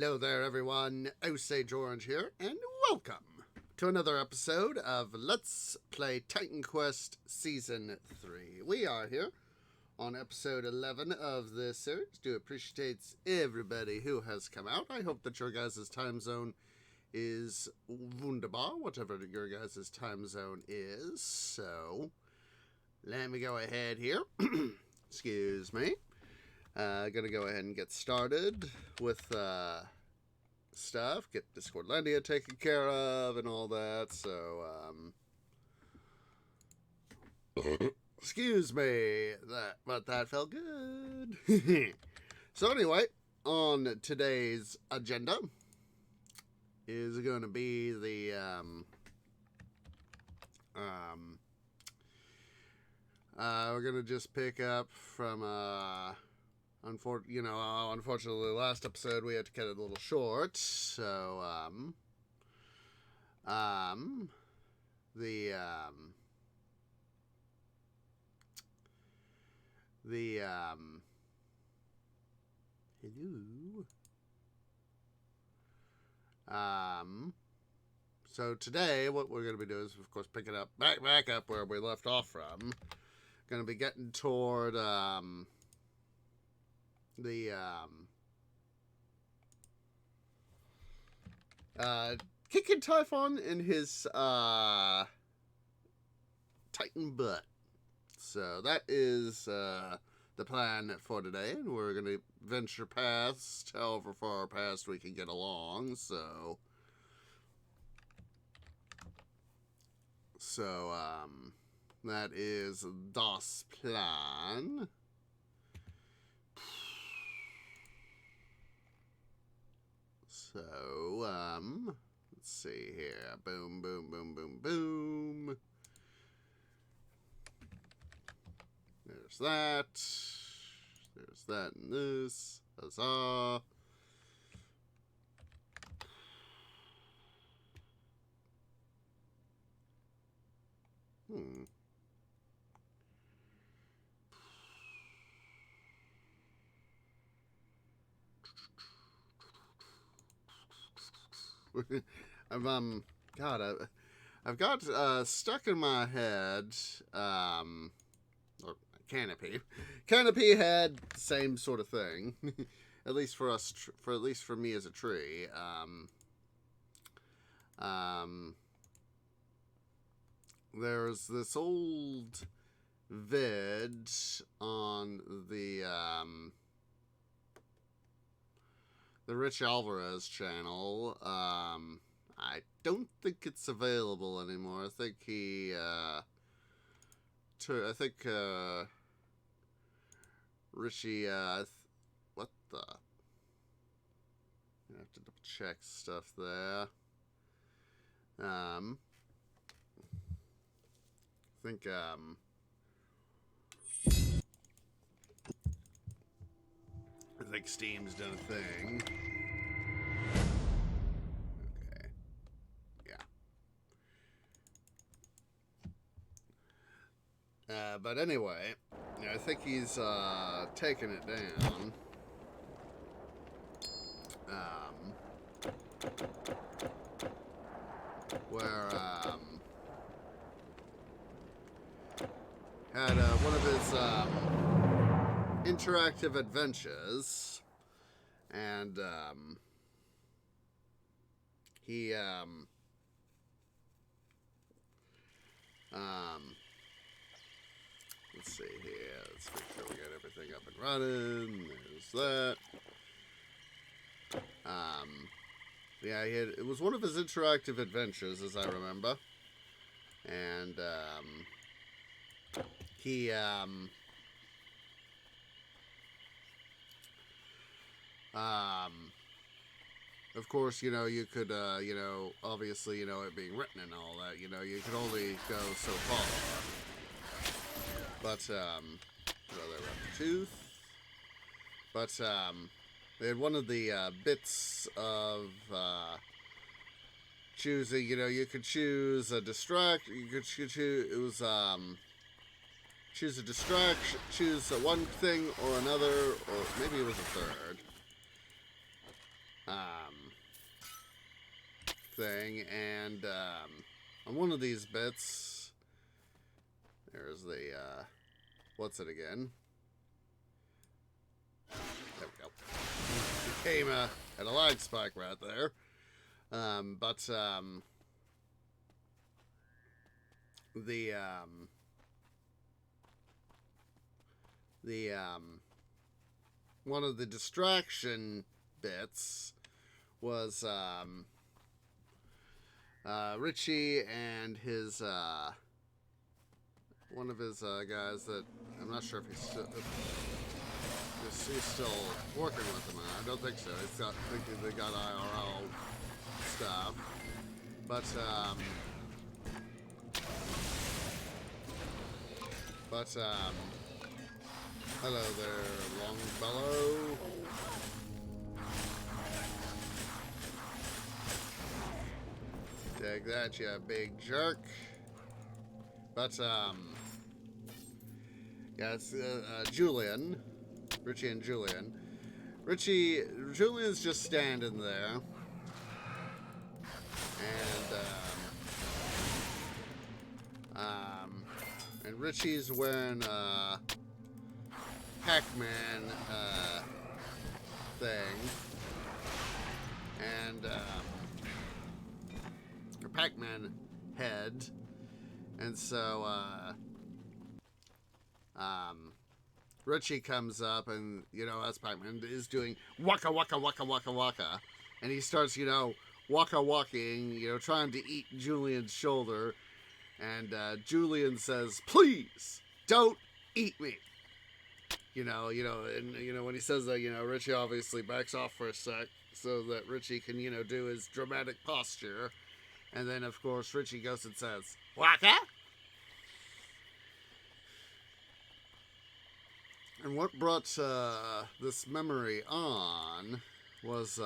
Hello there, everyone. Osage Orange here, and welcome to another episode of Let's Play Titan Quest Season 3. We are here on episode 11 of this series. Do appreciate everybody who has come out. I hope that your guys' time zone is wunderbar, whatever your guys' time zone is. So, let me go ahead here. Excuse me. Gonna go ahead and get started with stuff, get Discordlandia taken care of and all that. So, excuse me, but that felt good. So anyway, on today's agenda is going to be the we're gonna just pick up from unfortunately, last episode we had to cut it a little short. So, the hello. So today, what we're going to be doing is, of course, picking up back up where we left off from. Going to be getting toward kicking Typhon in his Titan butt. So that is the plan for today, and we're going to venture past however far past we can get along. So that is das Plan. So, let's see here. Boom, boom, boom, boom, boom. There's that. There's that and this. Huzzah. I've got stuck in my head, or Canopy. Canopy had same sort of thing, at least for us, at least for me as a tree. There's this old vid on the Rich Alvarez channel. I don't think it's available anymore. I think he, Richie, what the? I have to double check stuff there. I think Steam's done a thing. Okay. Yeah. But anyway, I think he's taken it down. Where had one of his interactive adventures, and he let's see here, let's make sure we got everything up and running. There's that. Yeah, it was one of his interactive adventures, as I remember, and he of course, you could, obviously, it being written and all that, you could only go so far. But, there went the tooth. But, they had one of the, bits of, choosing, you could choose a distract, you could choose, it was, choose a distraction, choose one thing or another, or maybe it was a third. thing, and on one of these bits, there's the what's it again? There we go. Became at a lag spike right there, the one of the distraction bits was Richie and his one of his guys that I'm not sure if he's still working with him. I don't think so. I think they got IRL stuff, but hello there, Longfellow. Take that, you big jerk. But yeah, it's Julian, Richie and Julian. Julian's just standing there, and Richie's wearing a PacMan thing, and a PacMan head, and so Richie comes up, and as PacMan is doing waka waka waka waka waka, and he starts waka walking, trying to eat Julian's shoulder, and Julian says, "Please don't eat me." And when he says that, Richie obviously backs off for a sec so that Richie can, do his dramatic posture. And then, of course, Richie goes and says, "Waka?" And what brought this memory on was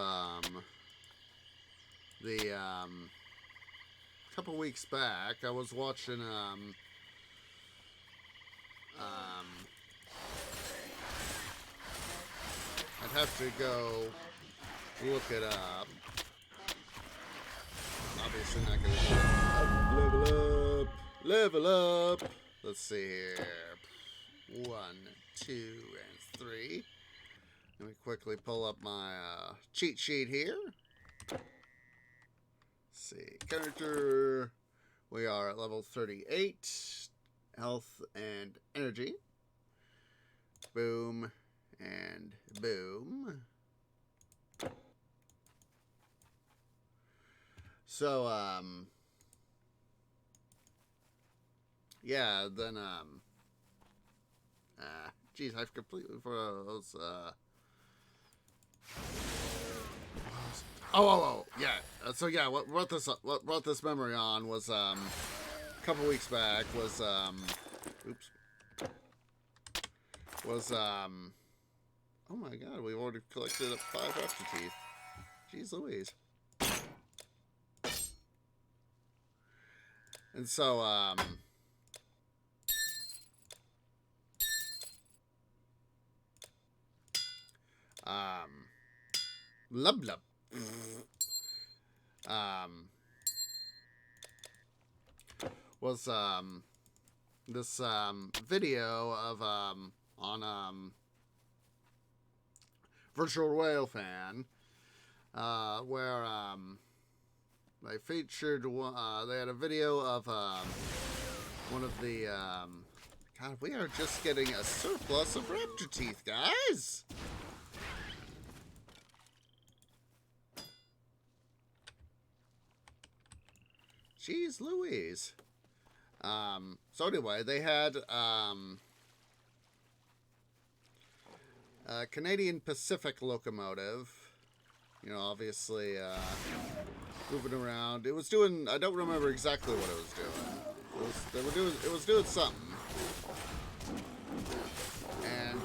the couple weeks back, I was watching I'd have to go look it up. Obviously not gonna level up. Let's see here. 1, 2, and 3. Let me quickly pull up my cheat sheet here. Let's see, character. We are at level 38. Health and energy. Boom. And boom. So, yeah, then, geez, I've completely froze, yeah. So, yeah, what brought this memory on was, a couple weeks back was, oh my god, we've already collected 5 extra teeth. Jeez Louise. And so, Lub Lub. Was, this, video of, on, Virtual Whale Fan, where, they featured, they had a video of, one of the, God, we are just getting a surplus of raptor teeth, guys! Jeez Louise. So anyway, they had, a Canadian Pacific locomotive, obviously, moving around. It was doing, I don't remember exactly what it was doing. It was doing something. And,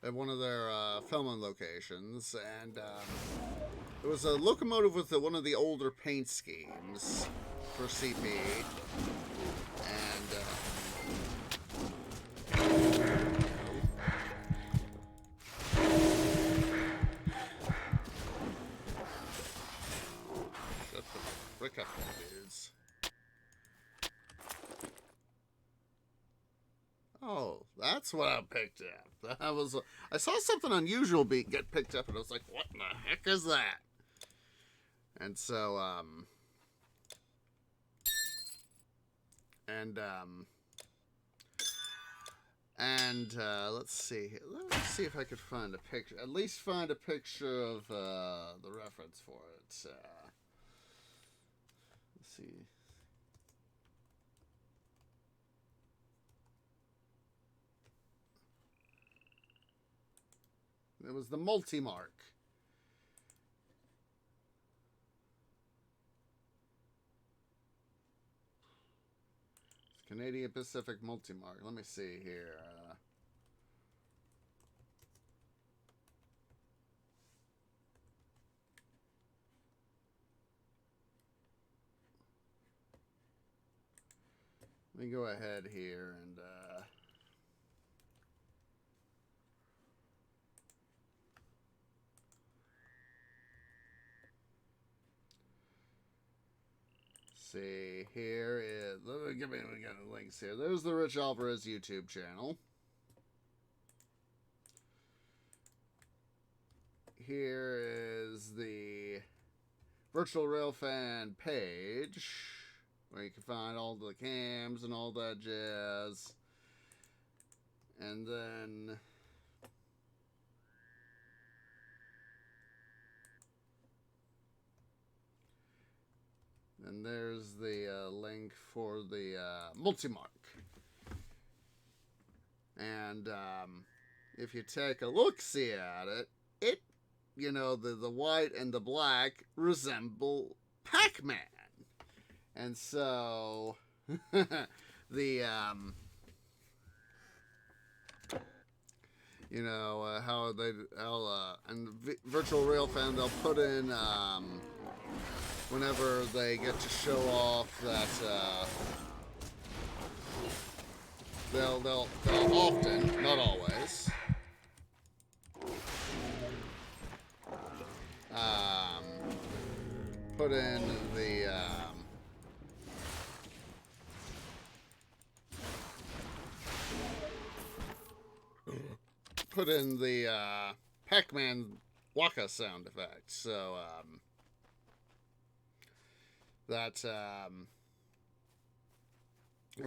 at one of their filming locations, and it was a locomotive with one of the older paint schemes, for CP. And, shut the frick up, dudes. Oh, that's what I picked up. That was, I saw something unusual get picked up, and I was like, what in the heck is that? And so, let's see. Let's see if I could find a picture. At least find a picture of the reference for it. Let's see. It was the multi-mark. Canadian Pacific multi-mark. Let me see here. Let me go ahead here and see here is, we got the links here. There's the Rich Alvarez YouTube channel. Here is the Virtual Railfan page, where you can find all the cams and all that jazz. And then there's the link for the multi-mark. And if you take a look-see at it, you know, the white and the black resemble PacMan. And so, the, you know, and Virtual Railfan, they'll put in, whenever they get to show off that, they'll often, not always, put in the, PacMan Waka sound effect. So, that's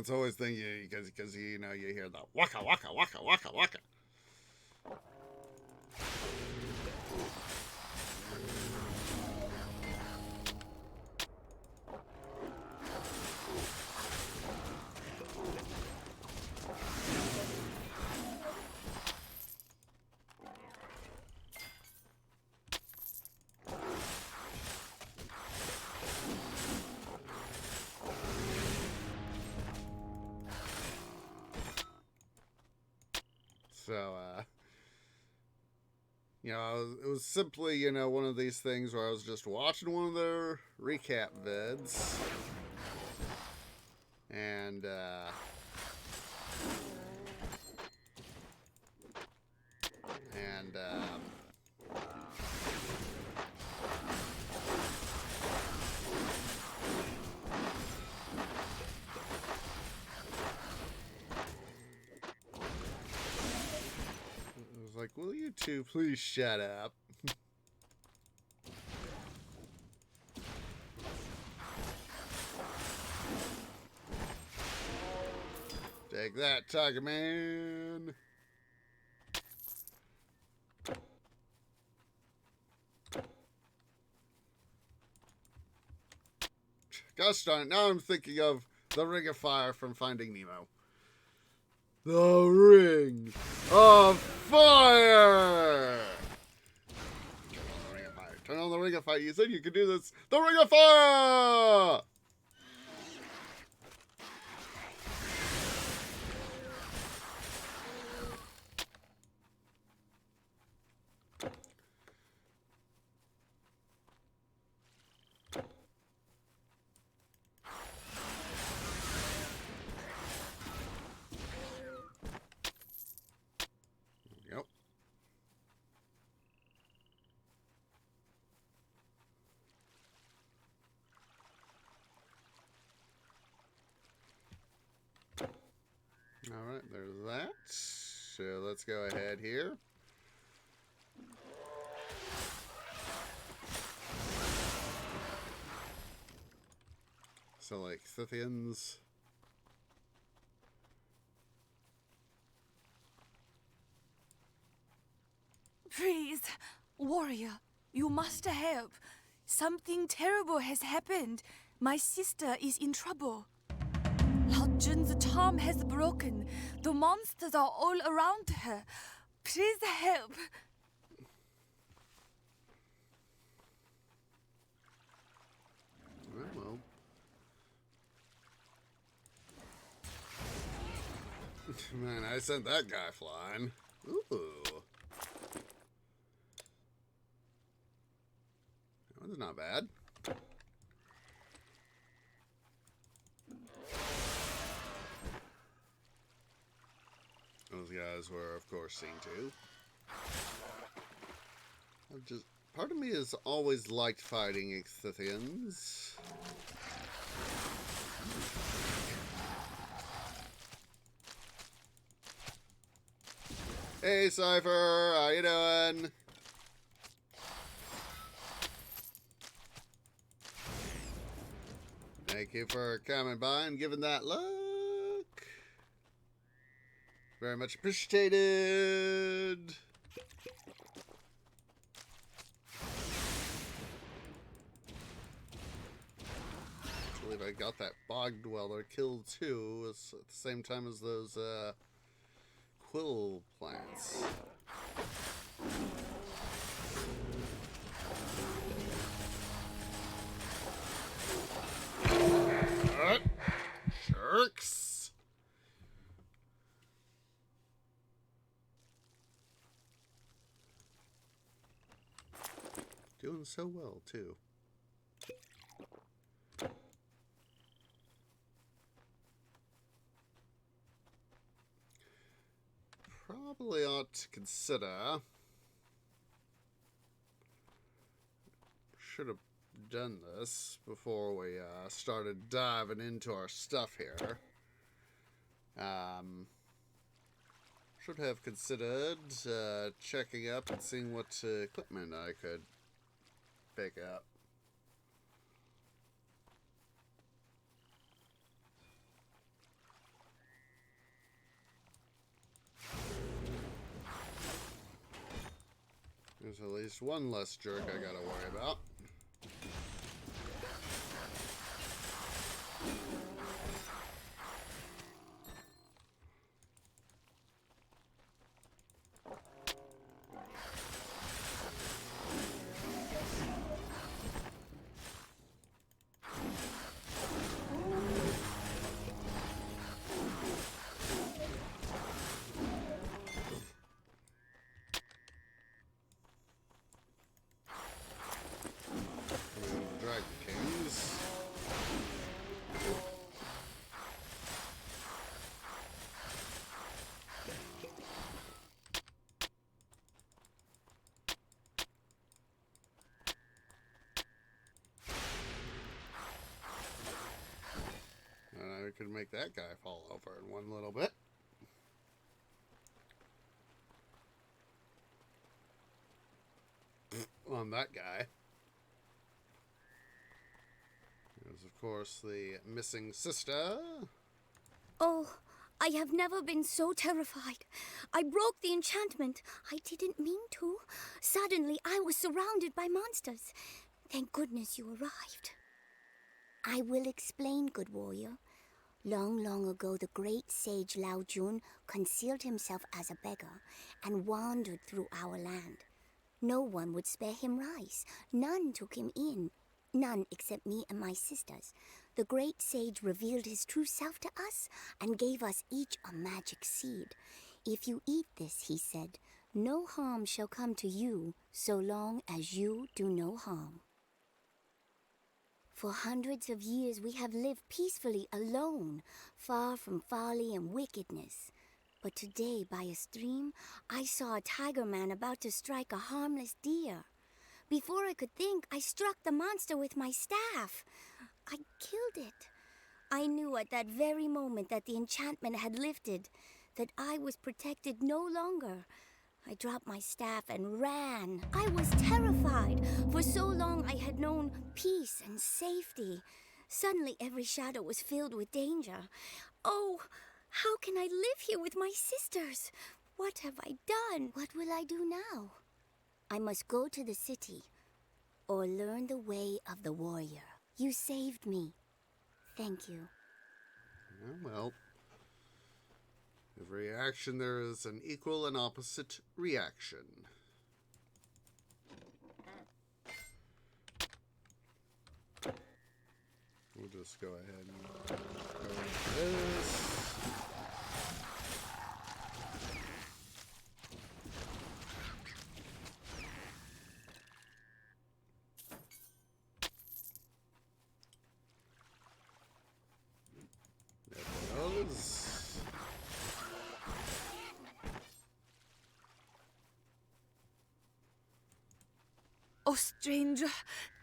always thinking, because you know, you hear the waka waka waka waka waka. So, you know, it was simply, you know, one of these things where I was just watching one of their recap vids. And, like, will you two please shut up? Take that, Tiger Man. Gosh darn it, now I'm thinking of the Ring of Fire from Finding Nemo. The Ring of Fire! Turn on the Ring of Fire. You said you could do this. The Ring of Fire! Alright, there's that. So let's go ahead here. So, like, Scythians. Please, warrior, you must help. Something terrible has happened. My sister is in trouble. Lao Jun's charm has broken. The monsters are all around her. Please help. Well. Man, I sent that guy flying. Ooh. That one's not bad. Those guys were, of course, seen too. Part of me has always liked fighting Scythians. Hey, Cypher, how you doing? Thank you for coming by and giving that look. Very much appreciated. I believe I got that bog dweller killed too, at the same time as those quill plants. Jerks. Doing so well too. Probably ought to consider. Should have done this before we started diving into our stuff here. Should have considered checking up and seeing what equipment I could pick up. There's at least one less jerk I gotta worry about. We could make that guy fall over in one little bit. On that guy. There's, of course, the missing sister. Oh, I have never been so terrified. I broke the enchantment. I didn't mean to. Suddenly, I was surrounded by monsters. Thank goodness you arrived. I will explain, good warrior. Long, long ago, the great sage Lao Jun concealed himself as a beggar and wandered through our land. No one would spare him rice. None took him in. None except me and my sisters. The great sage revealed his true self to us and gave us each a magic seed. If you eat this, he said, no harm shall come to you so long as you do no harm. For hundreds of years we have lived peacefully alone, far from folly and wickedness. But today, by a stream, I saw a tiger man about to strike a harmless deer. Before I could think, I struck the monster with my staff. I killed it. I knew at that very moment that the enchantment had lifted, that I was protected no longer. I dropped my staff and ran. I was terrified. For so long I had known peace and safety. Suddenly every shadow was filled with danger. Oh, how can I live here with my sisters? What have I done? What will I do now? I must go to the city or learn the way of the warrior. You saved me. Thank you. Yeah, well, every action there is an equal and opposite reaction. We'll just go ahead and go with this. There goes. Oh, stranger,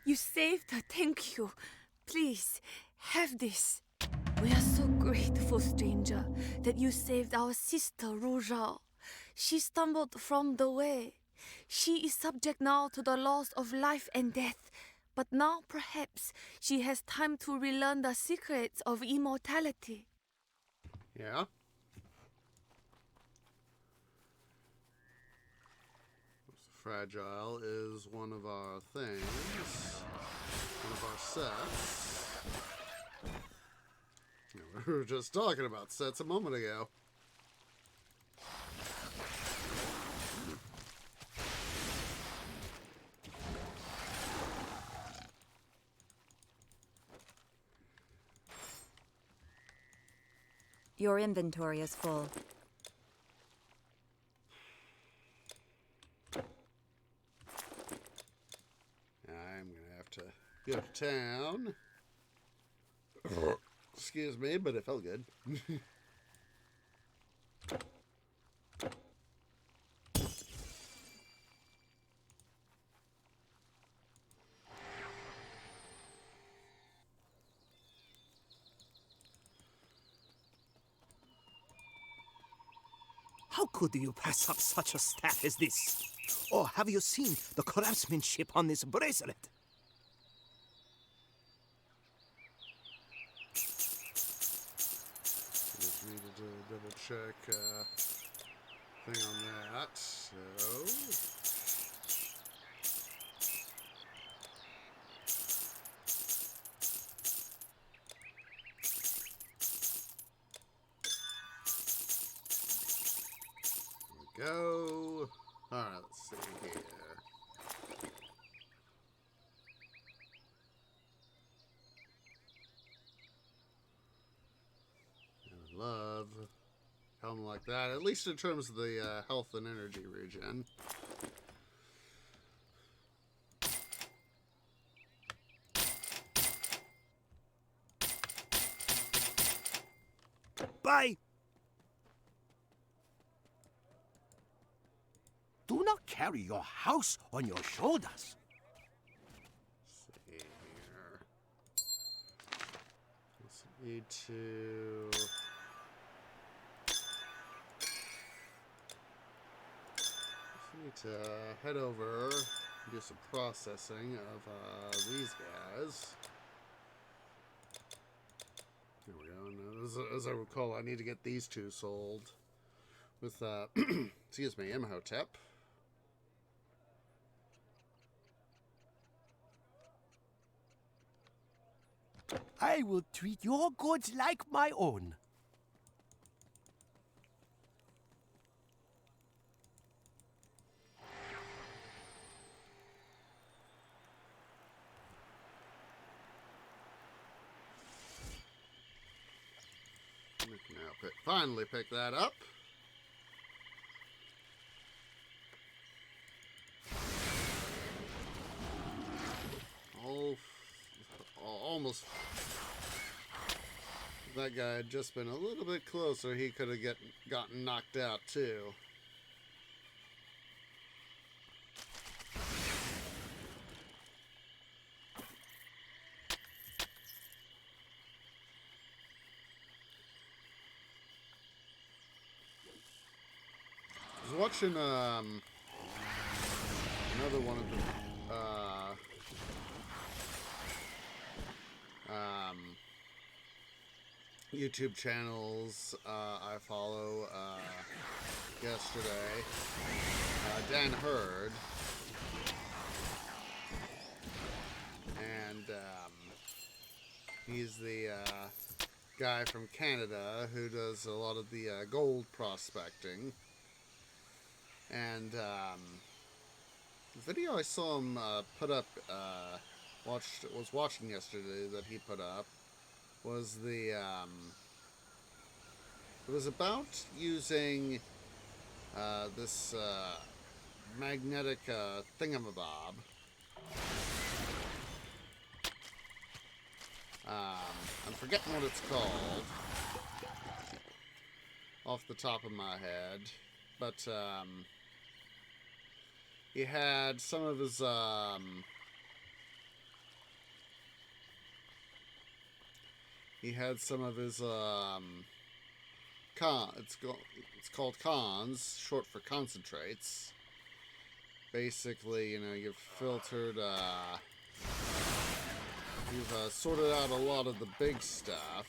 you saved her. Thank you. Please, have this. We are so grateful, stranger, that you saved our sister, Rujal. She stumbled from the way. She is subject now to the laws of life and death, but now perhaps she has time to relearn the secrets of immortality. Yeah. Fragile is one of our things. One of our sets. We were just talking about sets a moment ago. Your inventory is full. I'm gonna have to go to town. Excuse me, but it felt good. How could you pass up such a staff as this? Or have you seen the craftsmanship on this bracelet? Just needed to double check thing on that. So there we go. All right, let's see here. I love helmet like that, at least in terms of the health and energy regen. Bye! Do not carry your house on your shoulders. See here. Let's need to. Need to head over and do some processing of these guys. There we go. Now, as I recall, I need to get these two sold with, excuse me, Imhotep. I will treat your goods like my own. Now finally pick that up. Almost. If that guy had just been a little bit closer, he could have gotten knocked out too. watching another one of the YouTube channels I follow yesterday. Dan Hurd. And he's the guy from Canada who does a lot of the gold prospecting. And the video I saw him put up, was watching yesterday that he put up, was the it was about using this magnetic thingamabob. I'm forgetting what it's called off the top of my head, but he had some of his it's called cons, short for concentrates. Basically, you know, you've filtered, you've sorted out a lot of the big stuff,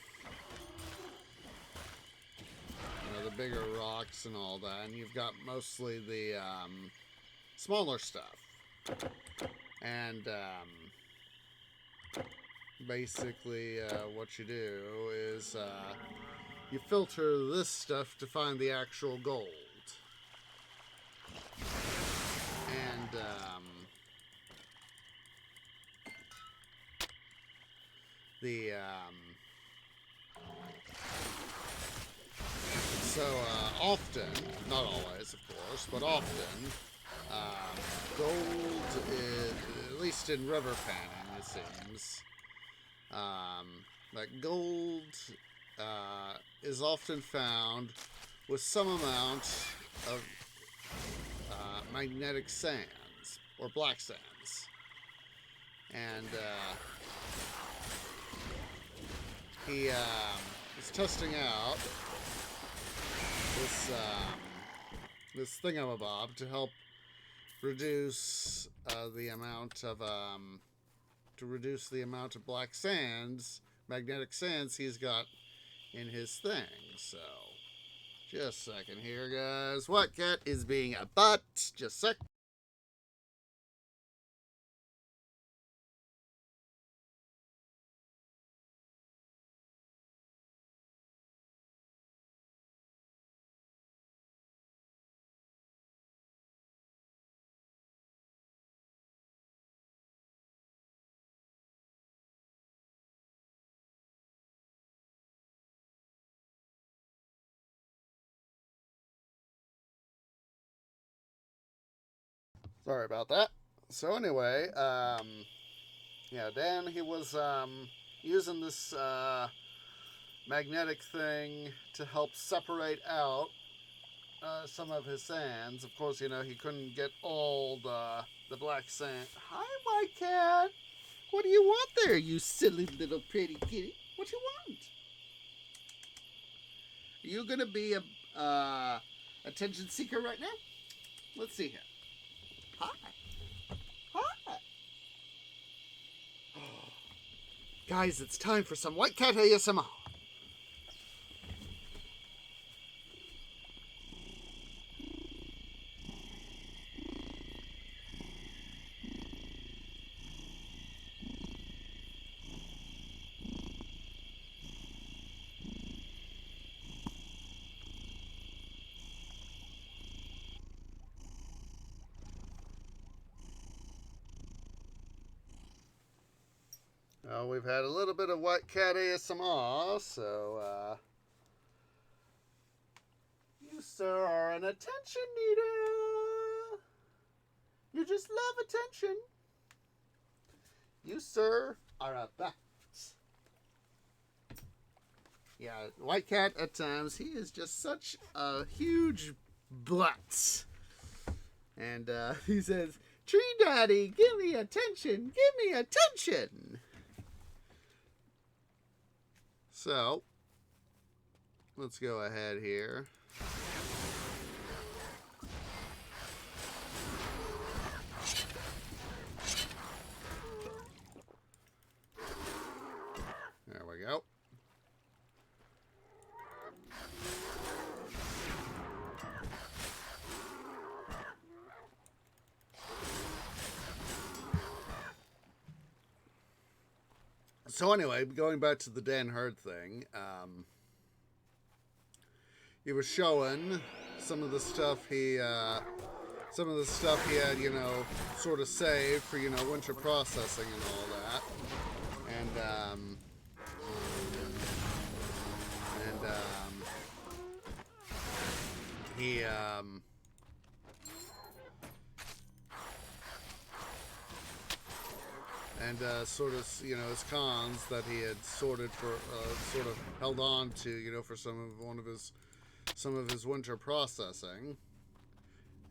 you know, the bigger rocks and all that, and you've got mostly the smaller stuff. And basically what you do is you filter this stuff to find the actual gold. And often, not always of course, but often, gold is, at least in river panning it seems, that gold is often found with some amount of magnetic sands or black sands. And he is testing out this thingamabob to help reduce the amount of black sands, magnetic sands he's got in his thing. So just a second here, guys. White Cat is being a butt. Just a sec. Sorry about that. So anyway, yeah, Dan, he was using this magnetic thing to help separate out some of his sands. Of course, you know, he couldn't get all the black sand. Hi, White Cat. What do you want there, you silly little pretty kitty? What you want? Are you gonna be a attention seeker right now? Let's see here. Hi. Hi. Guys, it's time for some White Cat ASMR. We've had a little bit of White Cat ASMR, so, you, sir, are an attention needer. You just love attention. You, sir, are a bat. Yeah, White Cat, at times, he is just such a huge butt. And, he says, Tree Daddy, give me attention, give me attention. So, let's go ahead here. So anyway, going back to the Dan Hurd thing, he was showing some of the stuff he had, you know, sort of saved for, you know, winter processing and all that. Sort of, you know, his cons that he had sorted for, sort of held on to, you know, for some of his winter processing,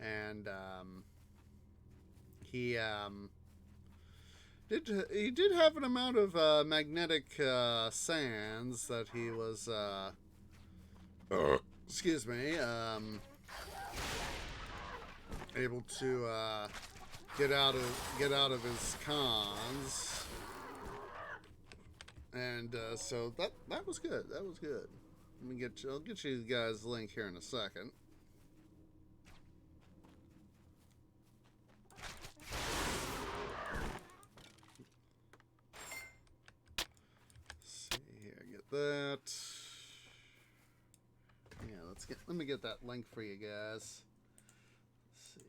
and he did have an amount of magnetic sands that he was excuse me, able to get out of his cons, and so that was good. That was good. I'll get you guys the link here in a second. Let's see here, get that. Yeah, let me get that link for you guys. Let's see.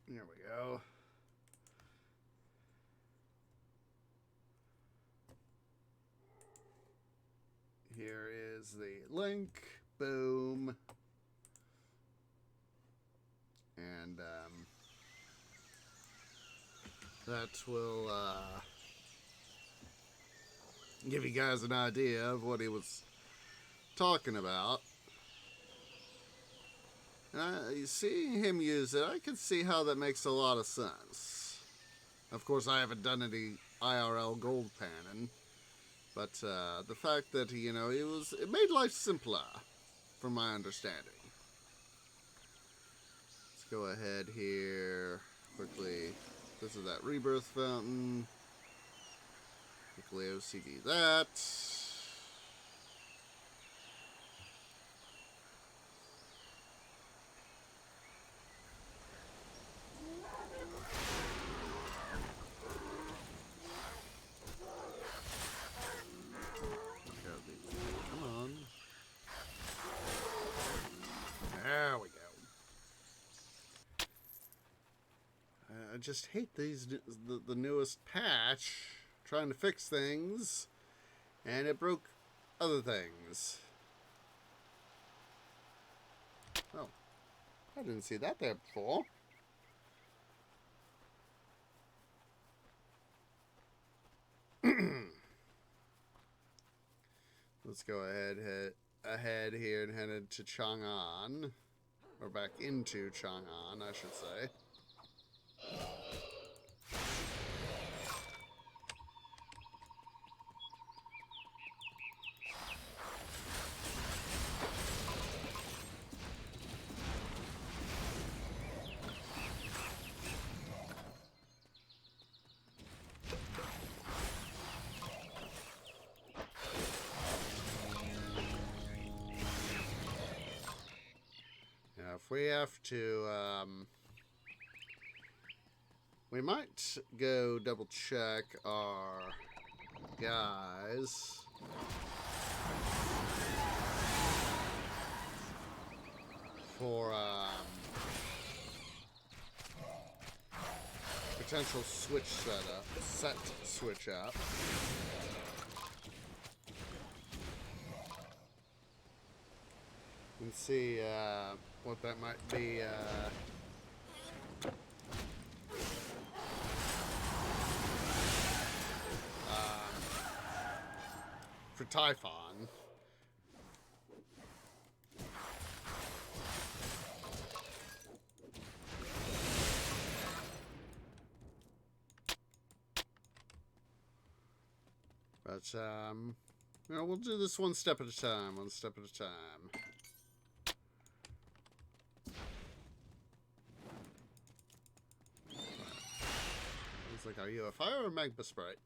There we go. Here is the link. Boom. And that will give you guys an idea of what he was talking about. Seeing him use it, I can see how that makes a lot of sense. Of course, I haven't done any IRL gold panning, but the fact that, you know, it made life simpler, from my understanding. Let's go ahead here quickly. This is that rebirth fountain. Quickly OCD that. There we go. I just hate the newest patch trying to fix things, and it broke other things. Oh, I didn't see that there before. Let's go ahead here and head to Chiang, or back into Chiang, I should say. If we have to, we might go double check our guys. For, potential switch switch up. And see, what that might be, for Typhon. But, you know, we'll do this one step at a time, Looks like, are you a fire or a magma sprite?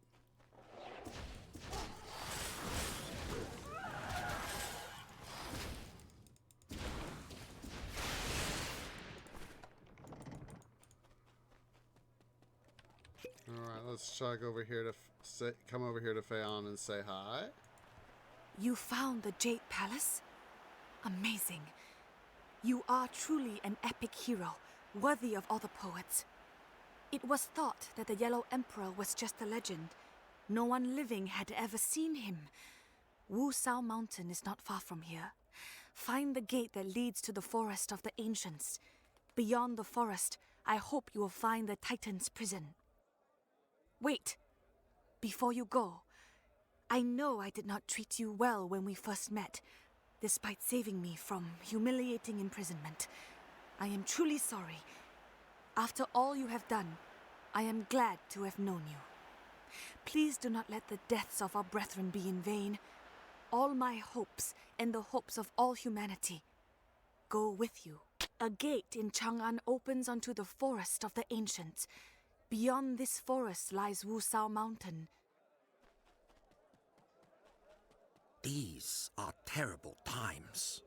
Alright, let's check over here to come over here to Phaon and say hi. You found the Jade Palace? Amazing. You are truly an epic hero, worthy of all the poets. It was thought that the Yellow Emperor was just a legend. No one living had ever seen him. Wu Sao Mountain is not far from here. Find the gate that leads to the Forest of the Ancients. Beyond the forest, I hope you will find the Titan's prison. Wait. Before you go, I know I did not treat you well when we first met, despite saving me from humiliating imprisonment. I am truly sorry. After all you have done, I am glad to have known you. Please do not let the deaths of our brethren be in vain. All my hopes and the hopes of all humanity go with you. A gate in Chang'an opens onto the Forest of the Ancients. Beyond this forest lies Wu Sao Mountain. These are terrible times.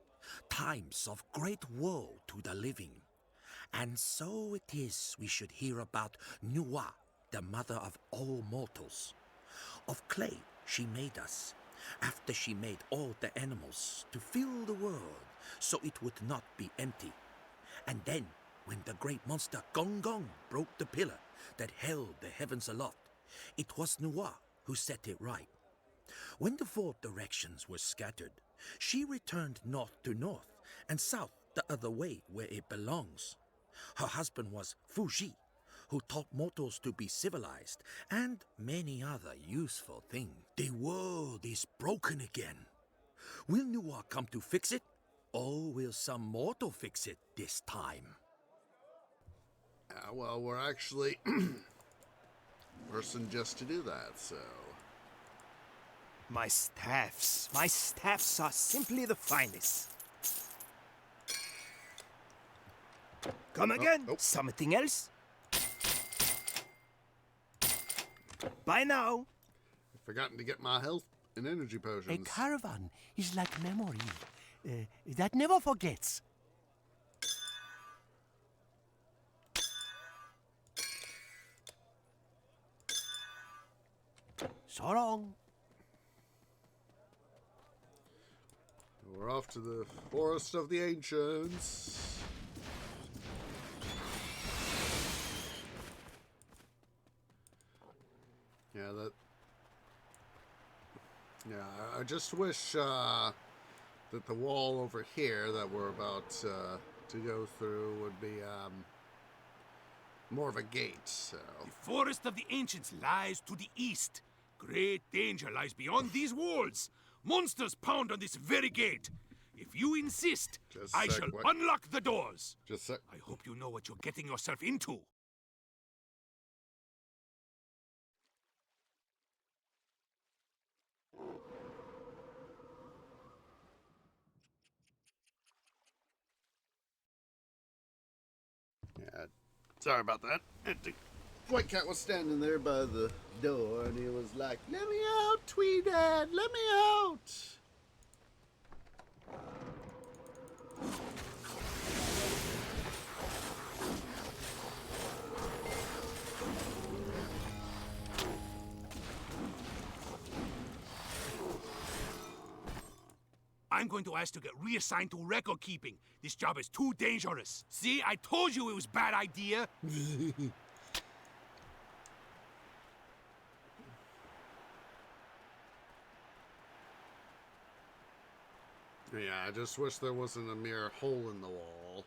Times of great woe to the living. And so it is we should hear about Nuwa, the mother of all mortals. Of clay she made us, after she made all the animals to fill the world so it would not be empty. And then, when the great monster Gong Gong broke the pillar that held the heavens aloft, it was Nuwa who set it right. When the four directions were scattered, she returned north to north and south the other way where it belongs. Her husband was Fuji, who taught mortals to be civilized and many other useful things. The world is broken again. Will Nuwa come to fix it, or will some mortal fix it this time? Well, we're actually person just to do that, so... My staffs are simply the finest. Come again? nope. Something else? Bye now. I've forgotten to get my health and energy A potions. caravan is like memory that never forgets. So long. We're off to the Forest of the Ancients. I just wish that the wall over here that we're about to go through would be more of a gate, so... The Forest of the Ancients lies to the east. Great danger lies beyond these walls. Monsters pound on this very gate. If you insist, Just a I sec, shall what? unlock the doors. Just a sec. I hope you know what you're getting yourself into. Yeah, sorry about that. The White Cat was standing there by the door, and he was like, "Let me out, Tweedad! Let me out!" I'm going to ask to get reassigned to record keeping. This job is too dangerous. See, I told you it was a bad idea. Yeah, I just wish there wasn't a mere hole in the wall.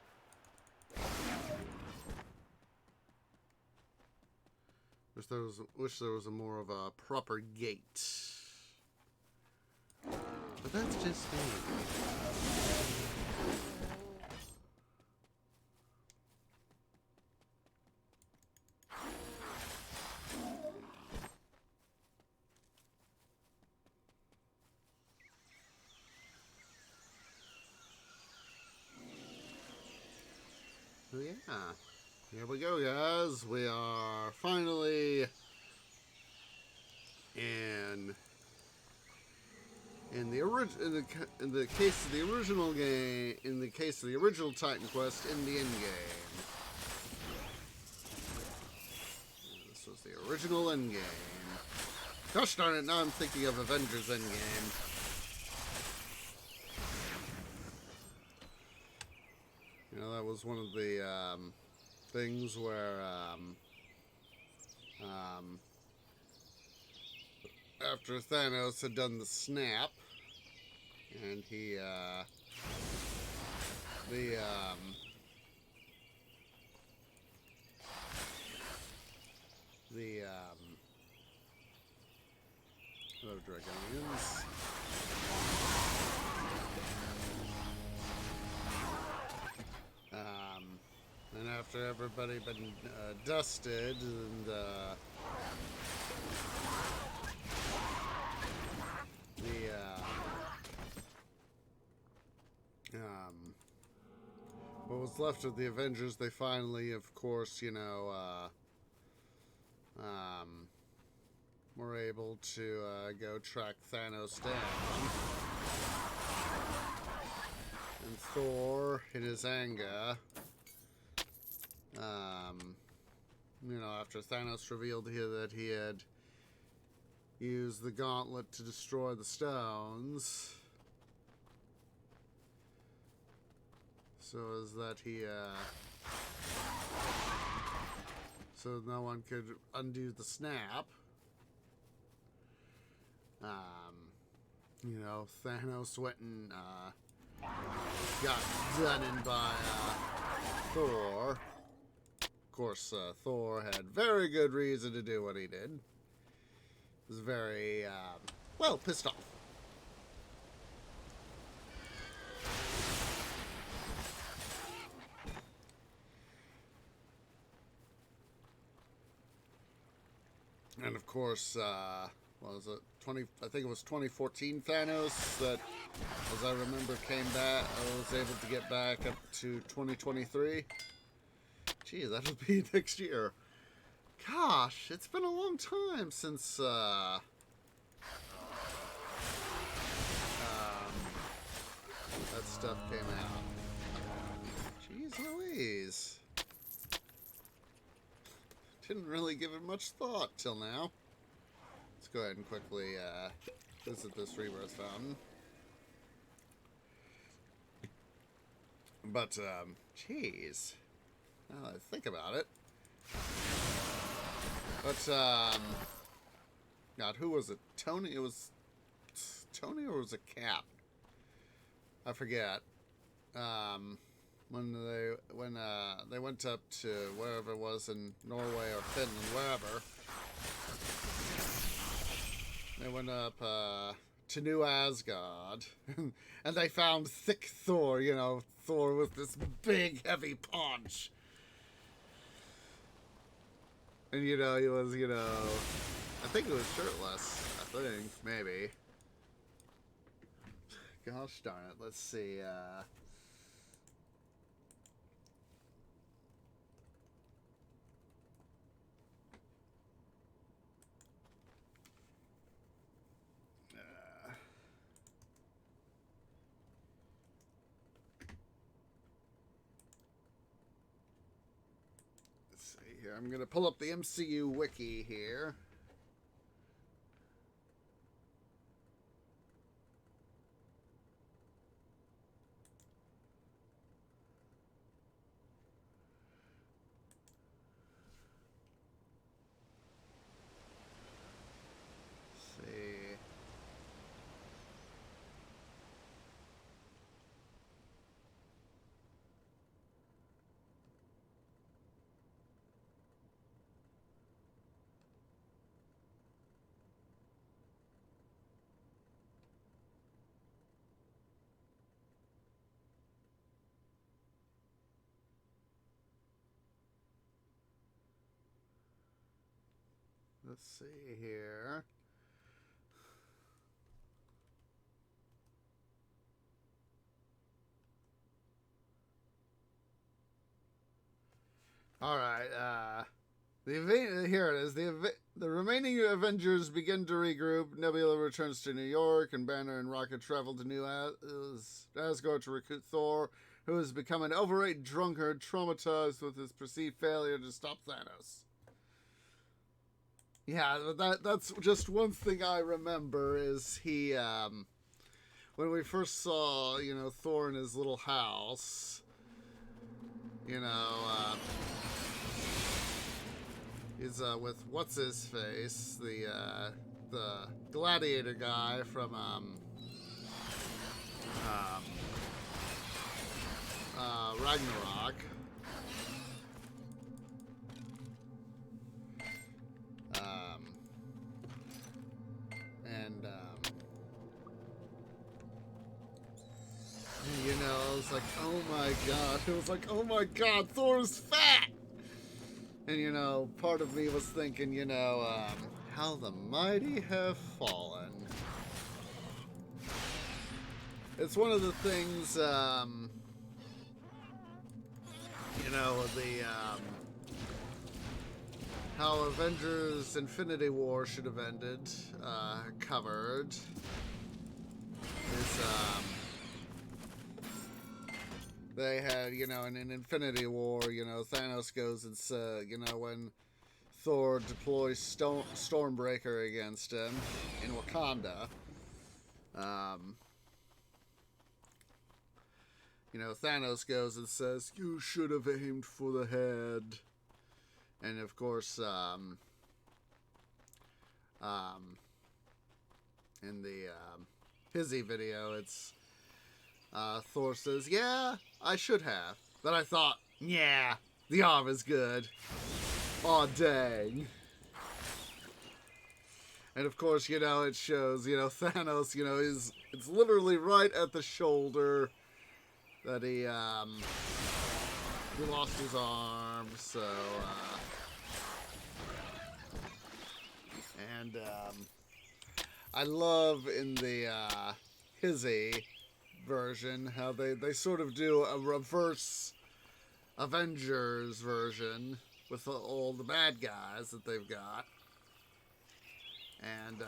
Wish there was a more of a proper gate. But that's just me. So yeah, here we go, guys. We are finally in the case of the original game, in the case of the original Titan Quest, in the end game. This This was the original Endgame. Gosh darn it, now I'm thinking of Avengers Endgame. You know, that was one of the things where after Thanos had done the snap, and he hello, Dragonians. And after everybody been dusted and what was left of the Avengers, they finally, of course, you know, were able to go track Thanos down. And Thor, in his anger, you know, after Thanos revealed here that he had used the gauntlet to destroy the stones, so as that he, so no one could undo the snap. You know, Thanos went and got done in by Thor. Of course, Thor had very good reason to do what he did. He was very, well, pissed off. And of course, what was it? I think it was 2014 Thanos that, as I remember, came back. I was able to get back up to 2023. Gee, that'll be next year. Gosh, it's been a long time since that stuff came out. Jeez Louise. Didn't really give it much thought till now. Let's go ahead and quickly visit this rebirth fountain. But, jeez. Now that I think about it. But, God, who was it? Tony? It was Tony, or was it Cap? I forget. When they went up to wherever it was in Norway or Finland, wherever. They went up to New Asgard, and they found thick Thor, you know, Thor with this big, heavy paunch. And, you know, he was, you know, I think he was shirtless, I think, maybe. Gosh darn it, let's see, here. I'm going to pull up the MCU wiki here. Let's see. Let's see here. All right. Here it is. The remaining Avengers begin to regroup. Nebula returns to New York, and Banner and Rocket travel to New Asgard to recruit Thor, who has become an overweight drunkard, traumatized with his perceived failure to stop Thanos. Yeah, that's just one thing I remember is he, when we first saw, Thor in his little house, he's, with what's-his-face, the gladiator guy from, Ragnarok. It was like, oh my god. It was like, oh my god, Thor's fat! And, part of me was thinking, how the mighty have fallen. It's one of the things, how Avengers Infinity War should have ended, covered, is, they had, in Infinity War, Thanos goes and says, when Thor deploys Stormbreaker against him in Wakanda, Thanos goes and says, you should have aimed for the head. And of course, in the Hizzy video, it's Thor says, yeah, I should have. But I thought, yeah, the arm is good. Aw, dang. And of course, it shows, Thanos, it's literally right at the shoulder that he lost his arm, so, and, I love in the, Hizzy version how they sort of do a reverse Avengers version with all the bad guys that they've got. And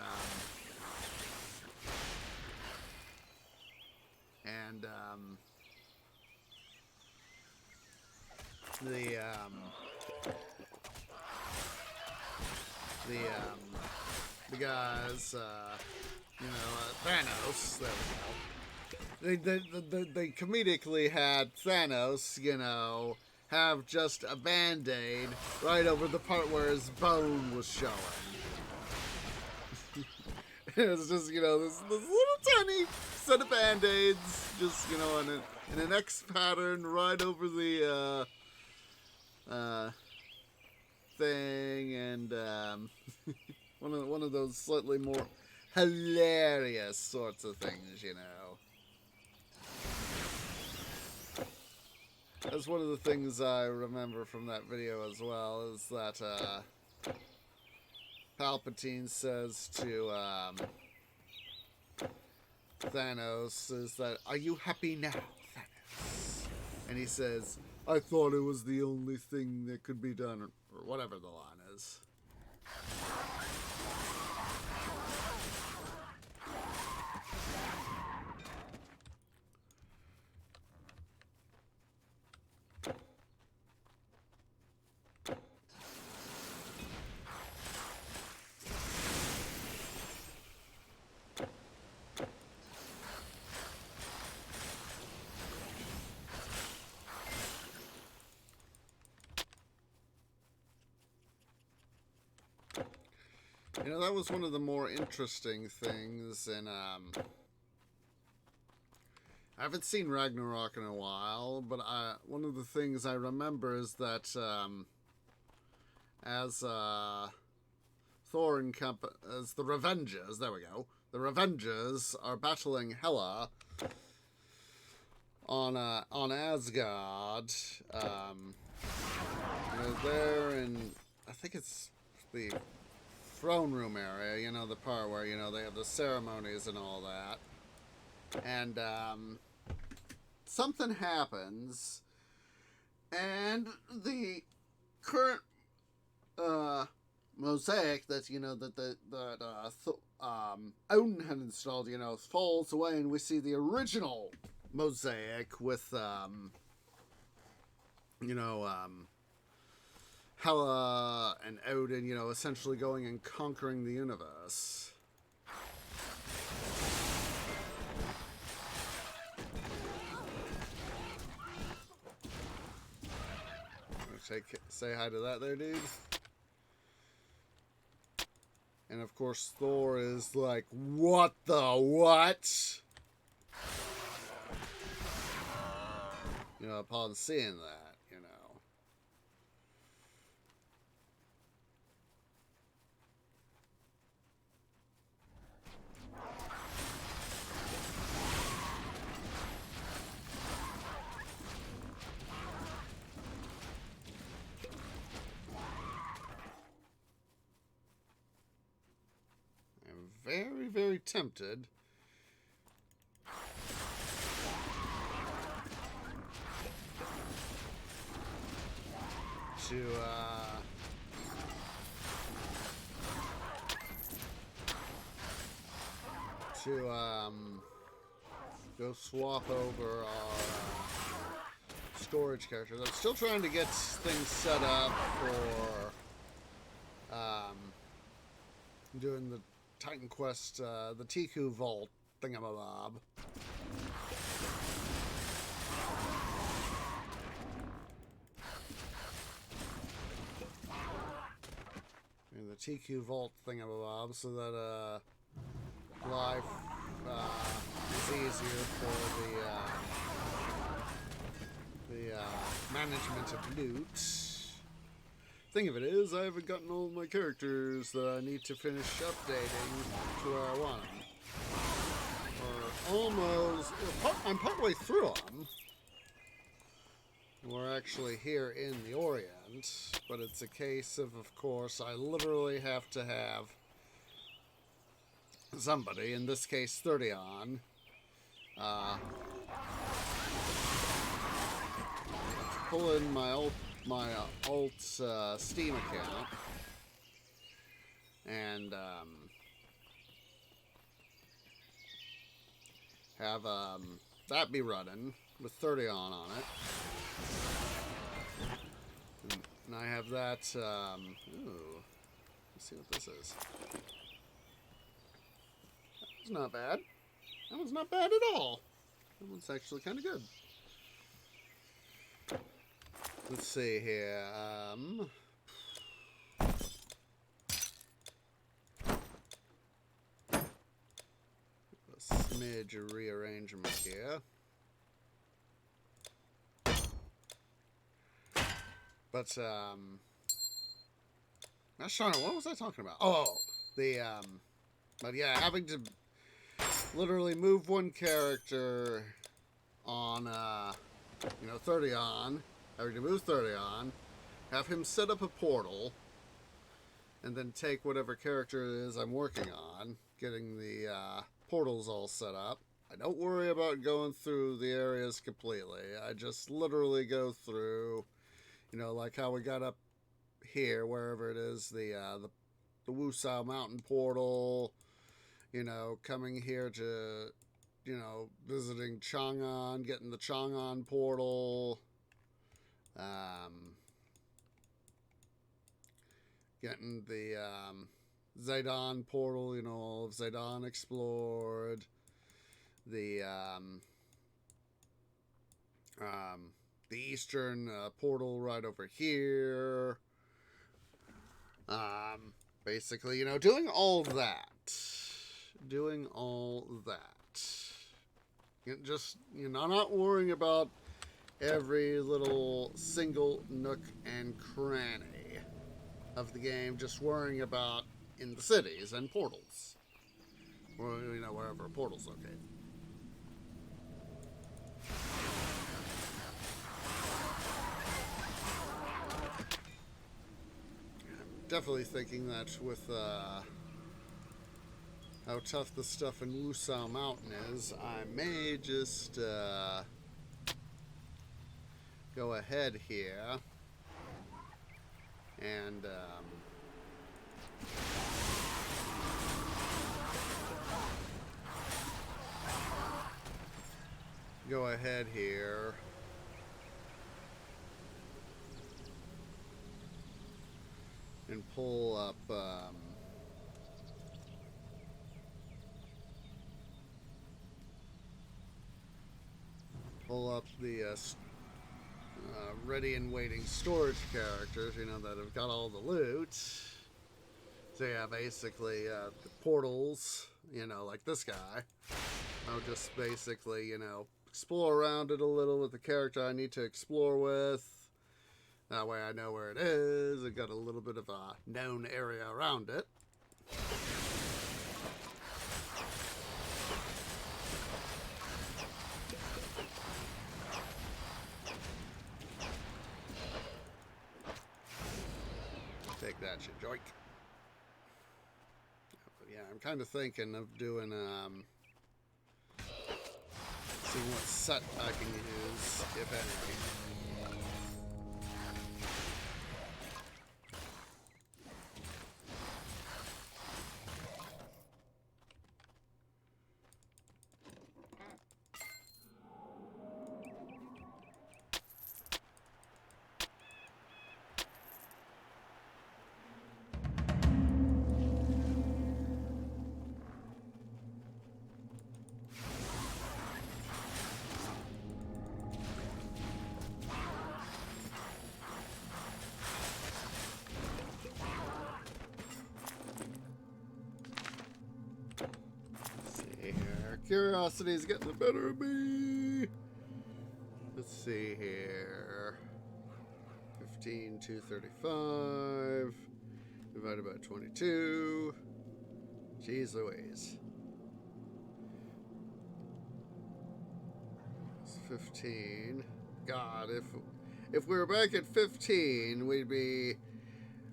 the guys, Thanos, there we go. They comedically had Thanos, have just a Band-Aid right over the part where his bone was showing. It's just, this little tiny set of Band-Aids, just, in an X pattern right over the, thing, and, one of those slightly more hilarious sorts of things, That's one of the things I remember from that video as well, is that, Palpatine says to, Thanos, is that, are you happy now, Thanos? And he says, I thought it was the only thing that could be done, or whatever the line is. That was one of the more interesting things, and I haven't seen Ragnarok in a while, but one of the things I remember is that as Thor and as the Revengers, there we go, the Revengers are battling Hela on Asgard. They're in, I think it's the throne room area, the part where, they have the ceremonies and all that. And, something happens, and the current, Mosaic that, Odin had installed, falls away, and we see the original Mosaic with, Hela and Odin, you know, essentially going and conquering the universe. Say hi to that there, dude. And of course, Thor is like, what the what? You know, upon seeing that, you know. I'm very, very tempted to go swap over our storage characters. I'm still trying to get things set up for doing the Titan Quest, the Tiku Vault thingamabob. And the TQ Vault thingamabob, so that life is easier for the management of loot. Thing of it is, I haven't gotten all of my characters that I need to finish updating to where I want them. Or almost, I'm partway through them. We're actually here in the Orient, but it's a case of course, I literally have to have somebody, in this case, Thirdion, pull in my alt Steam account and have that be running with Thirdion on it. And I have that, ooh, let's see what this is. It's not bad. That one's not bad at all. That one's actually kind of good. Let's see here, a smidge of rearrangement here. But, what was I talking about? Oh, but yeah, having to literally move one character on, you know, Thirdion, having to move Thirdion, have him set up a portal, and then take whatever character it is I'm working on, getting the, portals all set up. I don't worry about going through the areas completely. I just literally go through, you know, like how we got up here, wherever it is, the Wusao Mountain portal, you know, coming here to, you know, visiting Chang'an, getting the Chang'an portal, getting the Zidane portal, you know, all of Zidane explored, the eastern portal right over here. Basically, you know, doing all that. Just, you know, not worrying about every little single nook and cranny of the game, just worrying about in the cities and portals. Or, you know, wherever a portal's located. Definitely thinking that with how tough the stuff in Wusao Mountain is, I may just go ahead here and and pull up the ready and waiting storage characters, you know, that have got all the loot. So yeah, basically the portals, you know, like this guy. I'll just basically, you know, explore around it a little with the character I need to explore with. That way I know where it is. I got a little bit of a known area around it. Take that, shit, joink. Yeah, I'm kind of thinking of doing, seeing what set I can use, if any. Curiosity is getting the better of me. Let's see here. 15, 235. Divided by 22. Jeez Louise. It's 15. God, if we were back at 15, we'd be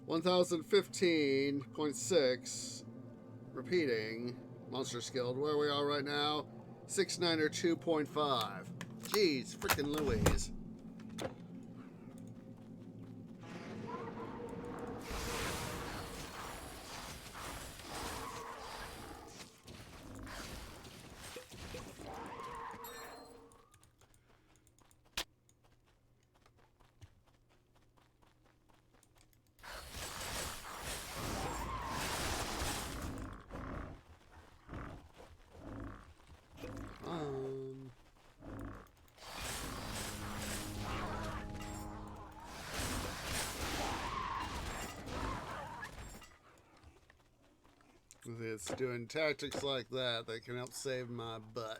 1015.6. Repeating. Monsters Guild, where we are right now, 6.9 or 2.5. Jeez, freaking Louise. It's doing tactics like that that can help save my butt.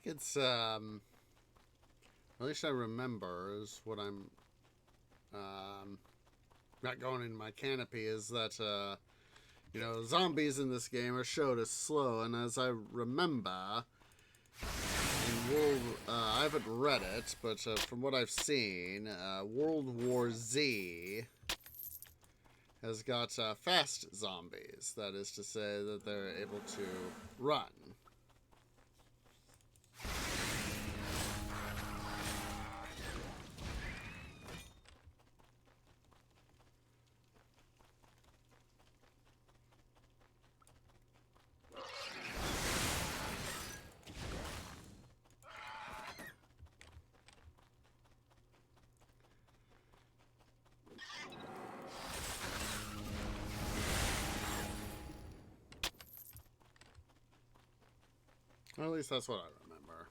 It's, at least I remember is what I'm, not going in my canopy is that, you know, zombies in this game are showed as slow, and as I remember, I haven't read it, but from what I've seen, World War Z has got fast zombies. That is to say that they're able to run. Or at least that's what I remember.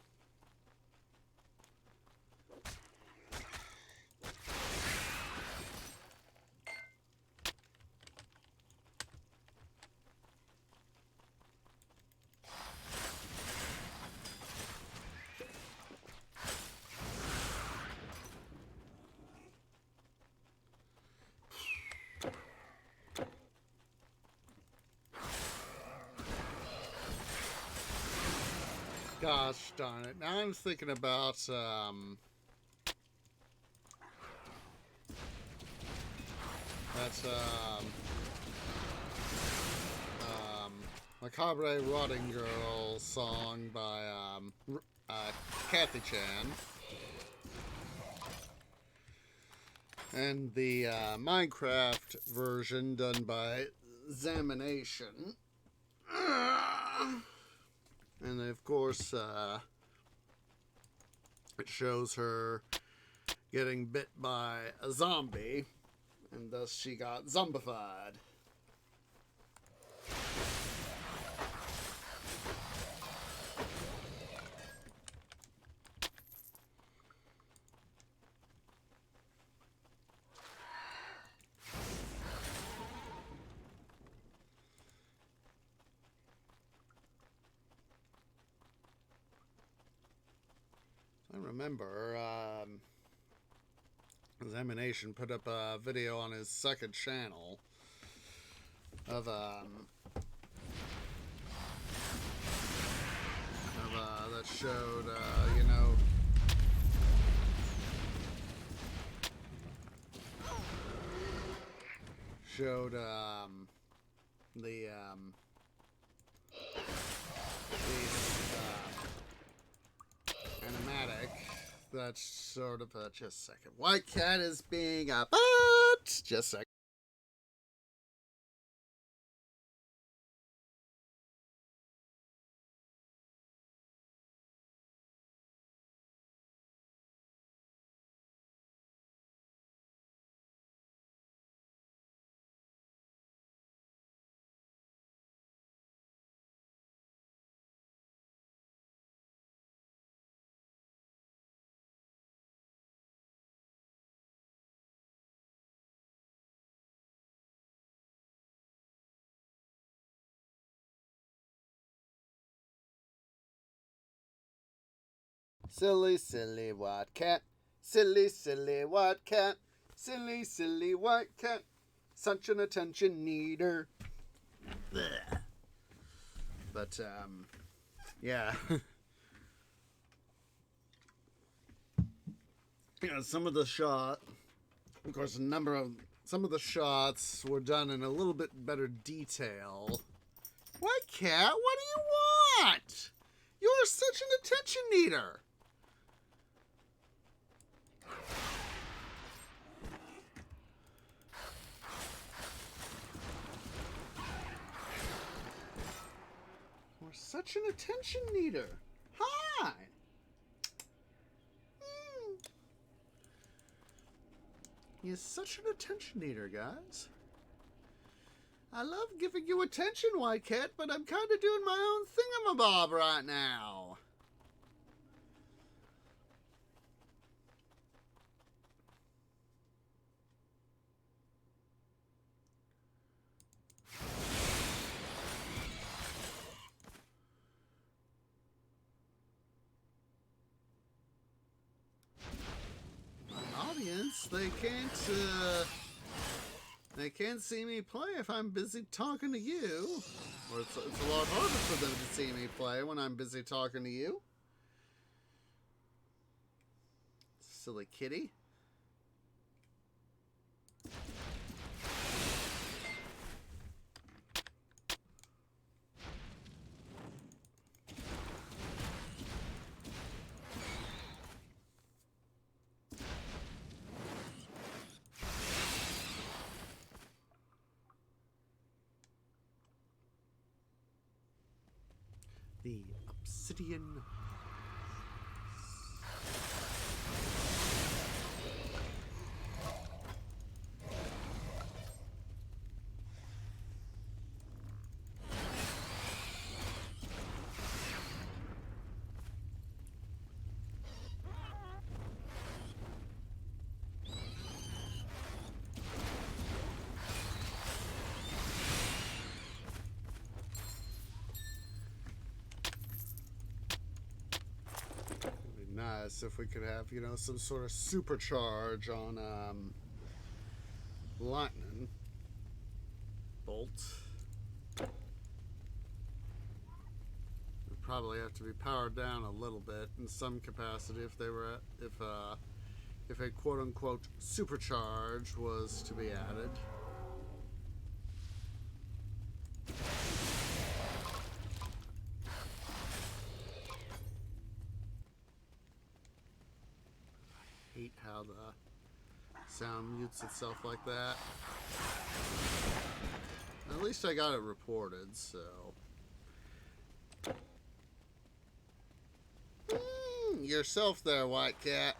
Gosh darn it. Now I'm thinking about, That's Macabre Rotting Girl song by Kathy Chan. And the Minecraft version done by Examination. And of course, it shows her getting bit by a zombie, and thus she got zombified. I remember Examination put up a video on his second channel of that showed the animatic. That's sort of a, just a second. White Cat is being a butt. Just a second. Silly, silly white cat. Silly, silly white cat. Silly, silly white cat. Such an attention needer. Blech. But, yeah. Some of the of course, some of the shots were done in a little bit better detail. White cat, what do you want? You're such an attention needer. You're such an attention needer. Hi. You're such an attention needer, guys. I love giving you attention, White Cat, but I'm kind of doing my own thingamabob right now. Audience, they can't see me play if I'm busy talking to you. Or it's a lot harder for them to see me play when I'm busy talking to you. Silly kitty. The obsidian. Nice if we could have, some sort of supercharge on lightning bolt. It'd probably have to be powered down a little bit in some capacity if they were if a quote unquote supercharge was to be added. Hate how the sound mutes itself like that. At least I got it reported, so. Yourself there, White Cat.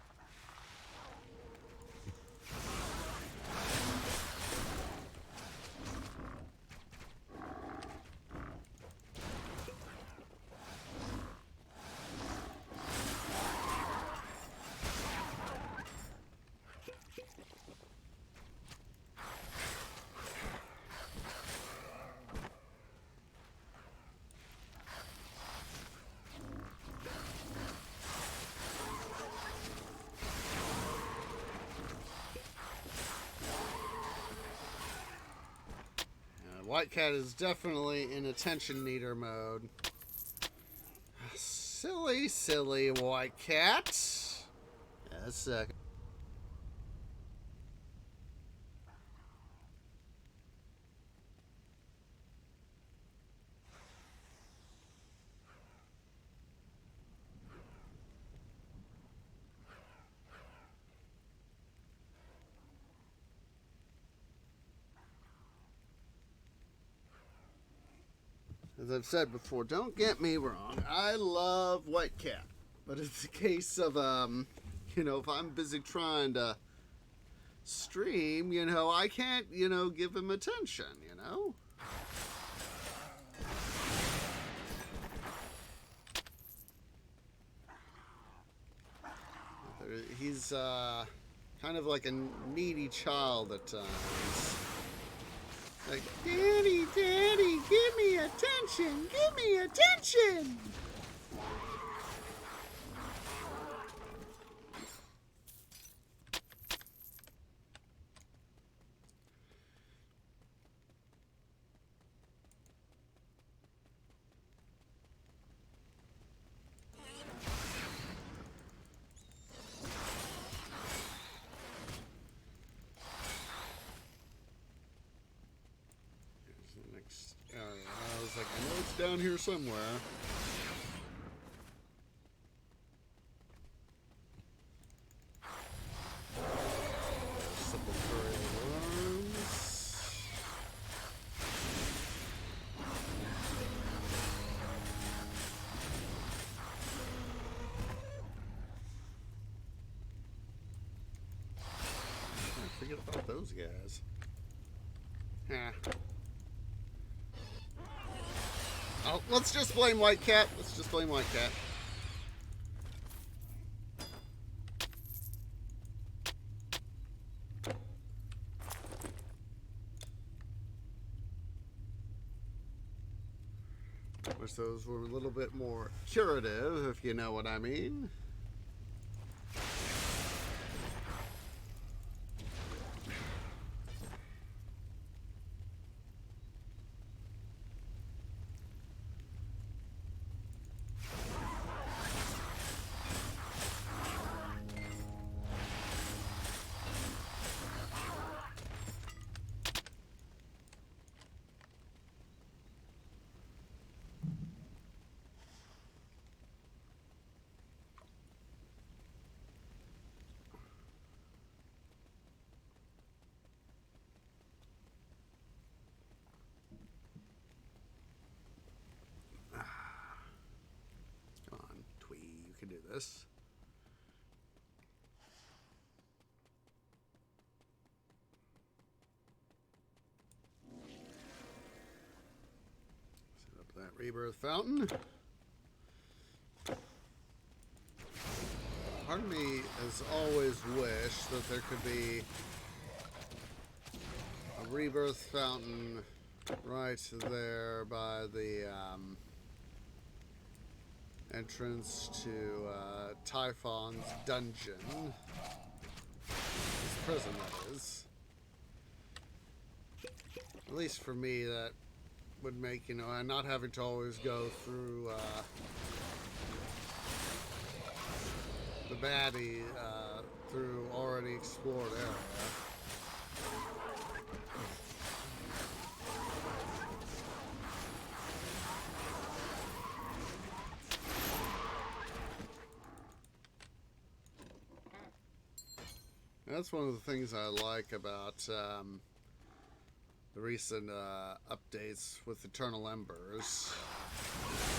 White Cat is definitely in attention needer mode. Silly, silly White Cat. Yeah, a second. As I've said before, don't get me wrong, I love White Cat. But it's a case of, you know, if I'm busy trying to stream, you know, I can't, you know, give him attention, you know? He's, kind of like a needy child at times. Like, Daddy, Daddy, give me attention! Give me attention! I was like, I know it's down here somewhere. Sepulchral worms. I forget about those guys. Yeah. Oh, let's just blame White Cat. Let's just blame White Cat. Wish those were a little bit more curative, if you know what I mean. Do this. Set up that rebirth fountain. Part of me has always wished that there could be a rebirth fountain right there by the entrance to Typhon's dungeon. His prison, that is. At least for me, that would make, you know, and not having to always go through the baddie through already explored area. That's one of the things I like about the recent updates with Eternal Embers.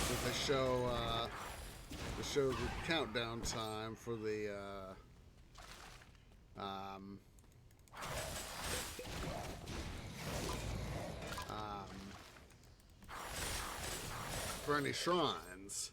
That they show the countdown time for the for any shrines.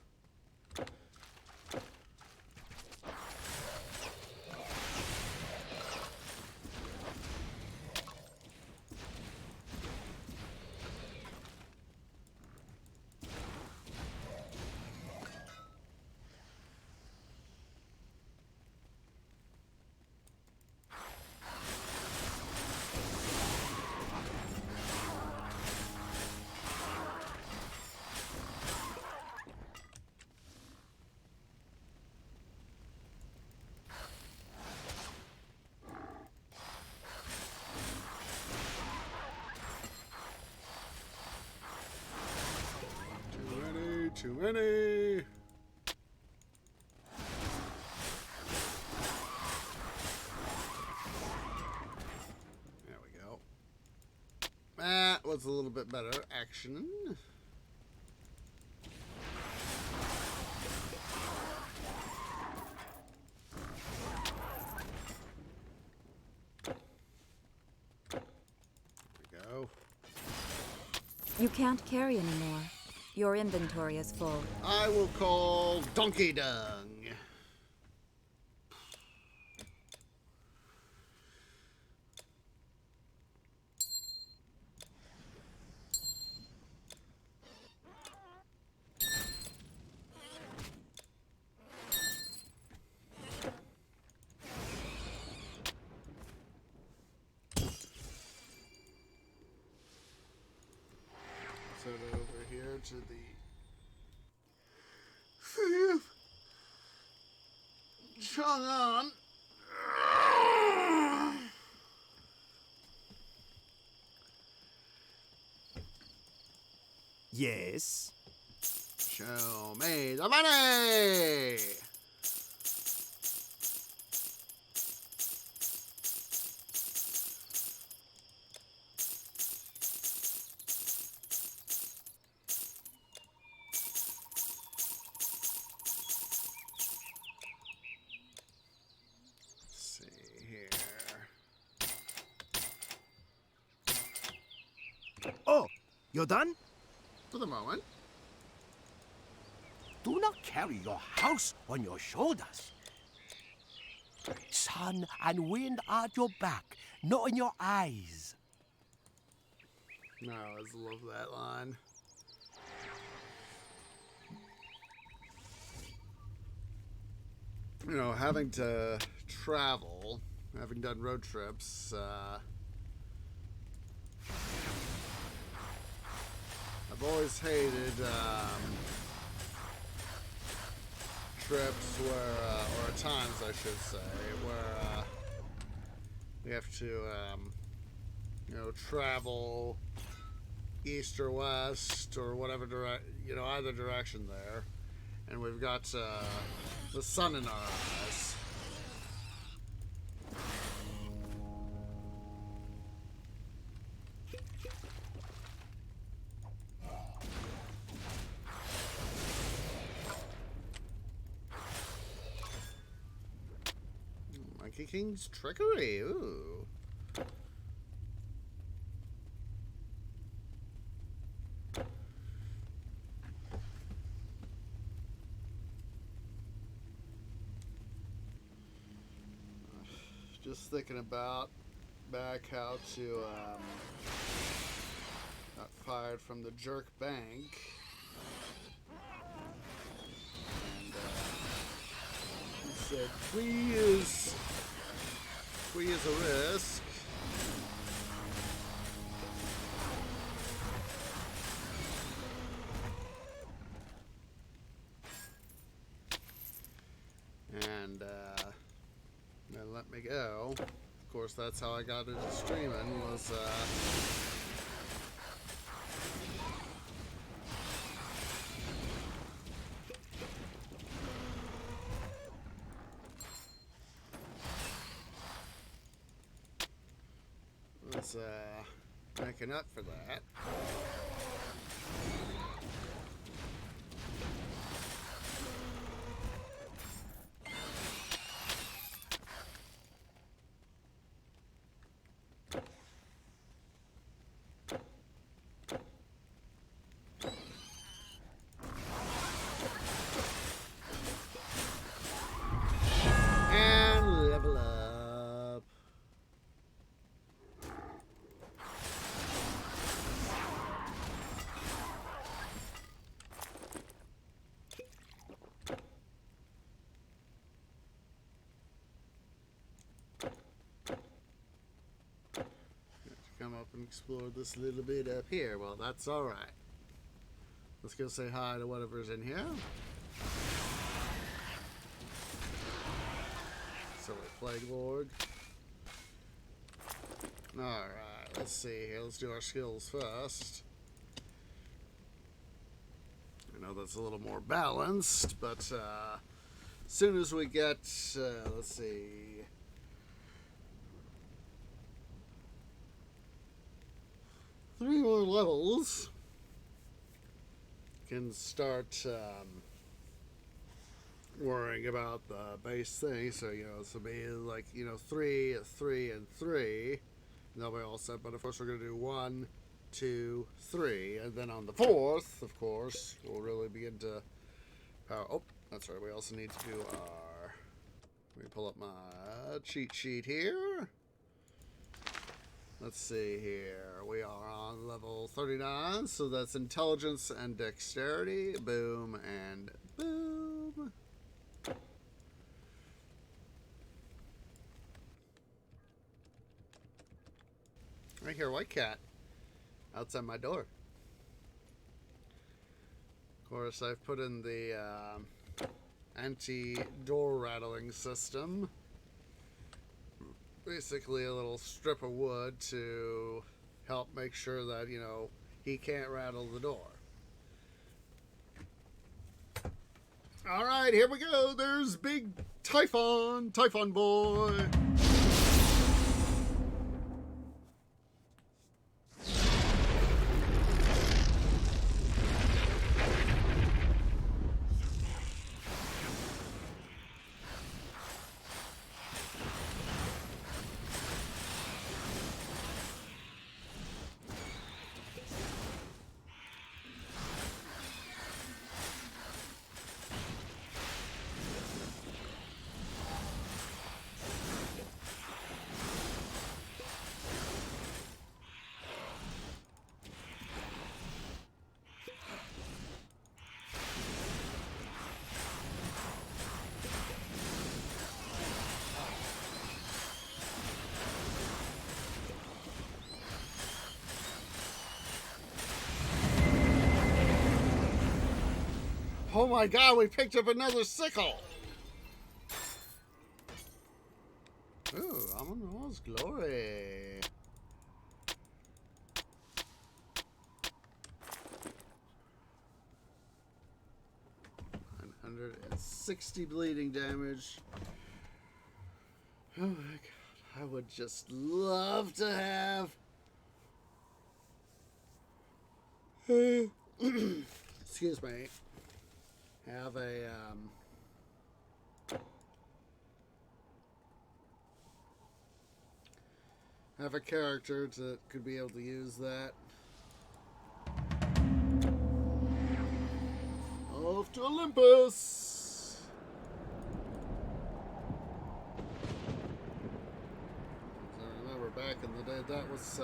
Too many. There we go. That was a little bit better action. There we go. You can't carry anymore. Your inventory is full. I will call Donkey Dung. So over here to the Chiang. Yes. Show me the money. Oh, you're done? For the moment. Do not carry your house on your shoulders. Sun and wind are at your back, not in your eyes. No, I just love that line. You know, having to travel, having done road trips, I've always hated trips where, or at times I should say, where we have to, you know, travel east or west or whatever either direction there, and we've got the sun in our eyes. Monkey King's trickery. Ooh. Just thinking about back how to got fired from the jerk bank. And he said, please a risk. And then let me go. Of course, that's how I got into streaming, was is making up for that. And level up. Come up and explore this little bit up here. Well, that's alright. Let's go say hi to whatever's in here. Silly Plague Lord. Alright, let's see here. Let's do our skills first. I know that's a little more balanced, but as soon as we get, let's see. Three more levels. Can start worrying about the base thing. So, you know, this will be like, you know, 3, 3, and 3. And that'll be all set. But of course, we're going to do 1, 2, 3. And then on the 4th, of course, we'll really begin to power. Oh, that's right. We also need to do our. Let me pull up my cheat sheet here. Let's see here. We are on level 39, so that's intelligence and dexterity. Boom and boom. I hear a white cat outside my door. Of course, I've put in the anti-door rattling system. Basically a little strip of wood to help make sure that, you know, he can't rattle the door. Alright, here we go. There's big Typhon. Typhon boy. Oh my god, we picked up another sickle! Ooh, Amon-Ra's glory. $960 bleeding damage. Oh my god, I would just love to have... excuse me. Have a character that could be able to use that. Off to Olympus. So I remember back in the day that was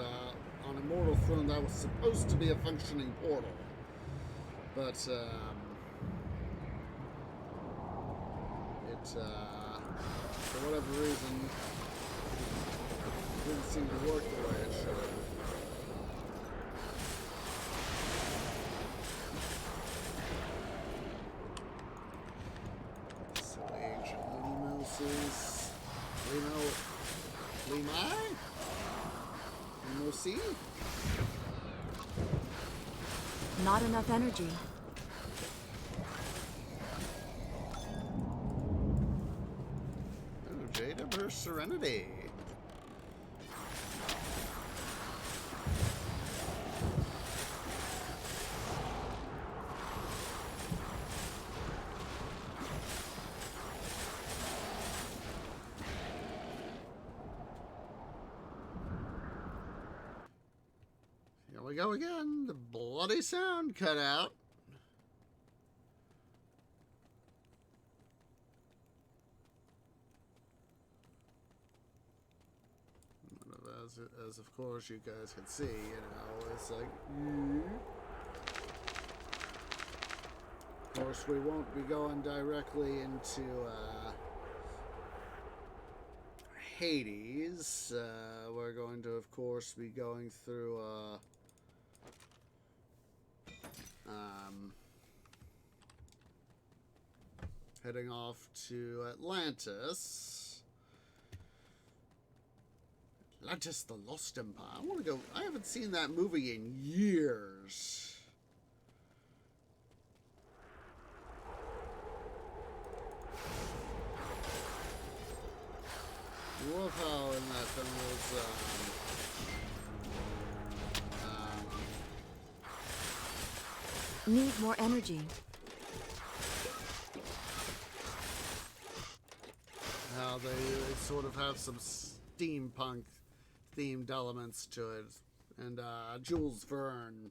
on Immortal Throne, that was supposed to be a functioning portal, but for whatever reason, didn't seem to work the way it should. Silly ancient Lemoses. Lemosi? Not enough energy. Jade of her Serenity. go again. The bloody sound cut out. As of course you guys can see, it's like... Of course, we won't be going directly into Hades. We're going to, of course, be going through heading off to Atlantis. Atlantis, the Lost Empire. I want to go. I haven't seen that movie in years. I love how in that film was Need more energy. how they sort of have some steampunk themed elements to it, and Jules Verne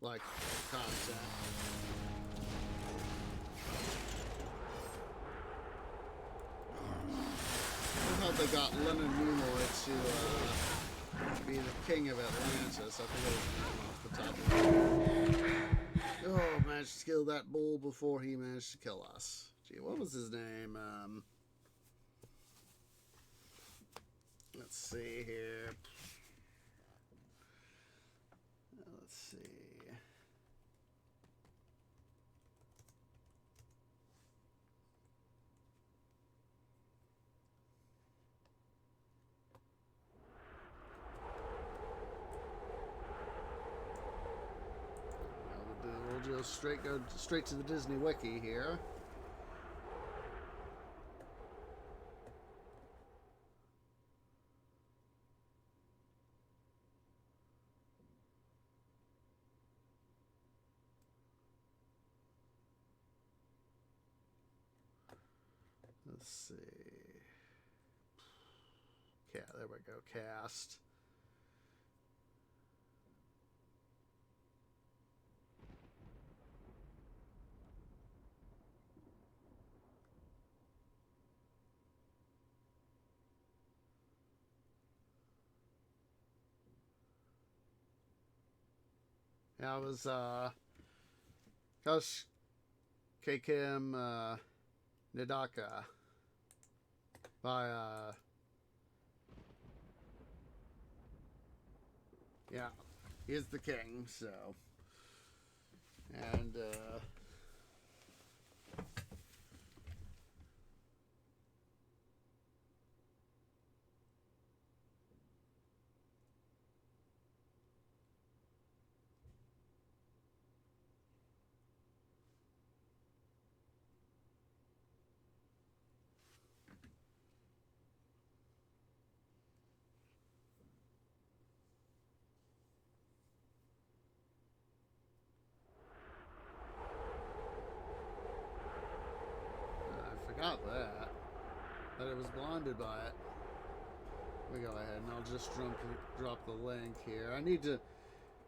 like content. I thought they got Leonard Nimoy to be the king of Atlantis. I think it was off the top of my head. Oh, managed to kill that bull before he managed to kill us. Gee, what was his name? Let's see here. Let's see. We'll just go straight to the Disney Wiki here. Let's see. Yeah, there we go. Cast. Yeah, it was Kosh Kekim Nidaka by yeah, he is the king, so, and got that. That it was blinded by it. We go ahead and I'll just drop the link here. I need to,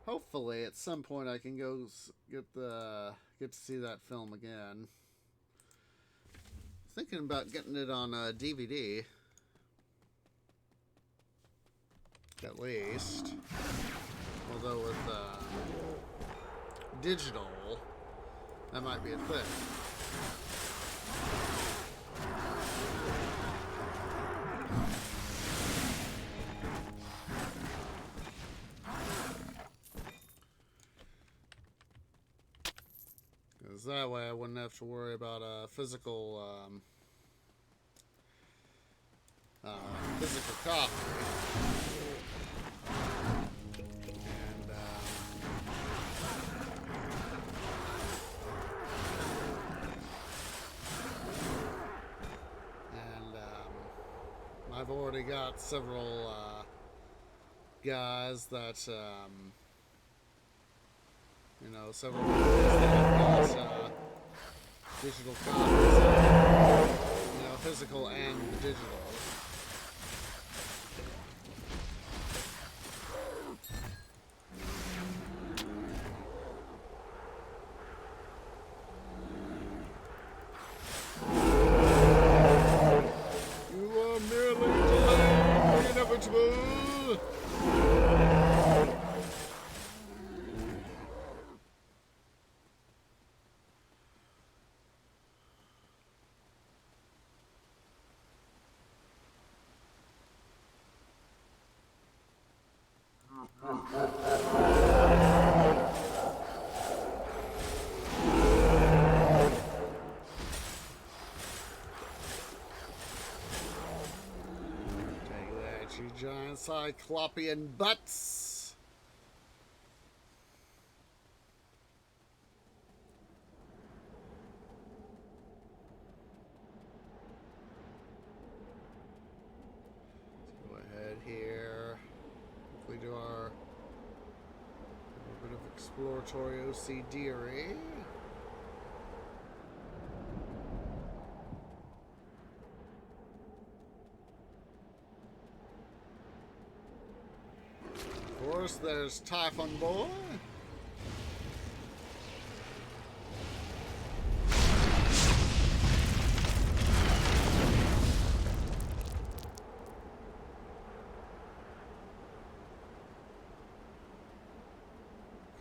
hopefully at some point I can go get to see that film again. Thinking about getting it on DVD. At least. Although with digital, that might be a thing. That way I wouldn't have to worry about a physical copy. And I've already got several guys that several guys that have got digital copies, physical and digital. Two giant cyclopean butts. Let's go ahead here. Hopefully do our little bit of exploratory OCD-ery. Of course, there's Typhon Boy.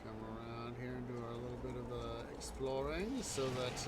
Come around here and do our little bit of exploring so that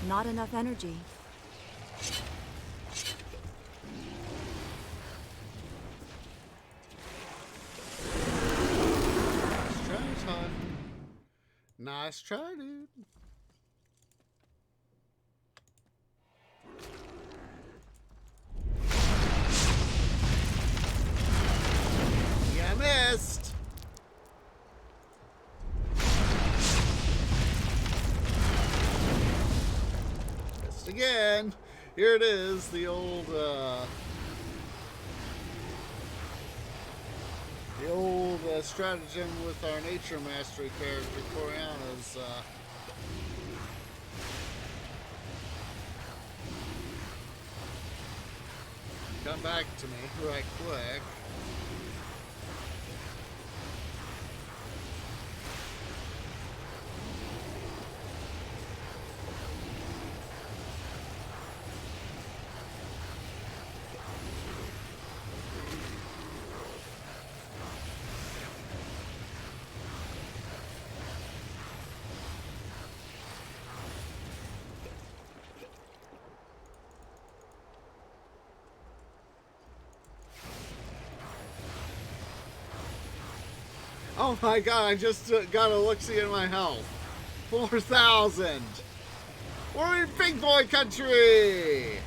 Not enough energy. nice try, Typhon. Nice try, dude. You missed. Missed again. Here it is, the old stratagem with our nature mastery character, Coriana's come back to me right quick. Oh my god, I just got a look-see in my health. 4,000! We're in big boy country!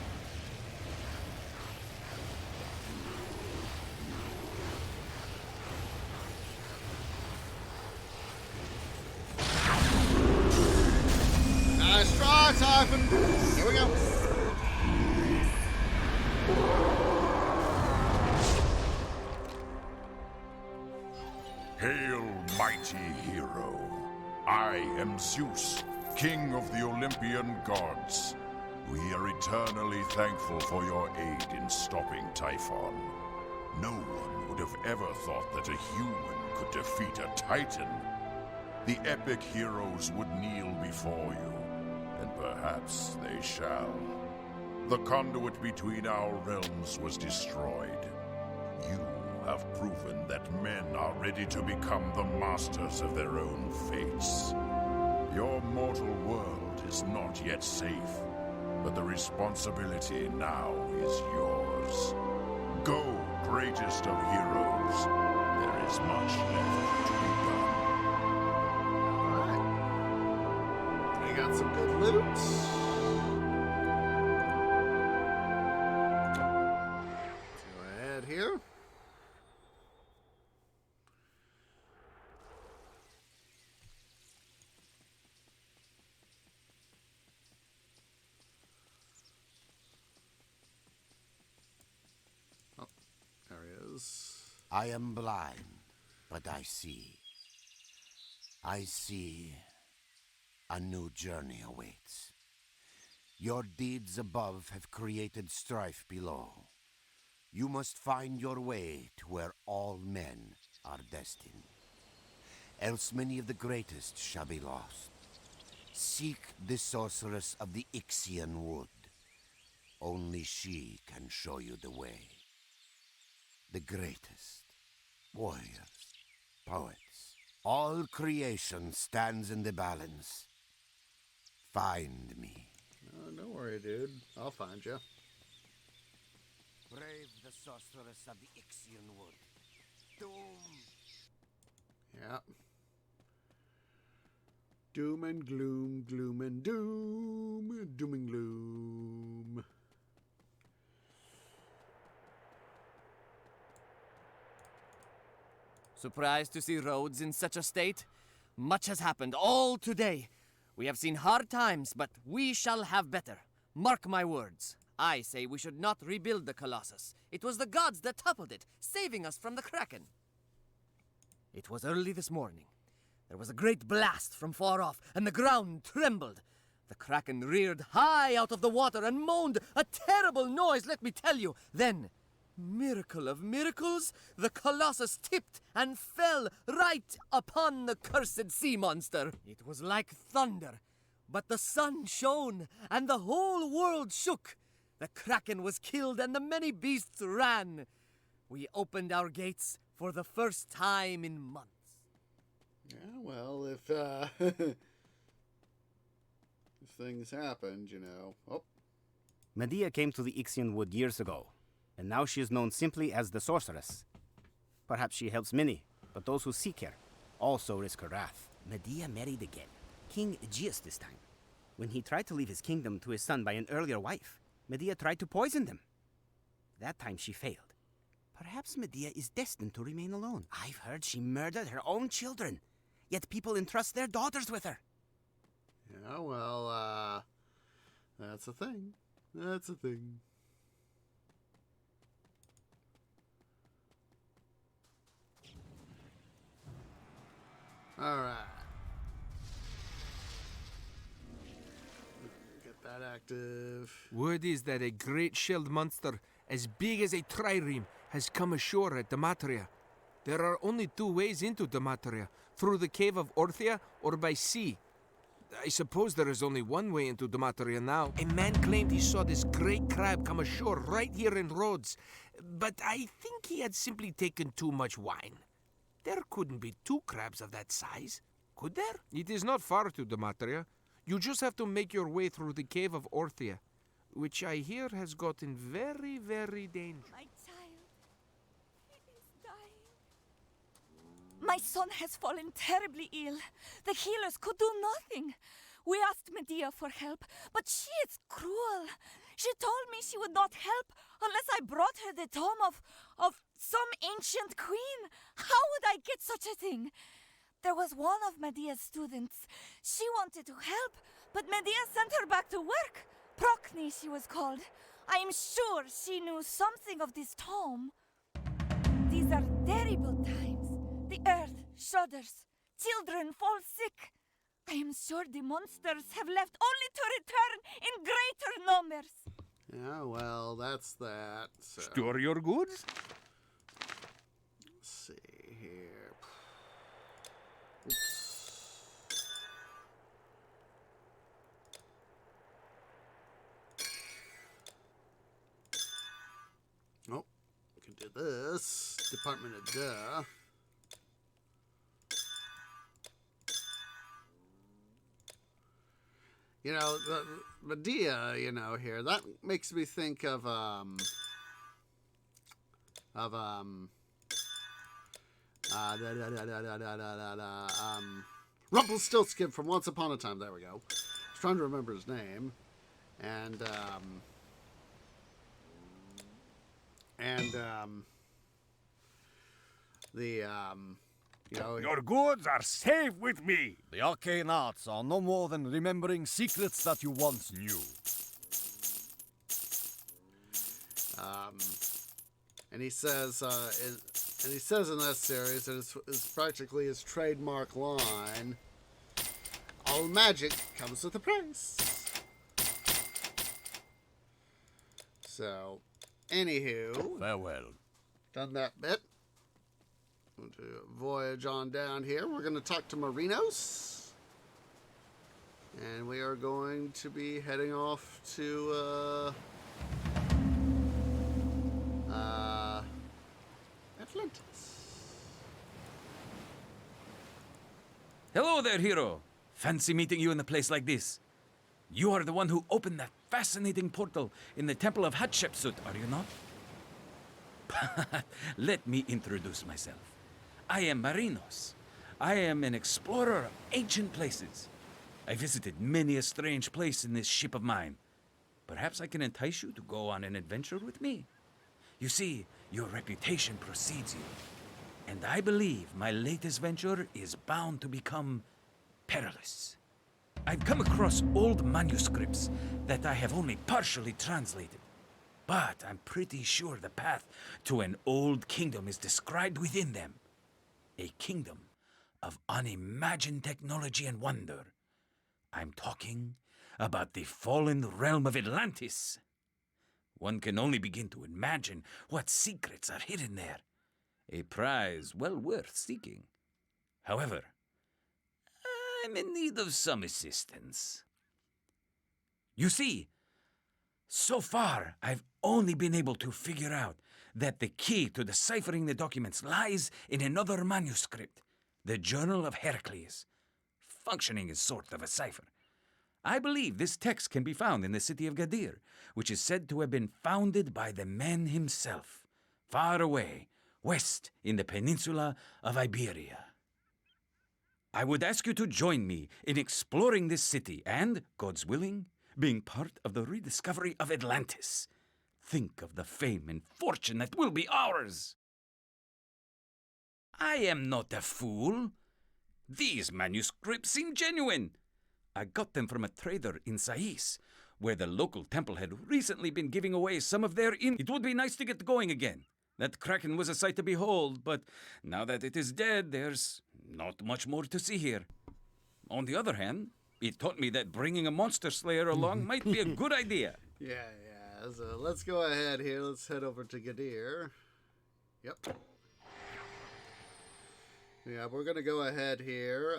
Nice try, Typhon! Here we go. Hail, mighty hero. I am Zeus, king of the Olympian gods. We are eternally thankful for your aid in stopping Typhon. No one would have ever thought that a human could defeat a titan. The epic heroes would kneel before you, and perhaps they shall. The conduit between our realms was destroyed. You have proven that men are ready to become the masters of their own fates. Your mortal world is not yet safe, but the responsibility now is yours. Go, greatest of heroes. There is much left to be done. Alright. We got some good loot. Let's go ahead here. I am blind, but I see. I see a new journey awaits. Your deeds above have created strife below. You must find your way to where all men are destined. Else many of the greatest shall be lost. Seek the sorceress of the Ixian wood. Only she can show you the way. The greatest. Warriors, poets. All creation stands in the balance. Find me. Oh, don't worry, dude. I'll find you. Brave the sorceress of the Ixian wood. Doom! Yeah. Doom and gloom, gloom and doom, doom and gloom. Surprised to see roads in such a state? Much has happened all today. We have seen hard times, but we shall have better. Mark my words. I say we should not rebuild the Colossus. It was the gods that toppled it, saving us from the Kraken. It was early this morning. There was a great blast from far off, and the ground trembled. The Kraken reared high out of the water and moaned a terrible noise, let me tell you. Then, miracle of miracles, the Colossus tipped and fell right upon the cursed sea monster. It was like thunder, but the sun shone and the whole world shook. The Kraken was killed and the many beasts ran. We opened our gates for the first time in months. Yeah, well, if things happened, you know. Oh. Medea came to the Ixian wood years ago, and now she is known simply as the sorceress. Perhaps she helps many, but those who seek her also risk her wrath. Medea married again, King Aegeus this time. When he tried to leave his kingdom to his son by an earlier wife, Medea tried to poison them. That time she failed. Perhaps Medea is destined to remain alone. I've heard she murdered her own children, yet people entrust their daughters with her. Yeah, well, that's a thing. That's a thing. All right. Get that active. Word is that a great shelled monster as big as a trireme has come ashore at Dematria. There are only two ways into Dematria, through the cave of Orthia or by sea. I suppose there is only one way into Dematria now. A man claimed he saw this great crab come ashore right here in Rhodes, but I think he had simply taken too much wine. There couldn't be two crabs of that size, could there? It is not far to Dematria. You just have to make your way through the cave of Orthia, which I hear has gotten very, very dangerous. My child, he is dying. My son has fallen terribly ill. The healers could do nothing. We asked Medea for help, but she is cruel. She told me she would not help unless I brought her the tome of some ancient queen. How would I get such a thing? There was one of Medea's students. She wanted to help, but Medea sent her back to work. Procne, she was called. I am sure she knew something of this tome. These are terrible times. The earth shudders. Children fall sick. I am sure the monsters have left only to return in greater numbers. Yeah, well, that's that. So. Store your goods? Let's see here. Oops. Oh, we can do this. Department of Duh. You know, Medea, you know, here, that makes me think of Rumpelstiltskin from Once Upon a Time. There we go. I was trying to remember his name. And you know, your goods are safe with me. The arcane arts are no more than remembering secrets that you once knew. And he says, And he says in that series that it's practically his trademark line, all magic comes with a price. So, anywho. Farewell. Done that bit. Going to voyage on down here. We're going to talk to Marinos. And we are going to be heading off to, Atlantis. Hello there, hero. Fancy meeting you in a place like this. You are the one who opened that fascinating portal in the Temple of Hatshepsut, are you not? Let me introduce myself. I am Marinos. I am an explorer of ancient places. I visited many a strange place in this ship of mine. Perhaps I can entice you to go on an adventure with me. You see, your reputation precedes you, and I believe my latest venture is bound to become perilous. I've come across old manuscripts that I have only partially translated, but I'm pretty sure the path to an old kingdom is described within them. A kingdom of unimagined technology and wonder. I'm talking about the fallen realm of Atlantis. One can only begin to imagine what secrets are hidden there. A prize well worth seeking. However, I'm in need of some assistance. You see, so far I've only been able to figure out that the key to deciphering the documents lies in another manuscript, the Journal of Heracles, functioning as sort of a cipher. I believe this text can be found in the city of Gadir, which is said to have been founded by the man himself, far away, west in the peninsula of Iberia. I would ask you to join me in exploring this city and, God's willing, being part of the rediscovery of Atlantis. Think of the fame and fortune that will be ours. I am not a fool. These manuscripts seem genuine. I got them from a trader in Sais, where the local temple had recently been giving away some of their It would be nice to get going again. That kraken was a sight to behold, but now that it is dead, there's not much more to see here. On the other hand, it taught me that bringing a monster slayer along might be a good idea. Yeah. So let's go ahead here. Let's head over to Gadir. Yep. Yeah, we're going to go ahead here.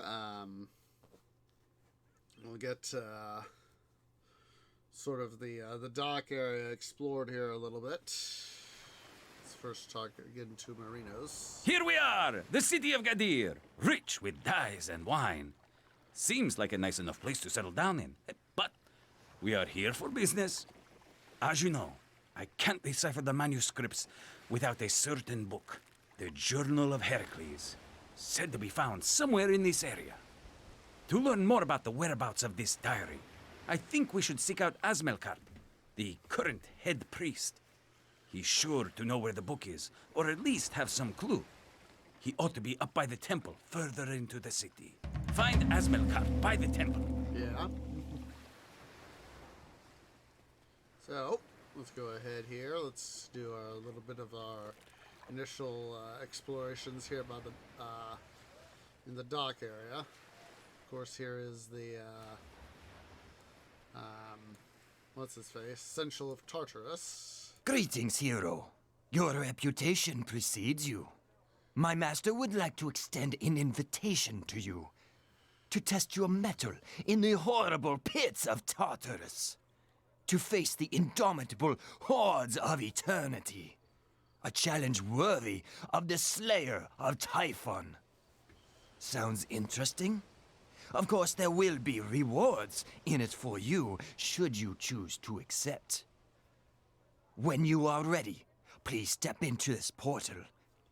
We'll get sort of the dock area explored here a little bit. Let's first talk again to Marinos. Here we are, the city of Gadir, rich with dyes and wine. Seems like a nice enough place to settle down in, but we are here for business. As you know, I can't decipher the manuscripts without a certain book, the Journal of Heracles, said to be found somewhere in this area. To learn more about the whereabouts of this diary, I think we should seek out Asmelkard, the current head priest. He's sure to know where the book is, or at least have some clue. He ought to be up by the temple, further into the city. Find Asmelkard by the temple. Yeah. So, let's go ahead here. Let's do a little bit of our initial explorations here by the in the dock area. Of course, here is the what's his face? Essential of Tartarus. Greetings, hero. Your reputation precedes you. My master would like to extend an invitation to you to test your mettle in the horrible pits of Tartarus, to face the indomitable hordes of eternity. A challenge worthy of the slayer of Typhon. Sounds interesting? Of course, there will be rewards in it for you, should you choose to accept. When you are ready, please step into this portal.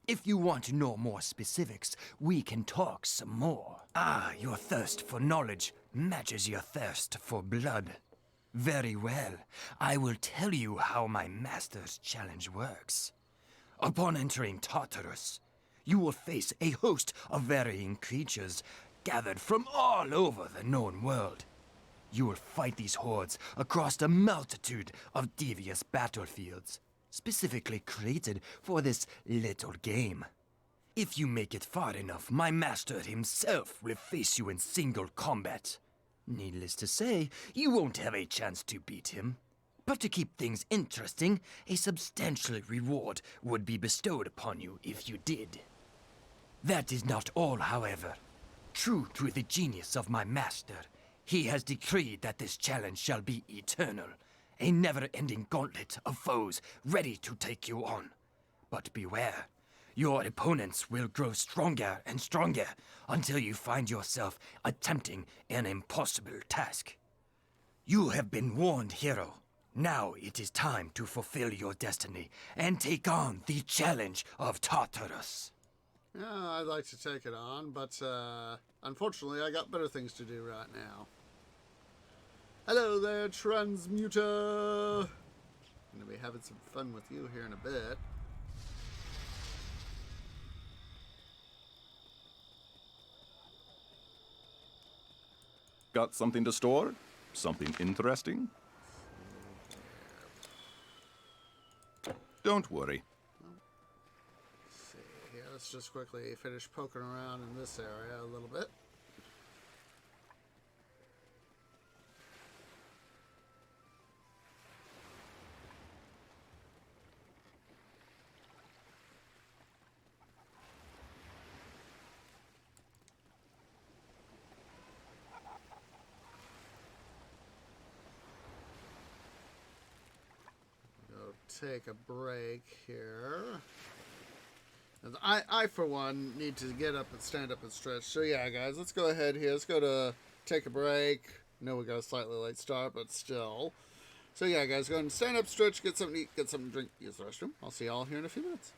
If you want to know more specifics, we can talk some more. Ah, your thirst for knowledge matches your thirst for blood. Very well. I will tell you how my master's challenge works. Upon entering Tartarus, you will face a host of varying creatures gathered from all over the known world. You will fight these hordes across a multitude of devious battlefields, specifically created for this little game. If you make it far enough, my master himself will face you in single combat. Needless to say, you won't have a chance to beat him. But to keep things interesting, a substantial reward would be bestowed upon you if you did. That is not all, however. True to the genius of my master, he has decreed that this challenge shall be eternal, a never-ending gauntlet of foes ready to take you on. But beware, your opponents will grow stronger and stronger until you find yourself attempting an impossible task. You have been warned, hero. Now it is time to fulfill your destiny and take on the challenge of Tartarus. Yeah, I'd like to take it on, but unfortunately I got better things to do right now. Hello there, Transmuter! Gonna be having some fun with you here in a bit. Got something to store? Something interesting? Don't worry. Let's see here. Let's just quickly finish poking around in this area a little bit. Take a break here. I for one need to get up and stand up and stretch. So yeah, guys, let's go ahead here. Let's go to take a break. I know we got a slightly late start, but still. So yeah, guys, go ahead and stand up, stretch, get something to eat, get something to drink, use the restroom. I'll see y'all here in a few minutes.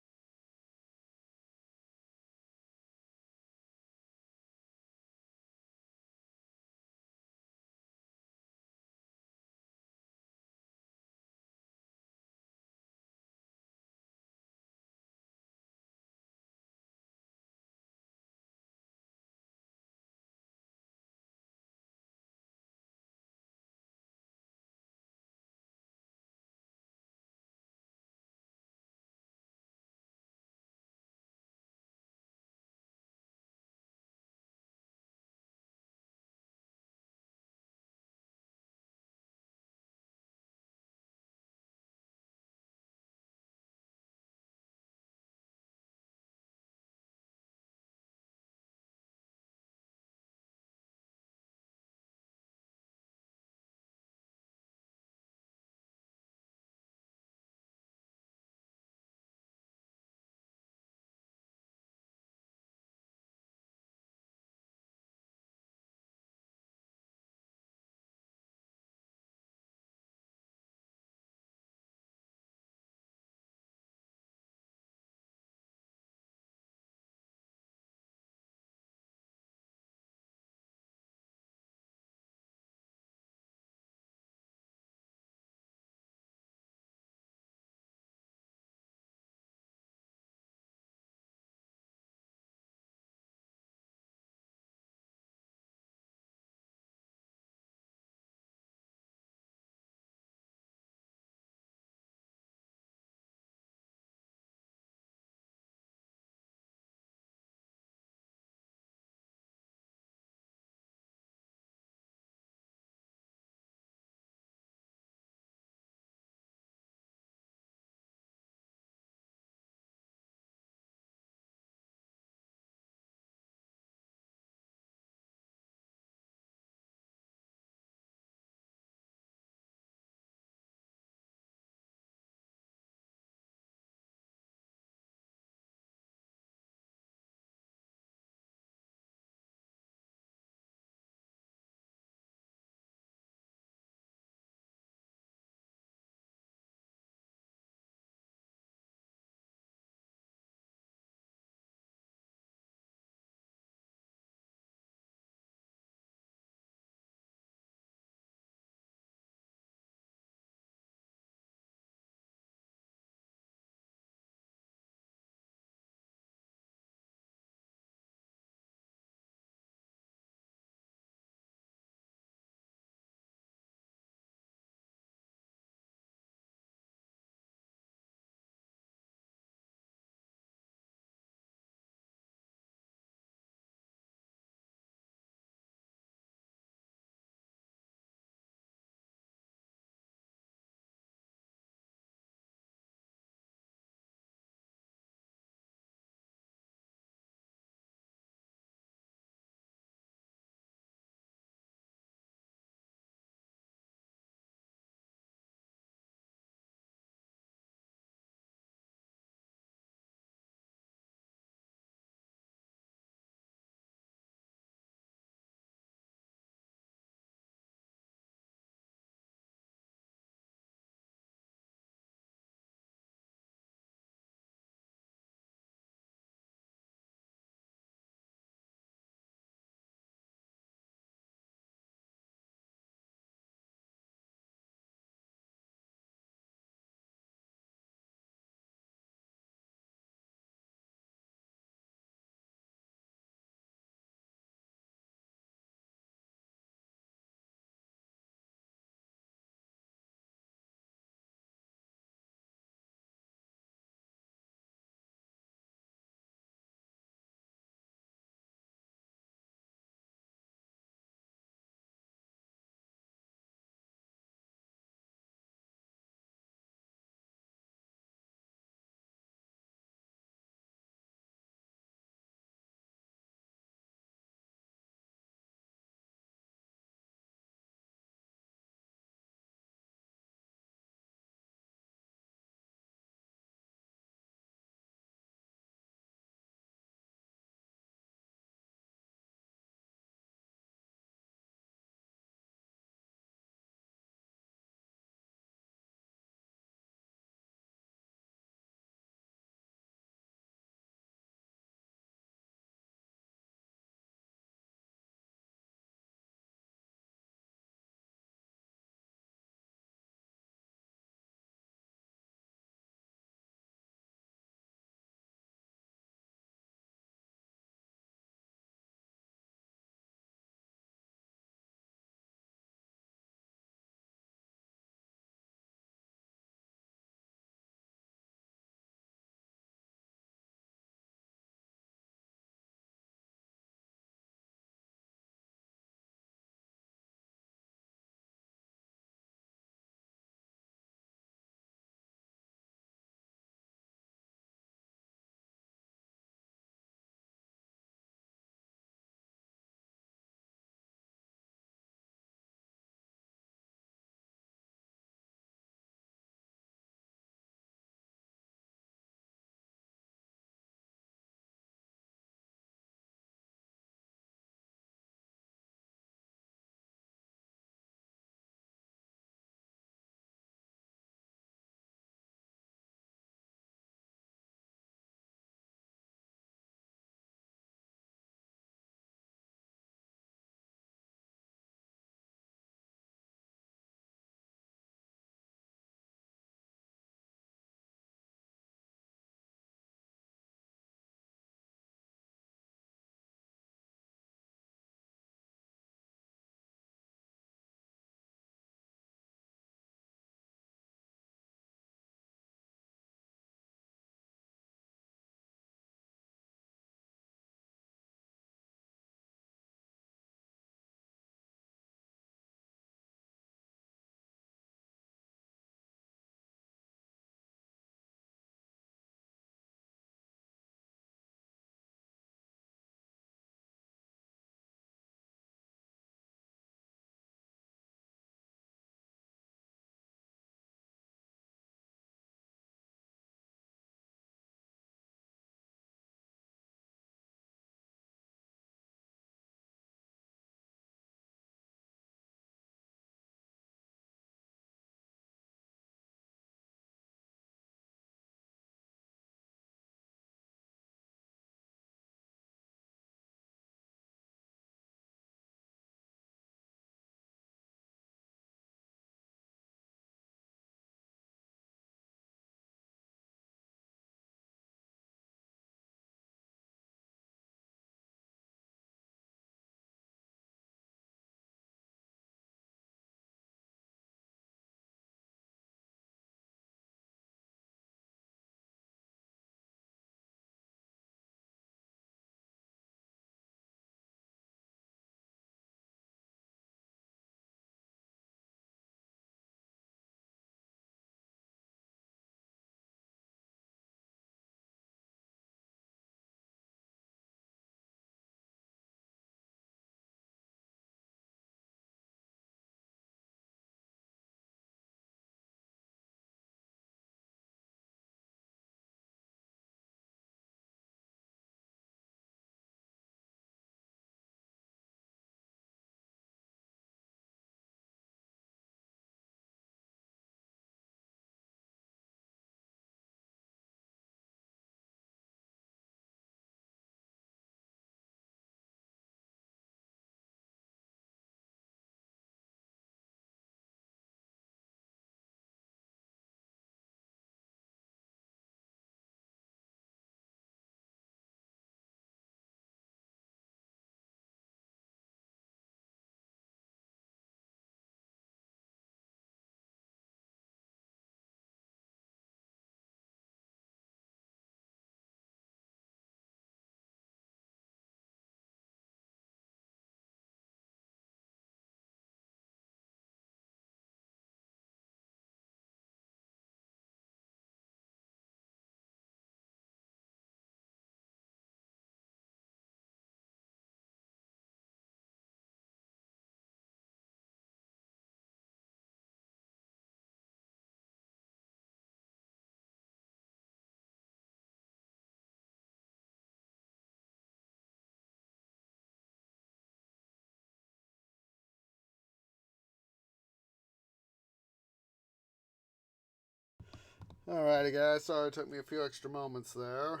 Alrighty guys, sorry it took me a few extra moments there.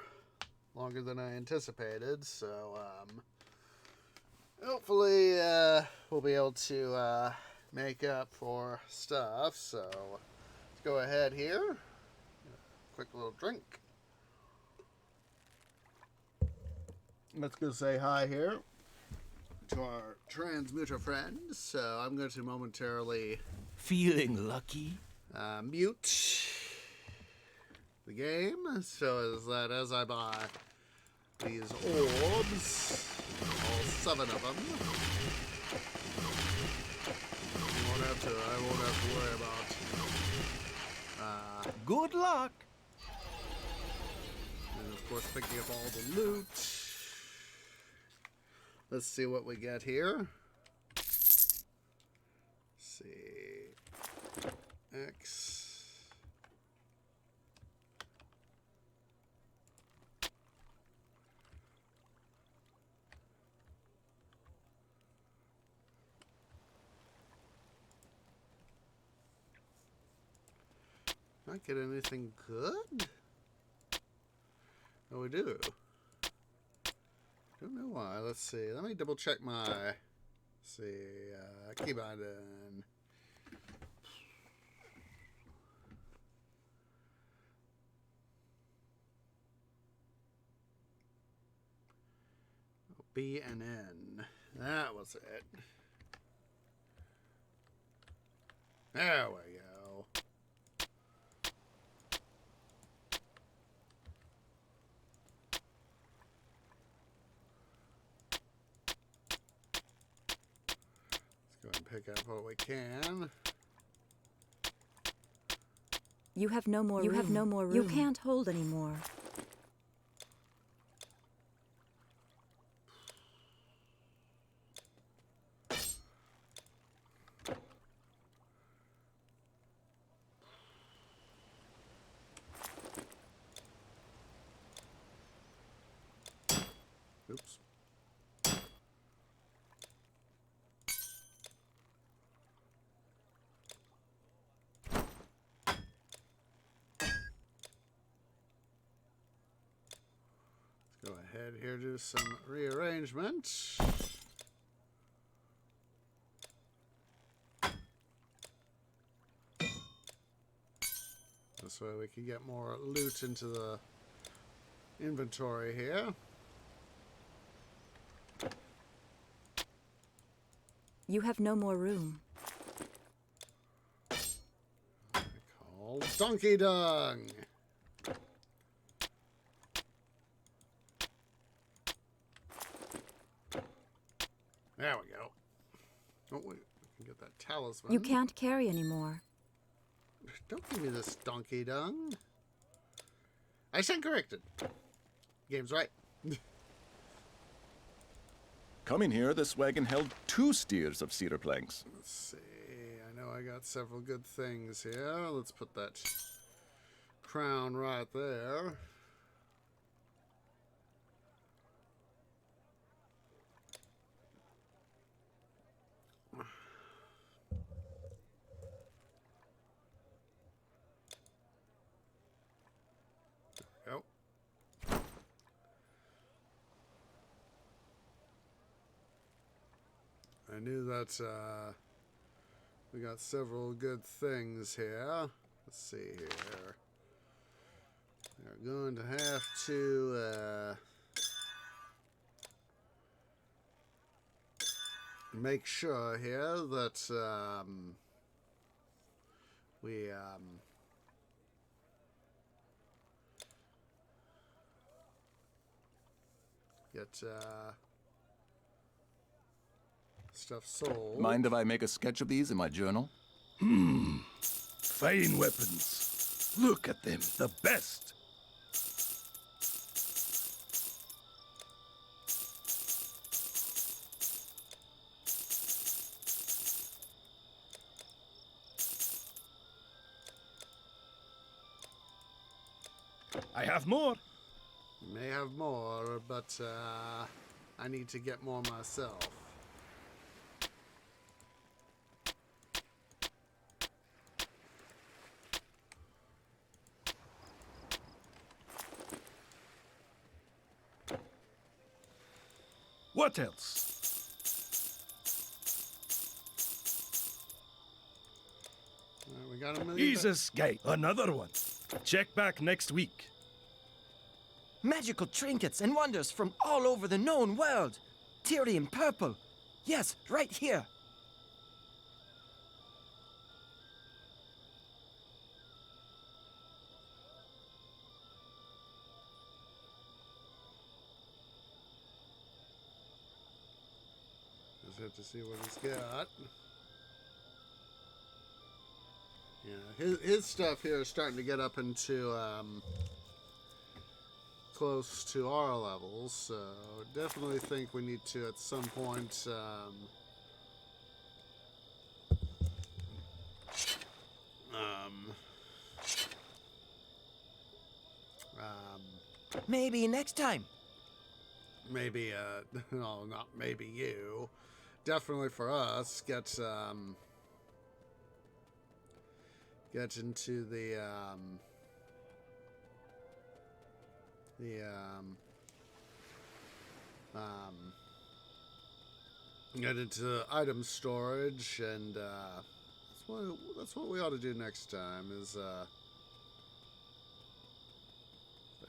Longer than I anticipated, so hopefully we'll be able to make up for stuff. So let's go ahead here. Quick little drink. Let's go say hi here to our transmuter friends. So I'm going to momentarily feeling lucky. Mute the game so as I buy these orbs, all 7 of them, I won't have to worry about good luck. And of course picking up all the loot. Let's see what we get here. Let's see. X. Not get anything good? Oh, we do. Don't know why. Let's see. Let me double check my. Let's see. Keybind in. B and N. That was it. There we go. Let's go and pick up what we can. You have no more room. You have no more room. You can't hold any more. Oops. Let's go ahead here, do some rearrangement. This way we can get more loot into the inventory here. You have no more room. Called Donkey Dung. There we go. Oh, wait. We can get that talisman. You can't carry anymore. Don't give me this donkey dung. I stand corrected. Game's right. Coming here, this wagon held 2 steers of cedar planks. Let's see. I know I got several good things here. Let's put that crown right there. There we go. I knew that we got several good things here. Let's see here. We're going to have to make sure here that we get stuff sold. Mind if I make a sketch of these in my journal? Fine weapons. Look at them, the best. I have more. You may have more, but I need to get more myself. What else? We got a million. Jesus Gate, another one. Check back next week. Magical trinkets and wonders from all over the known world. Tyrian purple. Yes, right here. Just have to see what he's got. Yeah, his stuff here is starting to get up into close to our levels, so definitely think we need to at some point maybe next time. Maybe no, not maybe you. Definitely for us, get into get into item storage, and that's what we ought to do next time. Is they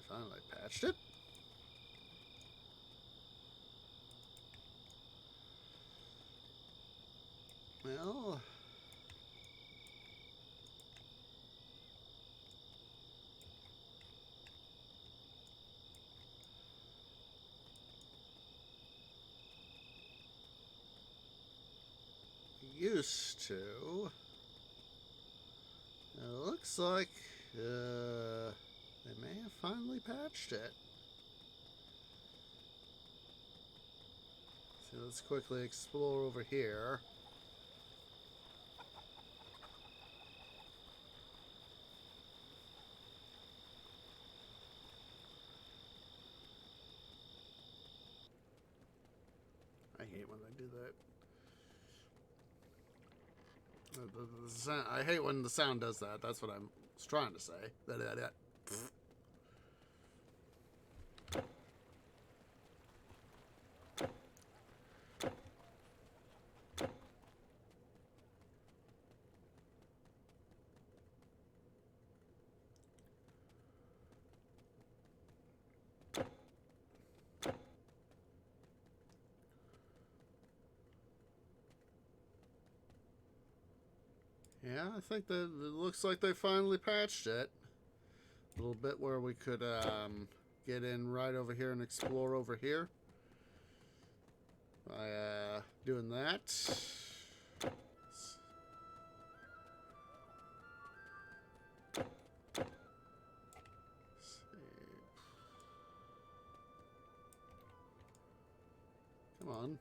finally patched it. Well, used to. It looks like they may have finally patched it. So let's quickly explore over here. I hate when they do that. I hate when the sound does that. That's what I was trying to say. Yeah, I think that it looks like they finally patched it. A little bit where we could get in right over here and explore over here. By doing that. Come on.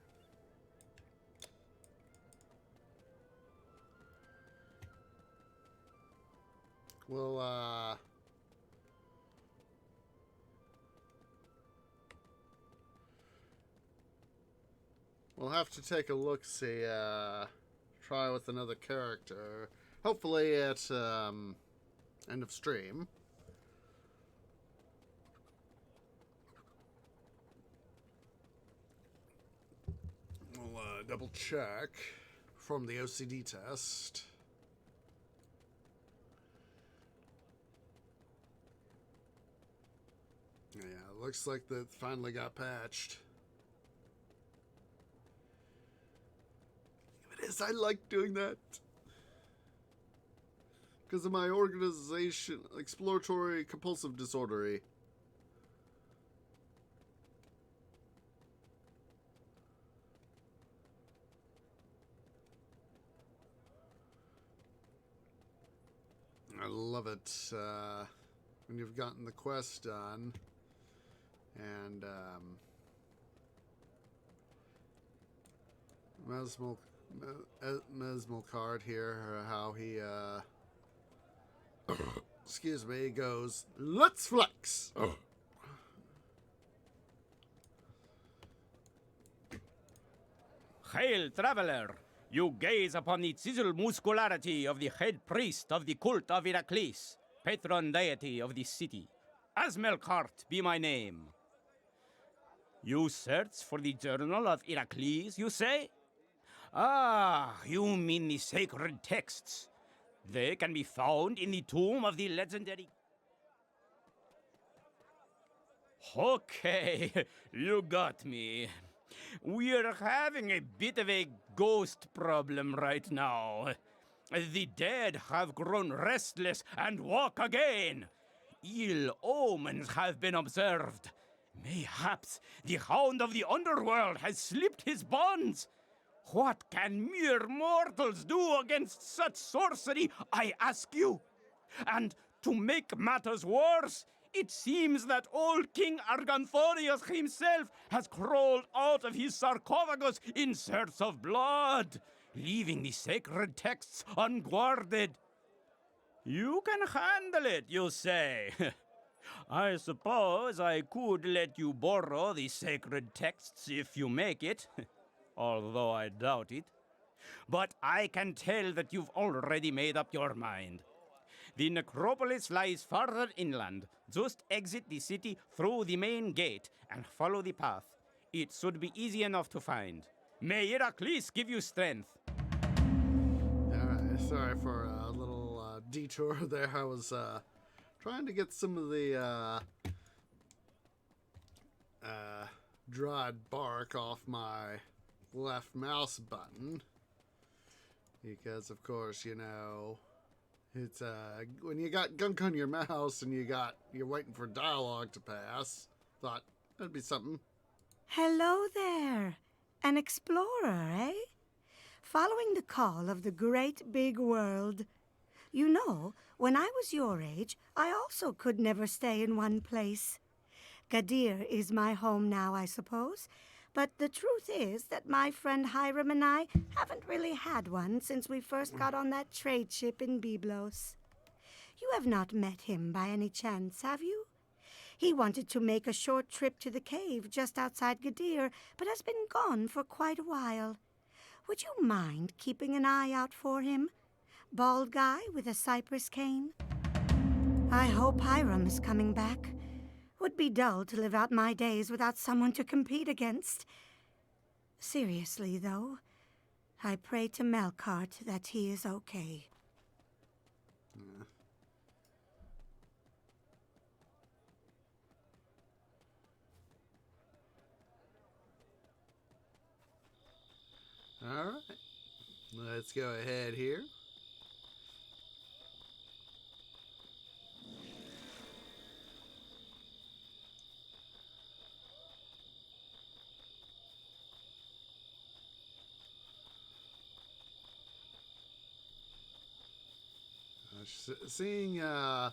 We'll have to take a look, see, try with another character. Hopefully at end of stream. We'll double check from the OCD test. Yeah, looks like that finally got patched. It is, I like doing that. Because of my organization, exploratory compulsive disorder. I love it when you've gotten the quest done. And Mesmal card here, how he excuse me, goes, let's flex. Hail, traveler! You gaze upon the chiseled muscularity of the head priest of the cult of Heracles, patron deity of the city. Asmelkart be my name. You search for the Journal of Heracles, you say? Ah, you mean the sacred texts. They can be found in the tomb of the legendary... Okay, you got me. We're having a bit of a ghost problem right now. The dead have grown restless and walk again. Ill omens have been observed. Mayhaps the hound of the underworld has slipped his bonds. What can mere mortals do against such sorcery, I ask you? And to make matters worse, it seems that old King Arganthorius himself has crawled out of his sarcophagus in search of blood, leaving the sacred texts unguarded. You can handle it, you say? I suppose I could let you borrow the sacred texts if you make it, although I doubt it. But I can tell that you've already made up your mind. The necropolis lies farther inland. Just exit the city through the main gate and follow the path. It should be easy enough to find. May Heracles give you strength. Alright, sorry for a little detour there. I was trying to get some of the dried bark off my left mouse button. Because, of course, you know, it's when you got gunk on your mouse and you're waiting for dialogue to pass, thought that'd be something. Hello there. An explorer, eh? Following the call of the great big world. You know, when I was your age, I also could never stay in one place. Gadir is my home now, I suppose. But the truth is that my friend Hiram and I haven't really had one since we first got on that trade ship in Byblos. You have not met him by any chance, have you? He wanted to make a short trip to the cave just outside Gadir, but has been gone for quite a while. Would you mind keeping an eye out for him? Bald guy with a cypress cane? I hope Hiram is coming back. Would be dull to live out my days without someone to compete against. Seriously, though, I pray to Melkart that he is okay. Alright, let's go ahead here. Seeing the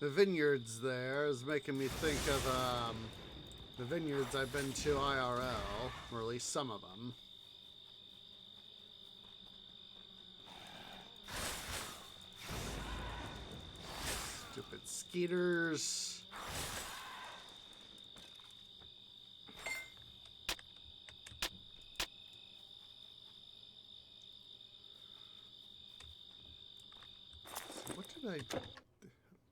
vineyards there is making me think of the vineyards I've been to IRL, or at least some of them. Stupid skeeters. What did I...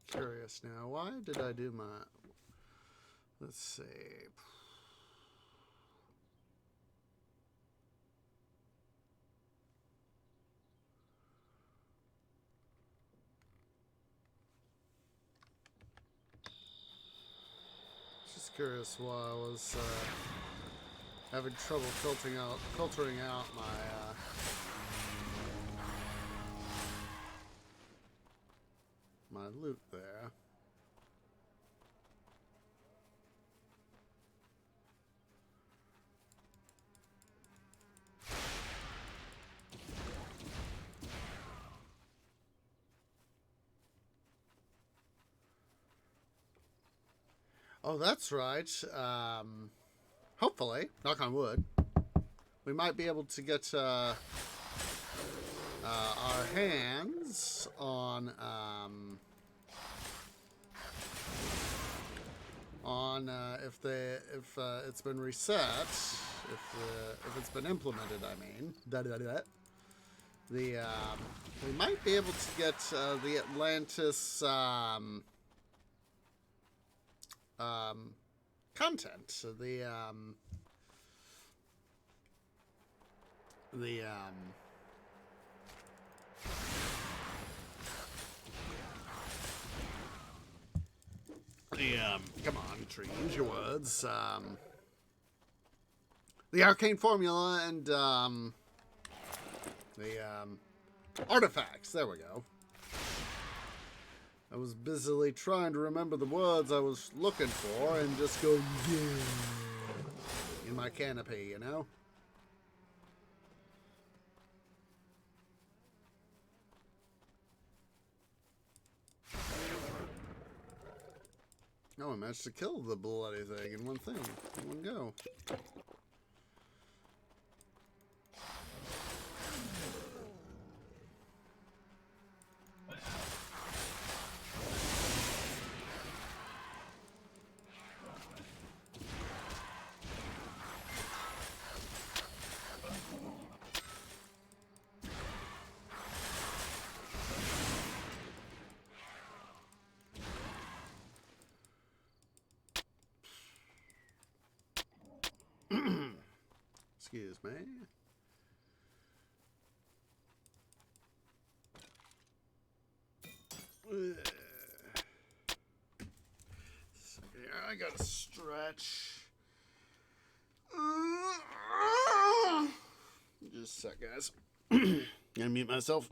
Curious now. Why did I do my... Let's see. Just curious why I was having trouble filtering out my loot there. Oh, that's right. Hopefully, knock on wood, we might be able to get our hands on if it's been reset, if it's been implemented. I mean, we might be able to get the Atlantis content. Come on, change your words. The arcane formula and the artifacts. There we go. I was busily trying to remember the words I was looking for and just go, yeah, in my canopy, you know? Oh, I managed to kill the bloody thing in one thing, in one go. Excuse me. I gotta stretch. Just a sec, guys. Gonna mute myself.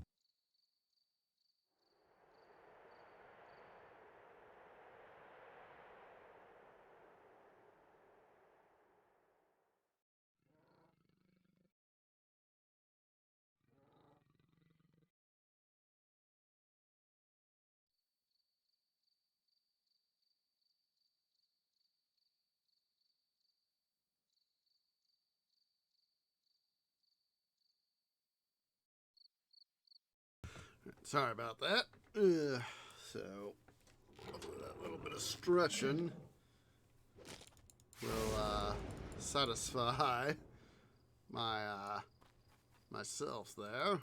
Sorry about that. So, that little bit of stretching will satisfy my myself there.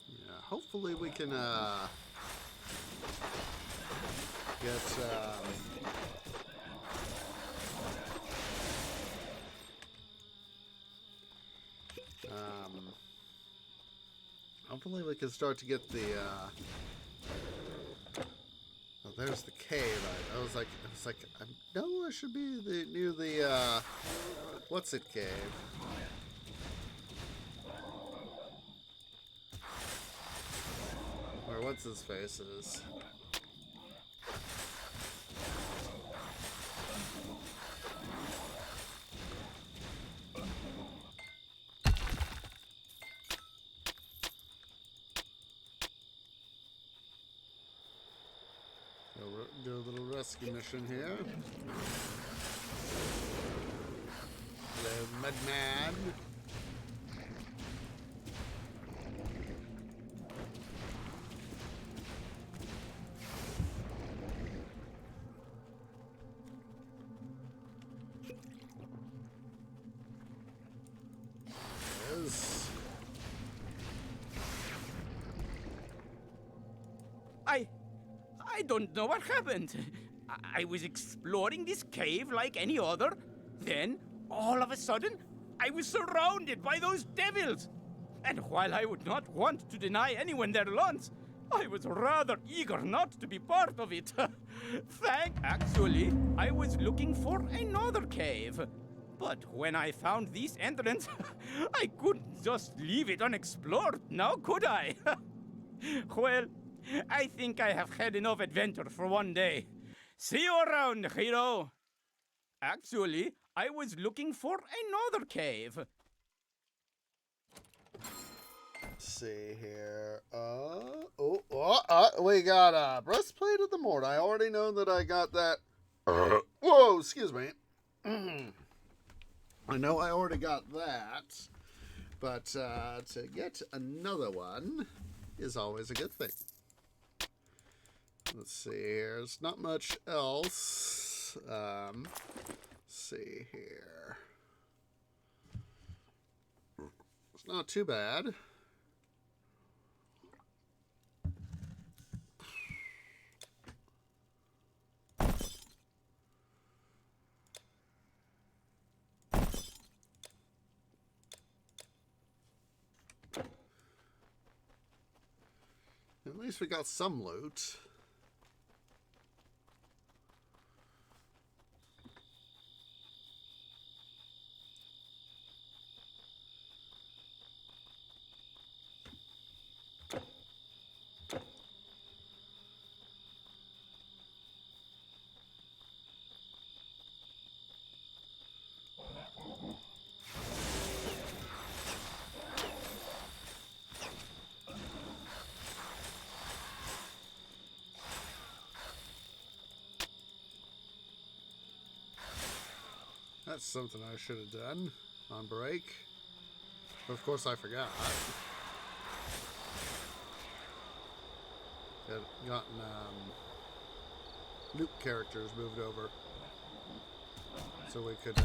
Yeah, hopefully we can get hopefully we can start to get the oh, there's the cave. I was like I know I should be near the what's it cave? Or what's his face is. Do a little rescue mission here. Hello, Mudman. I don't know what happened. I was exploring this cave like any other. Then, all of a sudden, I was surrounded by those devils. And while I would not want to deny anyone their lunch, I was rather eager not to be part of it. Actually, I was looking for another cave. But when I found this entrance, I couldn't just leave it unexplored, now could I? Well, I think I have had enough adventure for one day. See you around, hero. Actually, I was looking for another cave. Let's see here. We got a breastplate of the mortar. I already know that I got that. Whoa, excuse me. I know I already got that. But to get another one is always a good thing. Let's see here. There's not much else. Let's see here. It's not too bad. At least we got some loot. That's something I should have done on break. But of course I forgot. Had gotten loot characters moved over. So we could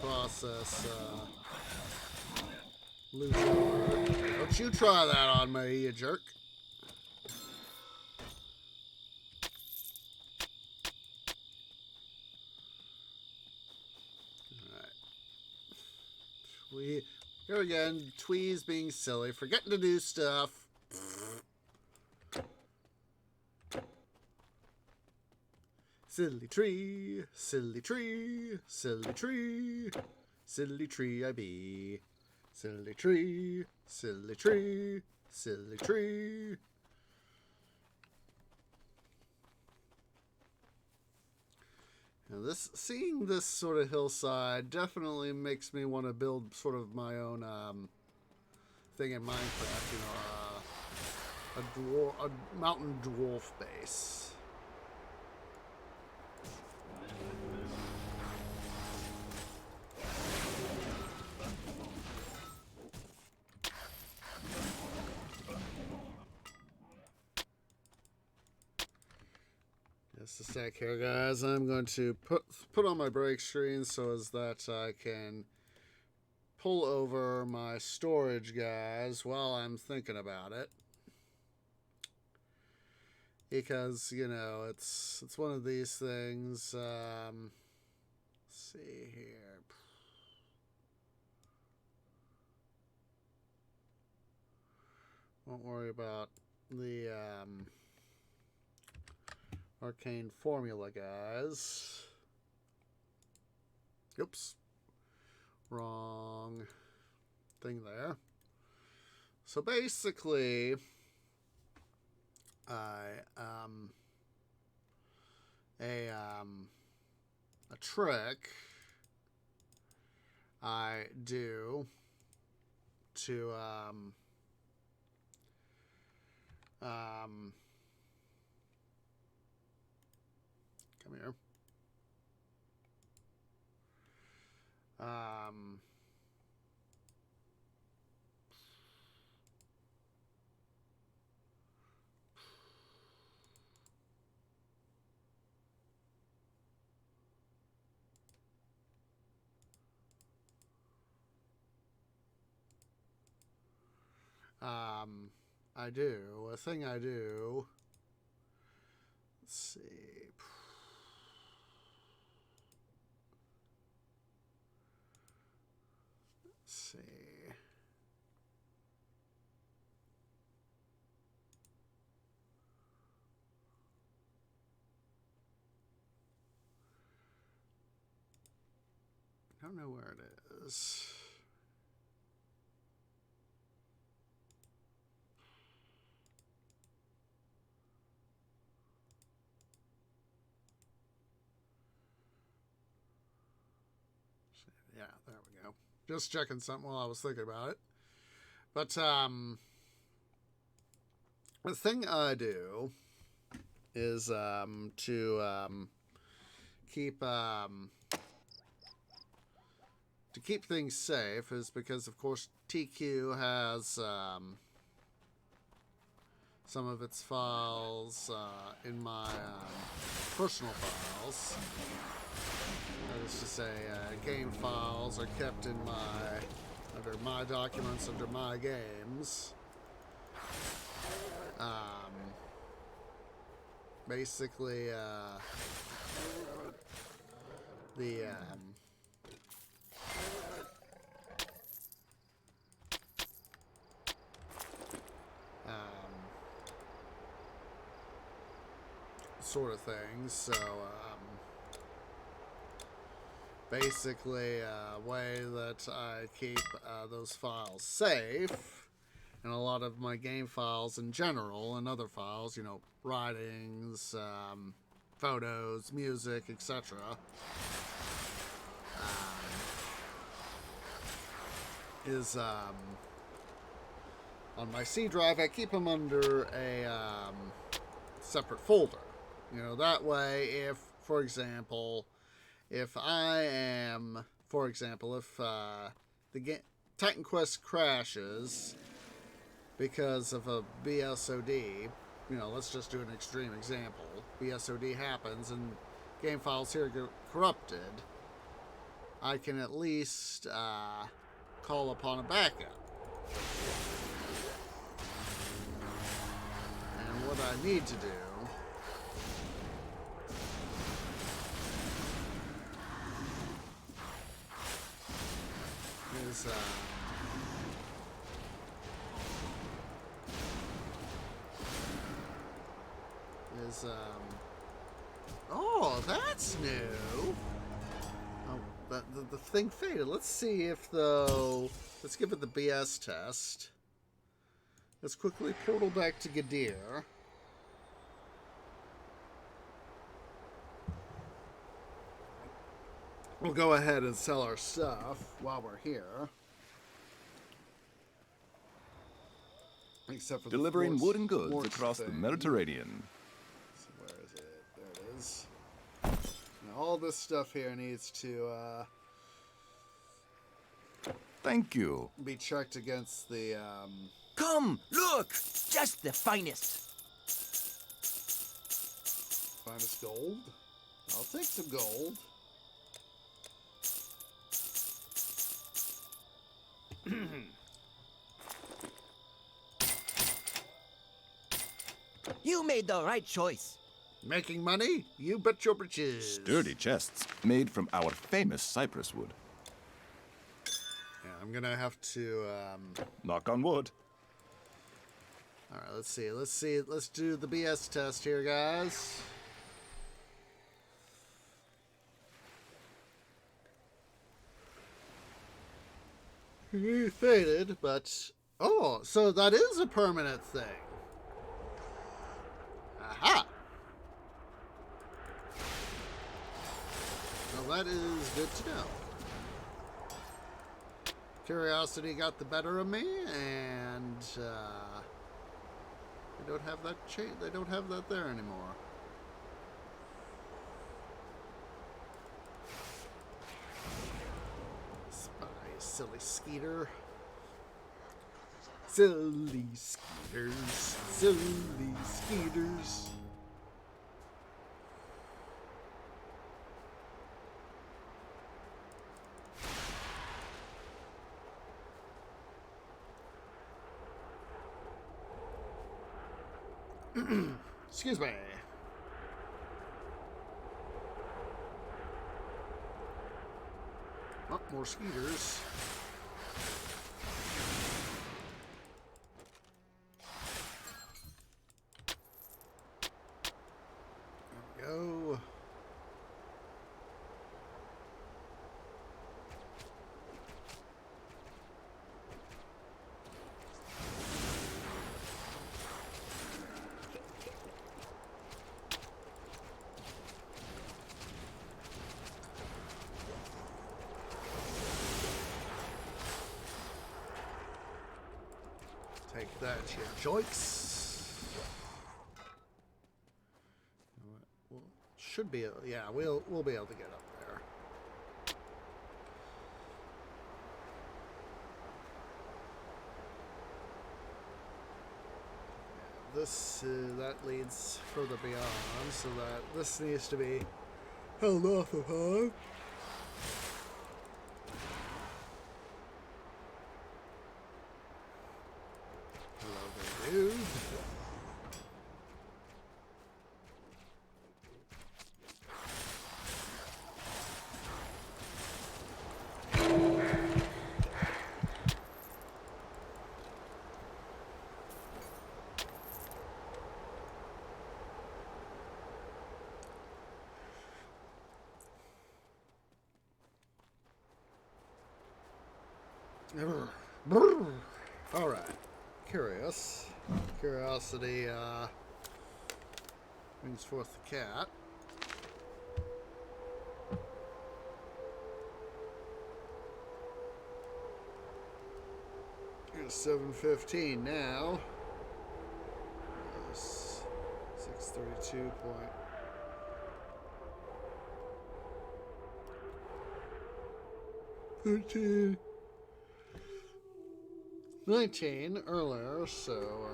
process loot. Don't you try that on me, you jerk. Here again, Tweez being silly, forgetting to do stuff. Silly tree, silly tree, silly tree, silly tree I be. Silly tree, silly tree, silly tree. Now seeing this sort of hillside definitely makes me want to build sort of my own thing in Minecraft, you know, a mountain dwarf base. Just a sec here, guys. I'm going to put on my break screen so as that I can pull over my storage, guys, while I'm thinking about it. Because, you know, it's one of these things. Let's see here. Won't worry about the arcane formula, guys. Oops. Wrong thing there. So basically, a trick I do to come here. I do. A thing I do. Let's see. Let's see. I don't know where it is. Yeah, there we go. Just checking something while I was thinking about it. But the thing I do is to keep things safe is because, of course, TQ has some of its files in my personal files. That is to say, game files are kept in under my documents, under my games. Basically, sort of things. So, basically, a way that I keep those files safe, and a lot of my game files in general, and other files, you know, writings, photos, music, etc. Is on my C drive. I keep them under a separate folder. You know, that way, if, for example, if the Titan Quest crashes because of a BSOD, you know, let's just do an extreme example. BSOD happens and game files here get corrupted, I can at least call upon a backup. And what I need to do is oh, that's new. Oh, the thing faded. Let's see if let's give it the BS test. Let's quickly portal back to Gadir. We'll go ahead and sell our stuff while we're here. Except for delivering wooden goods across the Mediterranean. So where is it? There it is. Now, all this stuff here needs to thank you. Be checked against the Come, look! Just the finest. Finest gold? I'll take some gold. You made the right choice. Making money? You bet your britches. Sturdy chests made from our famous cypress wood. Yeah, I'm gonna have to knock on wood. All right, let's see. Let's do the BS test here, guys. He faded, but oh, so that is a permanent thing. Aha! Well, that is good to know. Curiosity got the better of me, and they don't have that they don't have that there anymore. Spy, silly skeeter. Silly skeeters. Silly skeeters. Excuse me. Oh, more skeeters. There we go. Take that, you joints. Well, should be, yeah, we'll be able to get up there. Yeah, this that leads further beyond, so that this needs to be held off upon. Hello there, dude. Alright. Curiosity, brings forth the cat. It's 7:15 now. 6:32 point. 13. 19 earlier, so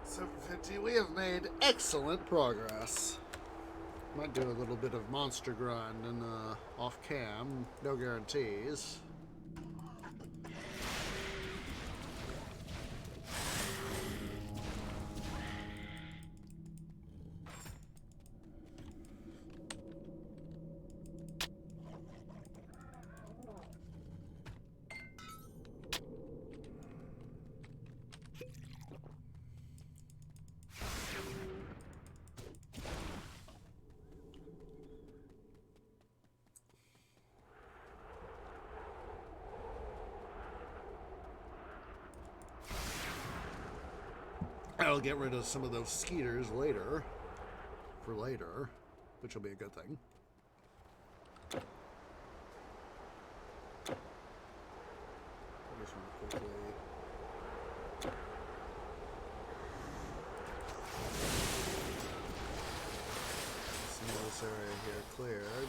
7:50. We have made excellent progress. Might do a little bit of monster grind and off cam, no guarantees. I'll get rid of some of those skeeters later, which will be a good thing. I just want to quickly... some of this area here cleared.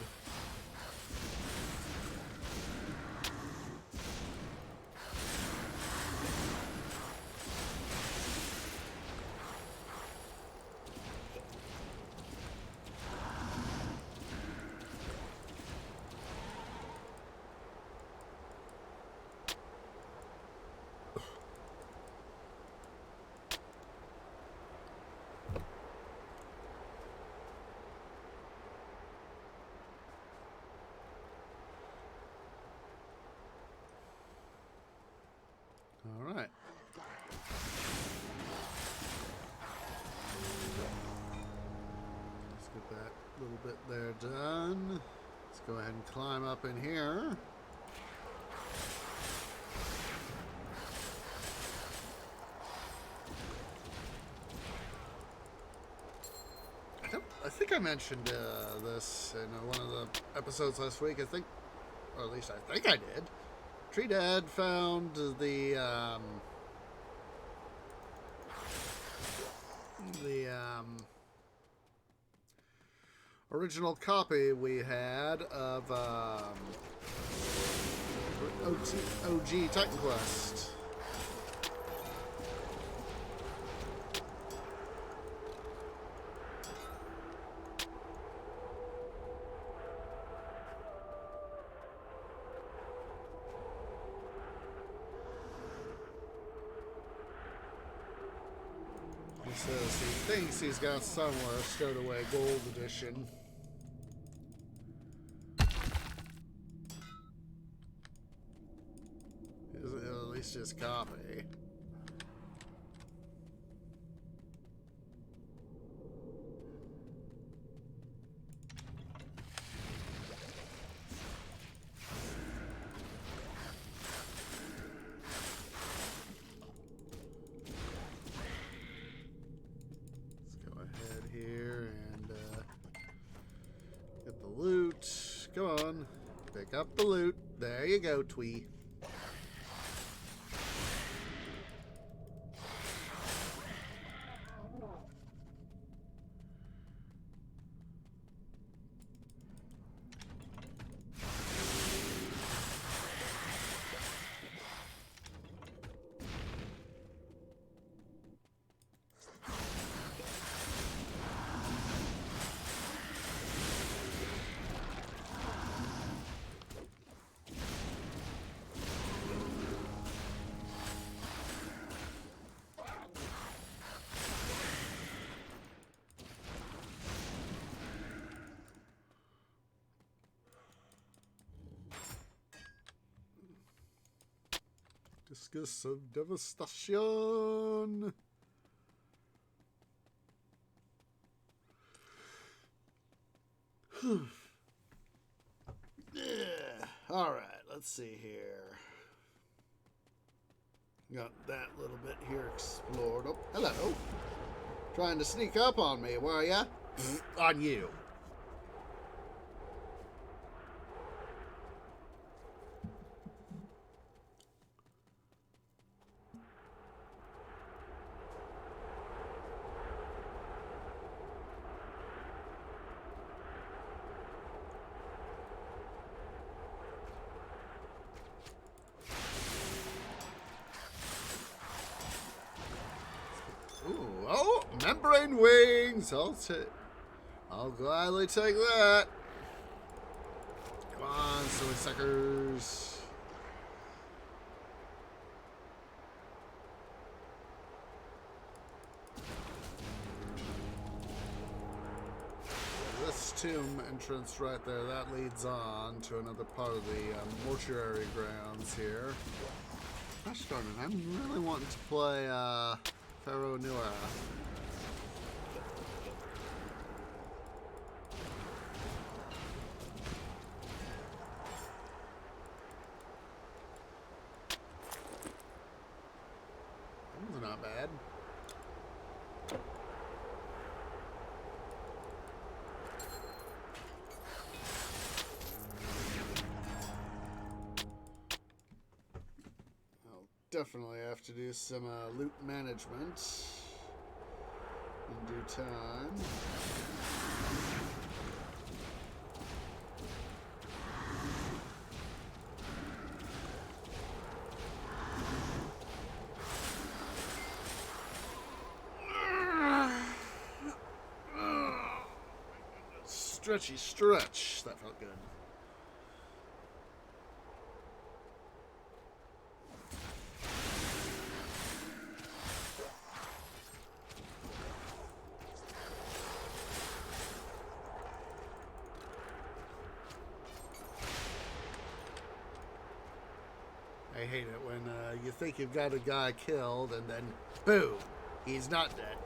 All right. Let's get that little bit there done. Let's go ahead and climb up in here. I think I mentioned this in one of the episodes last week. I think, or at least I think I did. Tree Dad found the original copy we had of OG Titan Quest. He says he thinks he's got somewhere stowed away gold edition. At least his copy. Come on, pick up the loot. There you go, Twee. Discus of Devastation. Yeah. All right, let's see here. Got that little bit here explored. Oh, hello. Trying to sneak up on me, were ya? On you. Ooh, oh, membrane wings. I'll gladly take that. Come on, silly suckers. This tomb entrance right there, that leads on to another part of the mortuary grounds here. Gosh darn it, I'm really wanting to play Pharaoh Noir. That was not bad. I'll definitely have to do some loot management in due time. Stretchy stretch. That felt good. I hate it when you think you've got a guy killed and then boom, he's not dead.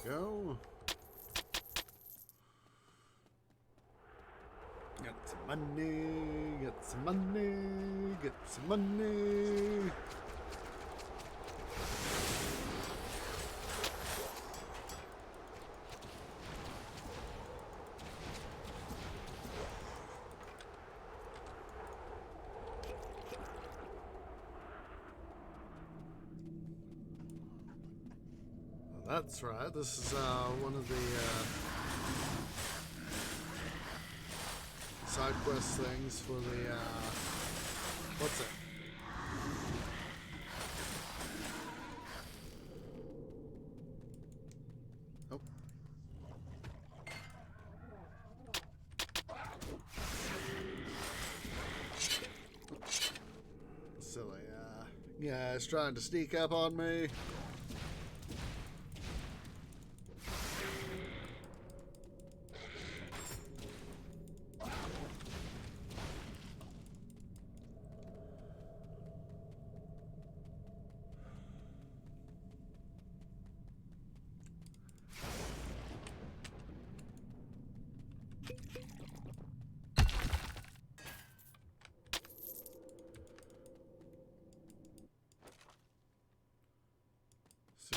Go. Get some money, get some money, get some money. That's right. This is one of the side quest things for the what's it? Oh. Silly guys trying to sneak up on me.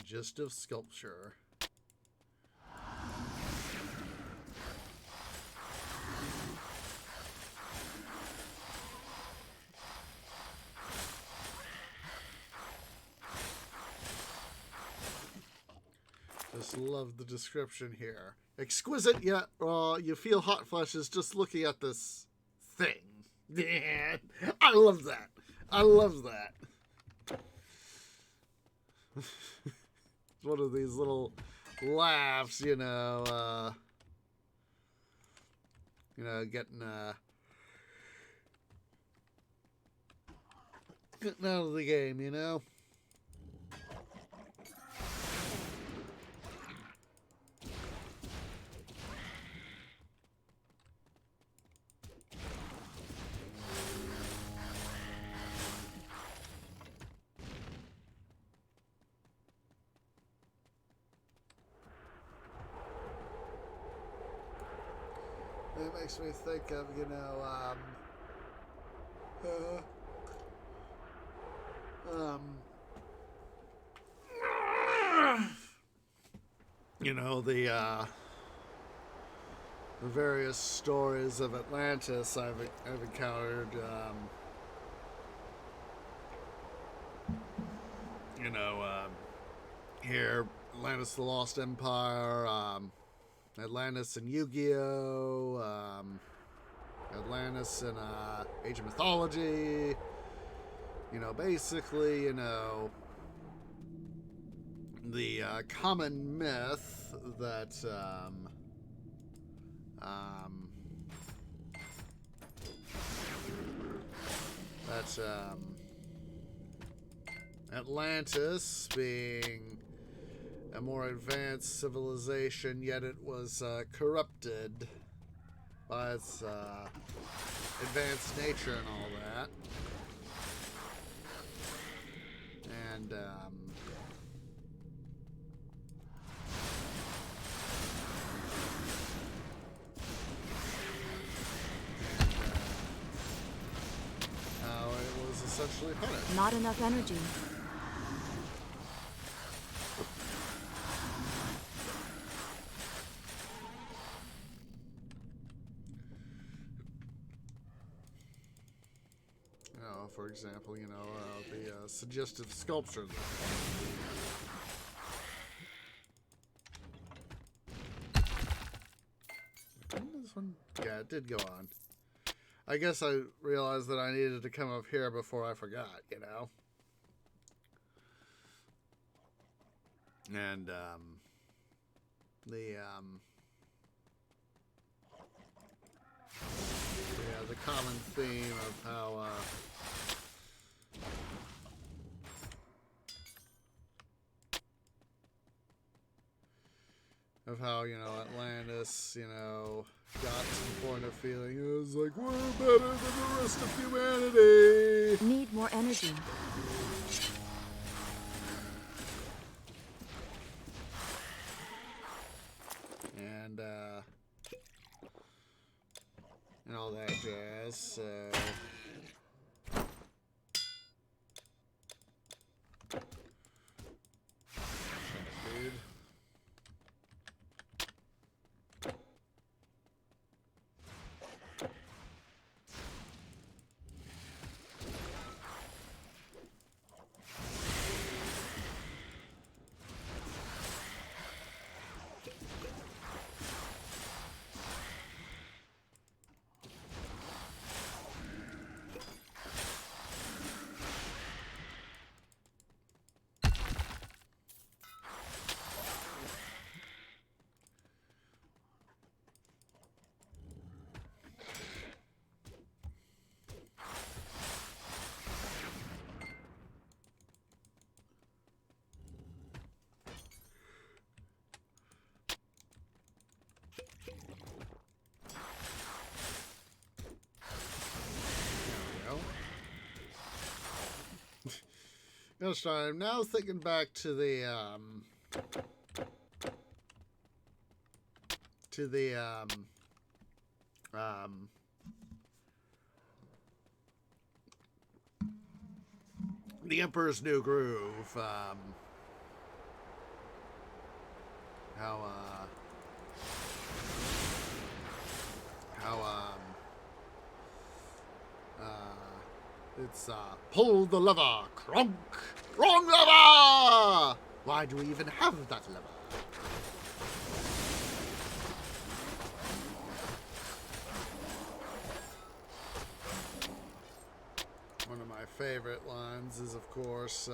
Suggestive sculpture. just love the description here. Exquisite yet raw. You feel hot flashes just looking at this thing. Yeah, I love that. I love that. One of these little laughs, getting out of the game, It makes me think of, the various stories of Atlantis I've encountered. Here, Atlantis: The Lost Empire, Atlantis and Yu-Gi-Oh, Atlantis and Age of Mythology. Basically, the common myth that Atlantis being a more advanced civilization, yet it was corrupted by its advanced nature and all that. And how it was essentially punished. Not enough energy. For example, the suggestive sculpture. This one, yeah, it did go on. I guess I realized that I needed to come up here before I forgot, And the common theme of how Atlantis, got to the point of feeling it was like, we're better than the rest of humanity. Need more energy. And all that jazz, so... Dude. I'm now thinking back to the Emperor's New Groove, it's pull the lever, crunk, wrong lever! Why do we even have that lever? my favorite lines is, of course,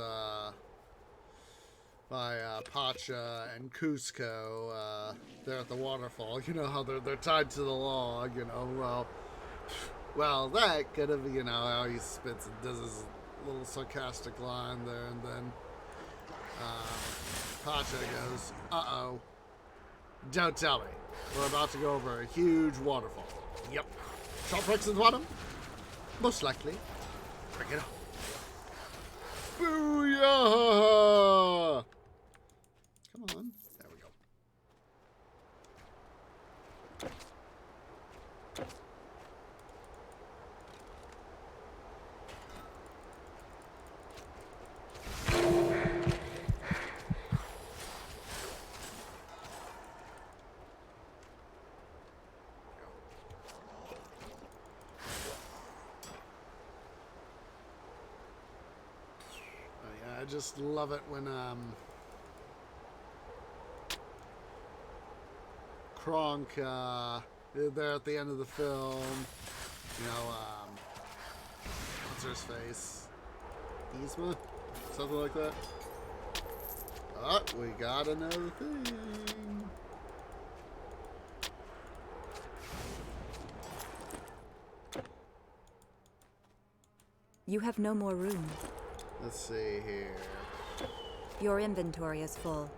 by Pacha and Cusco. They're at the waterfall. You know how they're tied to the log. You know, well, that could have, you know, how he spits and does his little sarcastic line there, and then Pacha goes, "Uh-oh, don't tell me. We're about to go over a huge waterfall." Yep. Sharp breaks in the bottom? Most likely. Bring it on. Booyah! Come on. There we go. I just love it when Kronk there at the end of the film, you know, what's her face? Yzma? Something like that. Oh, we got another thing. You have no more room. Let's see here. Your inventory is full.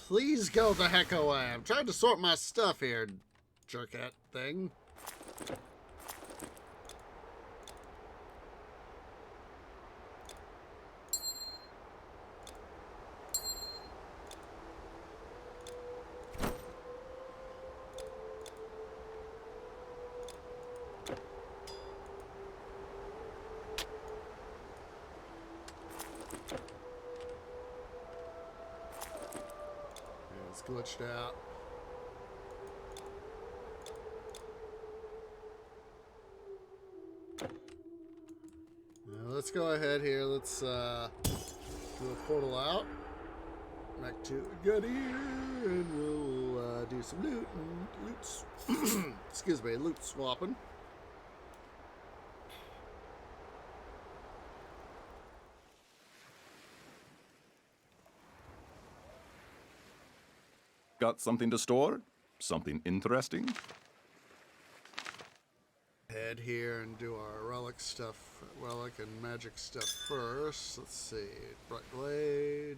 Please go the heck away. I'm trying to sort my stuff here, jerkette thing. It's glitched out. Now let's go ahead here. Let's do a portal out back to Goody, and we'll do some loot excuse me, loot swapping. Got something to store? Something interesting? Head here and do our relic and magic stuff first. Let's see. Bright Blade.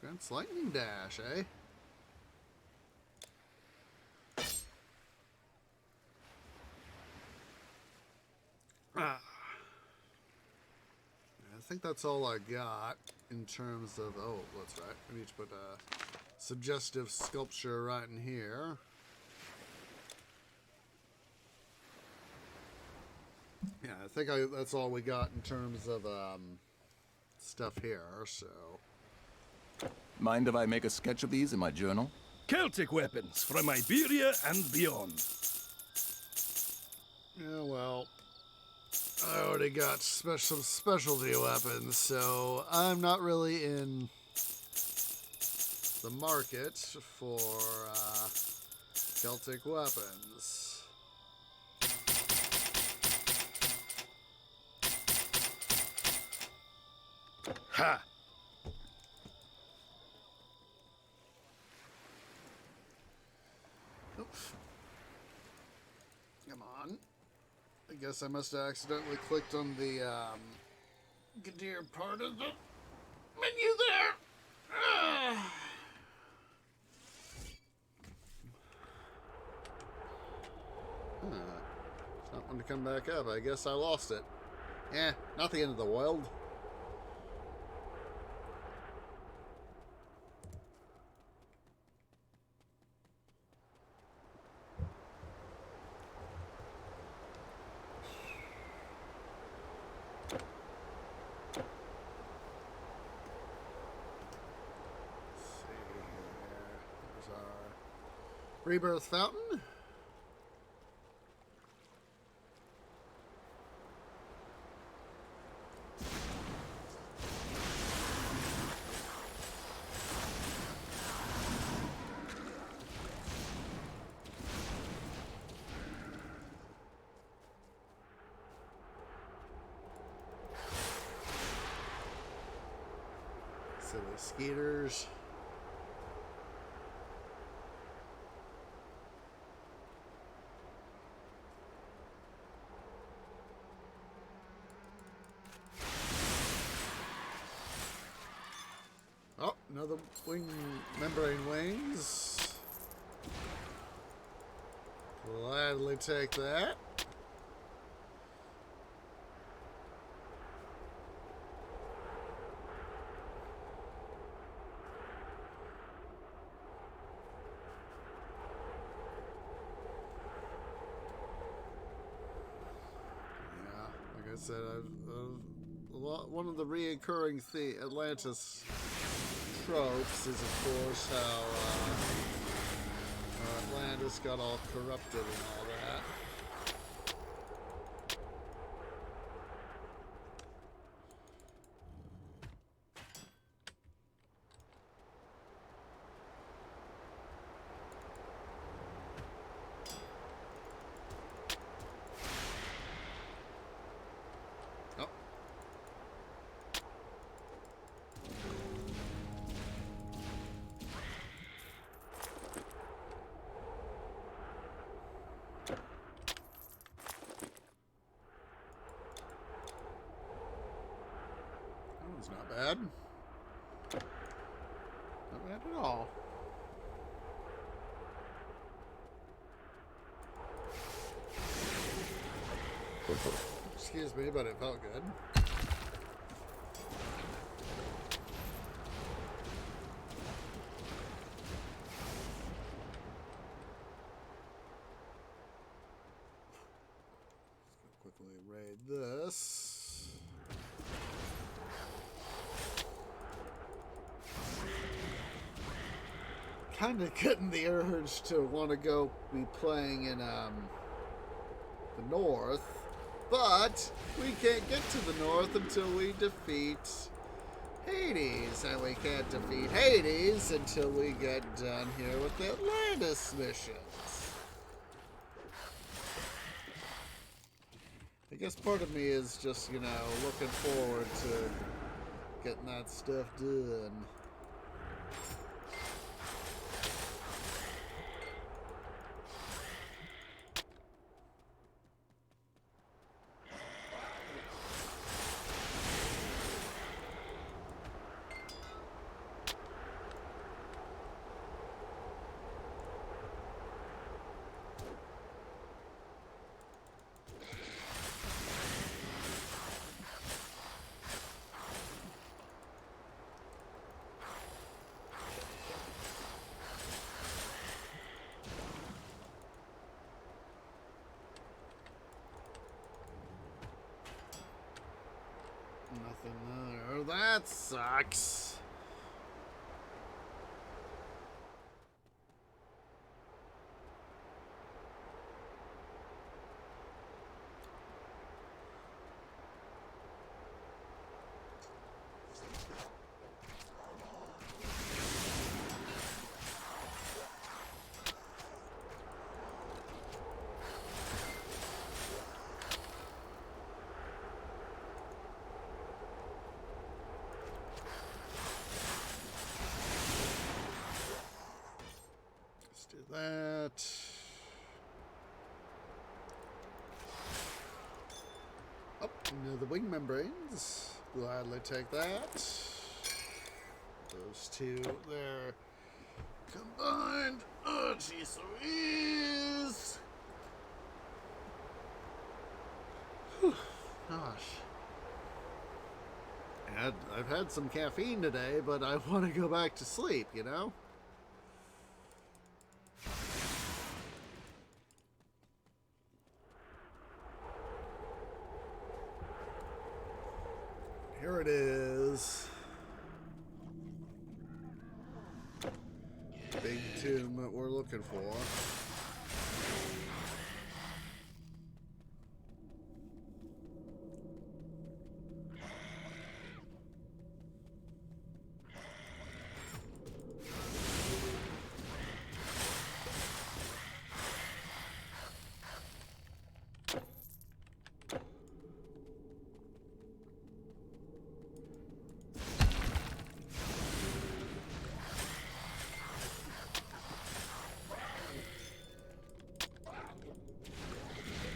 Grants Lightning Dash, eh? I think that's all I got in terms of... Oh, that's right. We need to put a suggestive sculpture right in here. Yeah, I think that's all we got in terms of stuff here, so... Mind if I make a sketch of these in my journal? Celtic weapons from Iberia and beyond. Yeah, well, I already got some specialty weapons, so I'm not really in the market for Celtic weapons. Ha! Oops. Come on. I guess I must have accidentally clicked on the Gadir part of the menu there. It's not one to come back up. I guess I lost it. Eh, not the end of the world. Rebirth Fountain. Silly skeeters. Oh, another wing membrane wings. Gladly take that. Like I said, one of the reoccurring Atlantis tropes is, of course, how Atlantis got all corrupted and all that. It's not bad. Not bad at all. Excuse me, but it felt good. Let's quickly raid this. Kind of getting the urge to want to go be playing in the north, but we can't get to the north until we defeat Hades, and we can't defeat Hades until we get done here with the Atlantis missions. I guess part of me is just, you know, looking forward to getting that stuff done. Nothing there. That sucks. That. Oh, the wing membranes. Gladly take that. Those two there combined. Oh, jeez Louise. Gosh. I've had some caffeine today, but I want to go back to sleep, you know? Here it is. Big tomb that we're looking for.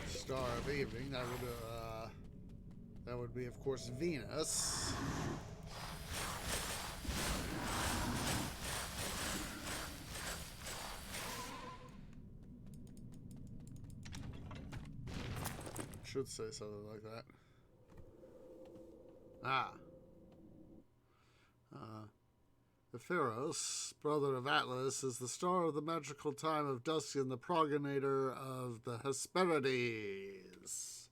Star of Evening, that would be, of course, Venus. Should say something like that. The Pharos, brother of Atlas, is the star of the magical time of dusk and the progenitor of the Hesperides.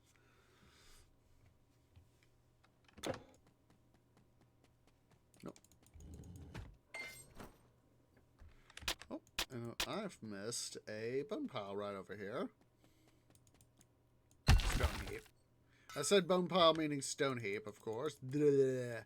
Nope. Oh, and I've missed a bone pile right over here. Stone heap. I said bone pile meaning stone heap, of course. Blah.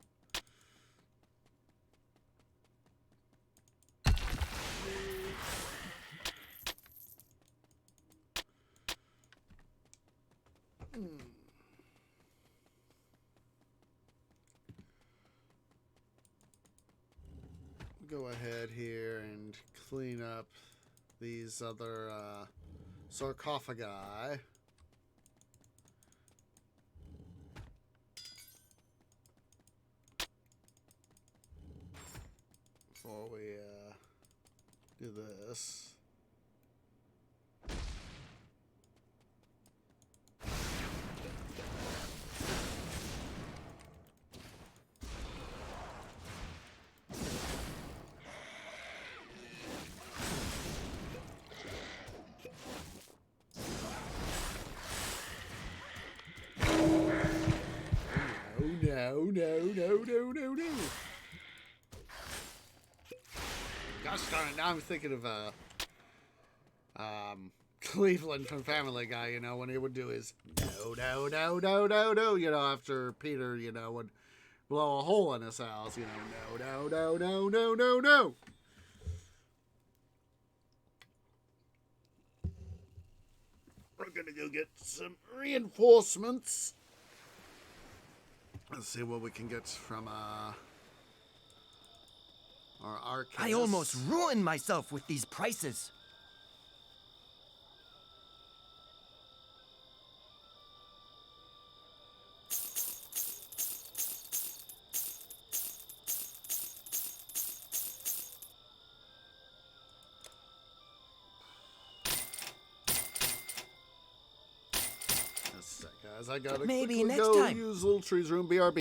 Go ahead here and clean up these other sarcophagi. Before we do this. No. Gosh darn it, now I'm thinking of Cleveland from Family Guy, you know, when he would do his no, you know, after Peter, you know, would blow a hole in his house, you know, no. We're gonna go get some reinforcements. Let's see what we can get from our arcade. I almost ruined myself with these prices. Guys, I gotta maybe quickly next go time. Use Little Tree's room, BRB.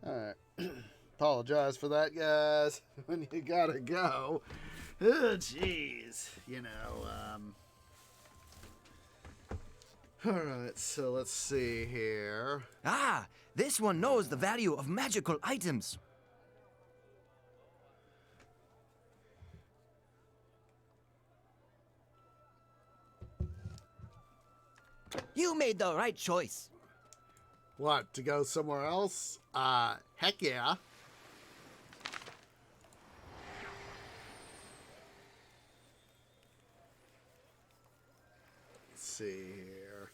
Alright. Apologize for that, guys. When you gotta go. Oh, jeez. You know, Alright, so let's see here. Ah, this one knows the value of magical items. You made the right choice. What, to go somewhere else? Heck yeah. Let's see here.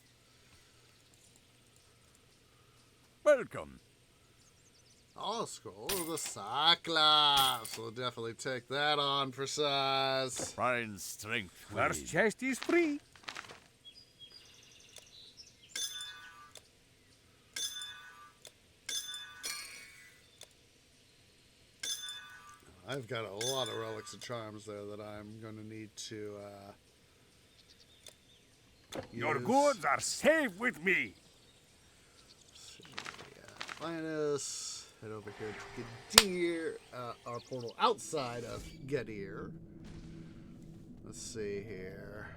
Welcome. Oh, Scroll of the Cyclops. We'll definitely take that on for size. Find strength. First chest is free. I've got a lot of relics and charms there that I'm going to need to Your use. goods are safe with me. Atlantis. Head over here to Gadir. Our portal outside of Gadir. Let's see here.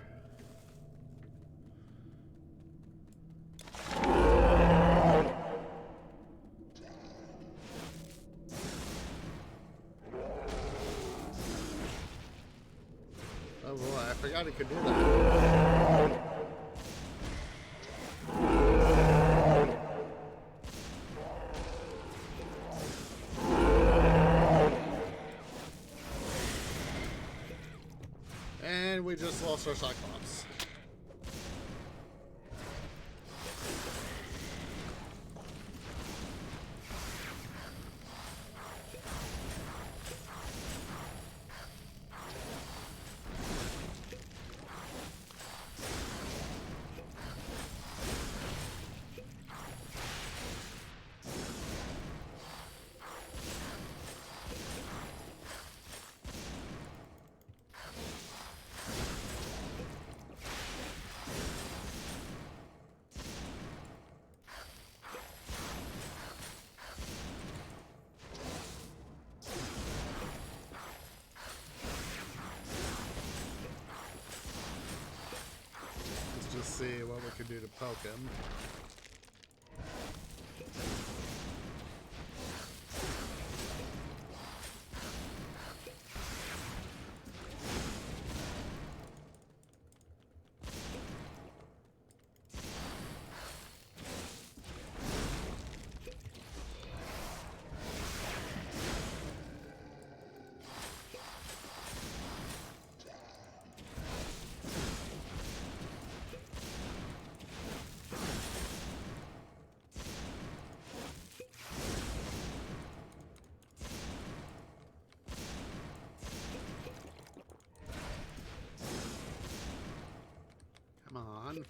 Oh boy, I forgot he could do that. And we just lost our Cyclops. Let's just see what we can do to poke him. Come on.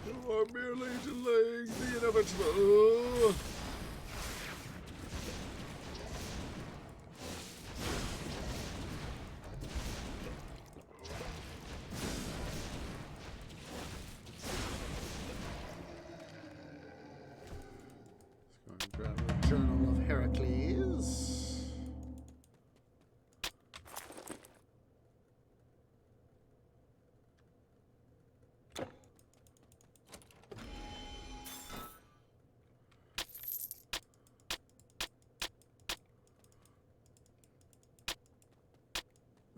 You are merely delaying the inevitable. Grab the Journal of Heracles.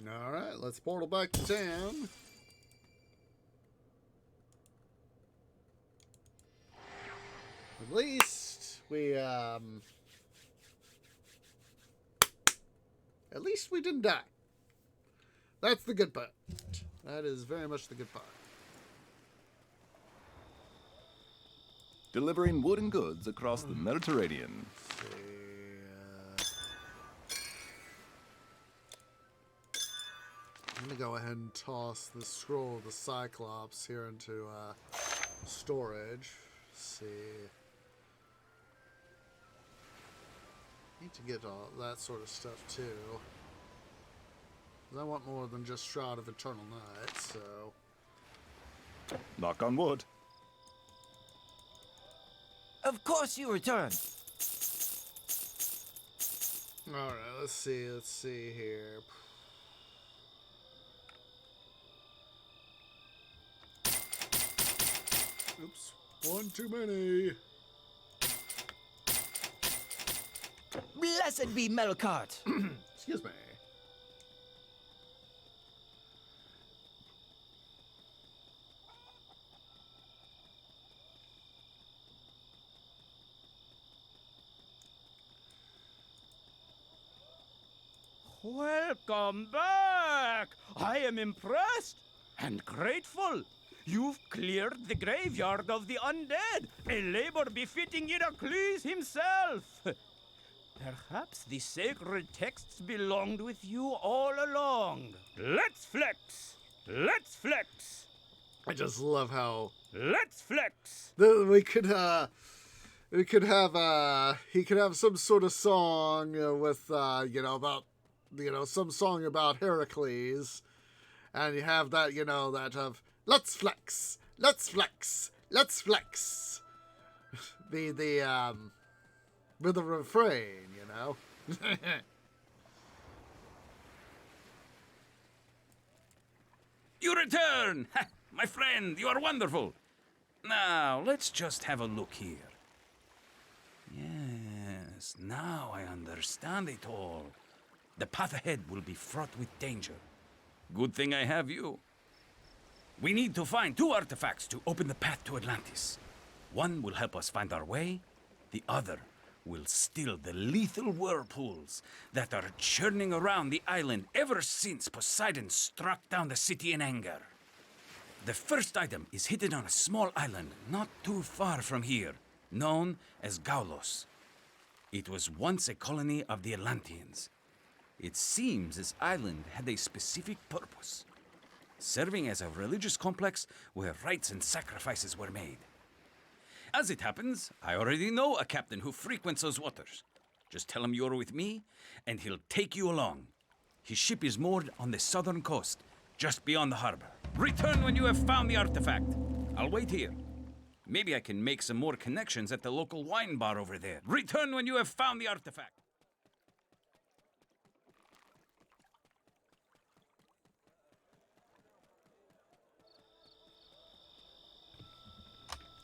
All right, let's portal back to town. At least we didn't die. That's the good part. That is very much the good part. Delivering wood and goods across the Mediterranean. I'm going to go ahead and toss the Scroll of the Cyclops here into storage. Let's see. Need to get all that sort of stuff too. 'Cause I want more than just Shroud of Eternal Night, so. Knock on wood. Of course you return. Alright, let's see here. Oops, one too many. Blessed be Melkart. Excuse me. Welcome back! I am impressed and grateful. You've cleared the graveyard of the undead, a labor befitting Heracles himself. Perhaps the sacred texts belonged with you all along. Let's flex! Let's flex! I just love how Let's flex! we could have he could have some sort of song with about some song about Heracles, and you have that that of let's flex, let's flex, let's flex. the with the refrain, You return! Ha, my friend, you are wonderful. Now, let's just have a look here. Yes, now I understand it all. The path ahead will be fraught with danger. Good thing I have you. We need to find 2 artifacts to open the path to Atlantis. One will help us find our way. The other will still the lethal whirlpools that are churning around the island ever since Poseidon struck down the city in anger. The first item is hidden on a small island not too far from here, known as Gaulos. It was once a colony of the Atlanteans. It seems this island had a specific purpose, serving as a religious complex where rites and sacrifices were made. As it happens, I already know a captain who frequents those waters. Just tell him you're with me, and he'll take you along. His ship is moored on the southern coast, just beyond the harbor. Return when you have found the artifact. I'll wait here. Maybe I can make some more connections at the local wine bar over there. Return when you have found the artifact.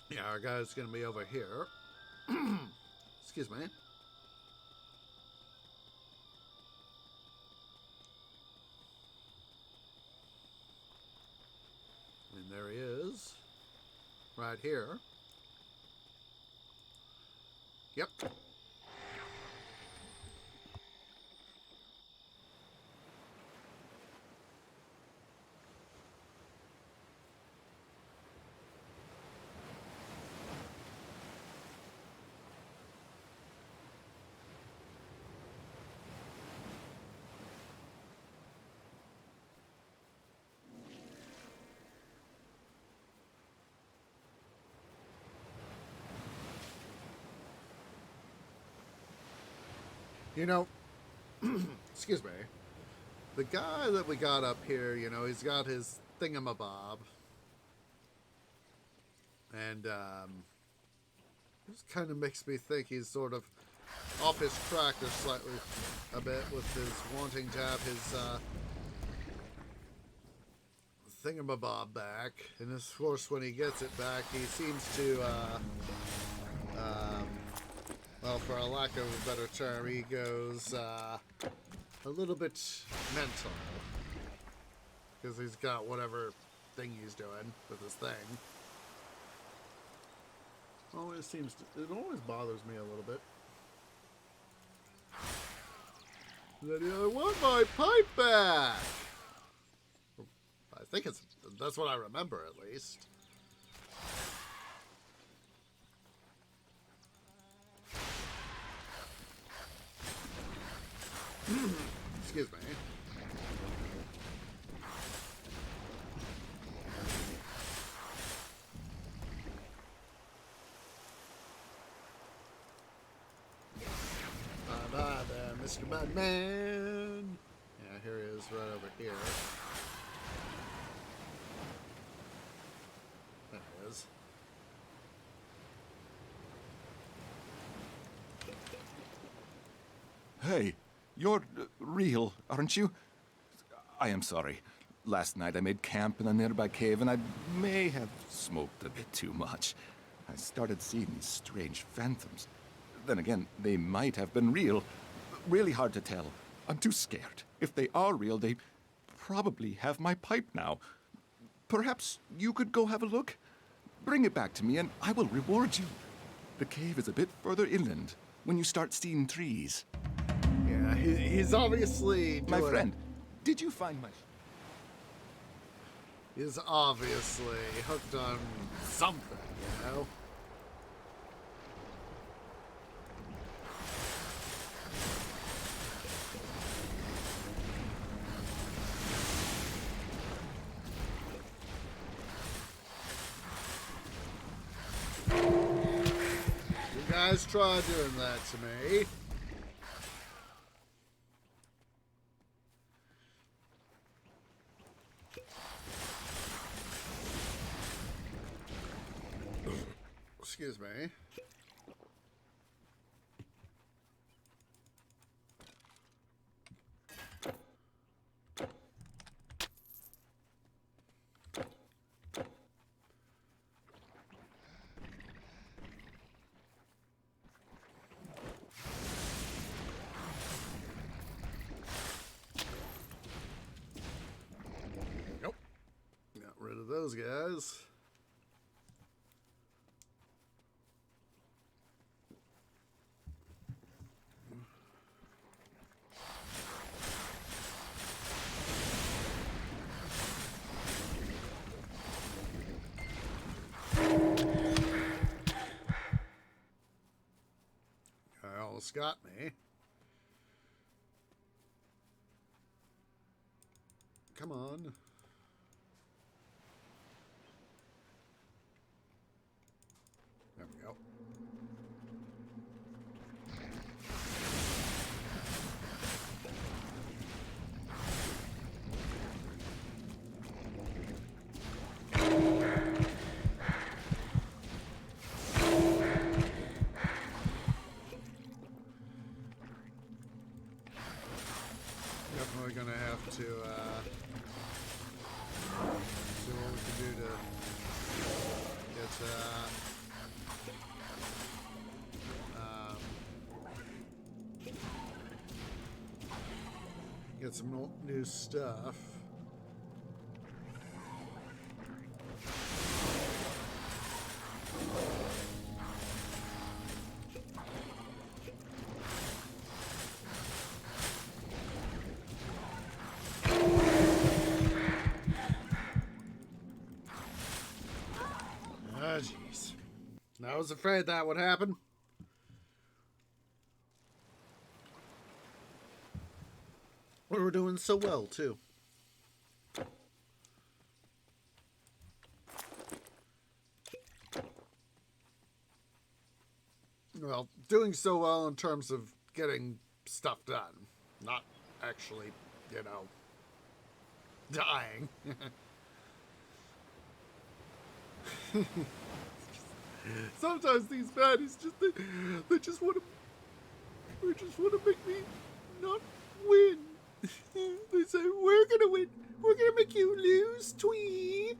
Yeah, our guy's gonna be over here. Excuse me. And there he is. Right here. Yep. Excuse me, the guy that we got up here, he's got his thingamabob, and this kind of makes me think he's sort of off his tractor slightly a bit with his wanting to have his thingamabob back. And of course, when he gets it back, he seems to well, for a lack of a better term, he goes a little bit mental. Because he's got whatever thing he's doing with his thing. It always bothers me a little bit. I want my pipe back! I think that's what I remember, at least. Excuse me. Bye-bye. right over here. There it is. Hey, you're real, aren't you? I am sorry. Last night I made camp in a nearby cave and I may have smoked a bit too much. I started seeing these strange phantoms. Then again, they might have been real. Really hard to tell. I'm too scared. If they are real, they probably have my pipe now. Perhaps you could go have a look? Bring it back to me and I will reward you. The cave is a bit further inland when you start seeing trees. Yeah, he's obviously doing... My friend, did you find my... He's obviously hooked on something, you know? You guys try doing that to me. Excuse me. Nope. Got rid of those guys. Almost got me. Come on. There we go. Definitely gonna have to see what we can do to get some new stuff. Ah, jeez. I was afraid that would happen. We were doing so well, too. Well, doing so well in terms of getting stuff done. Not actually, you know, dying. Sometimes these baddies they just want to make me not win. They say, we're gonna win. We're gonna make you lose, Twee.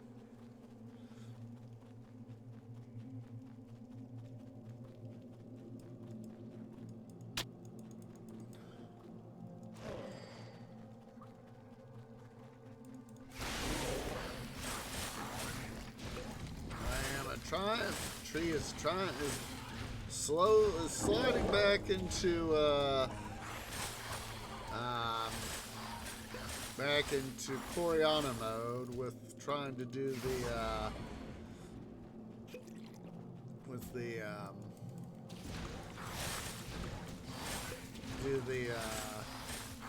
Tree is sliding back into Koreana mode with trying to do the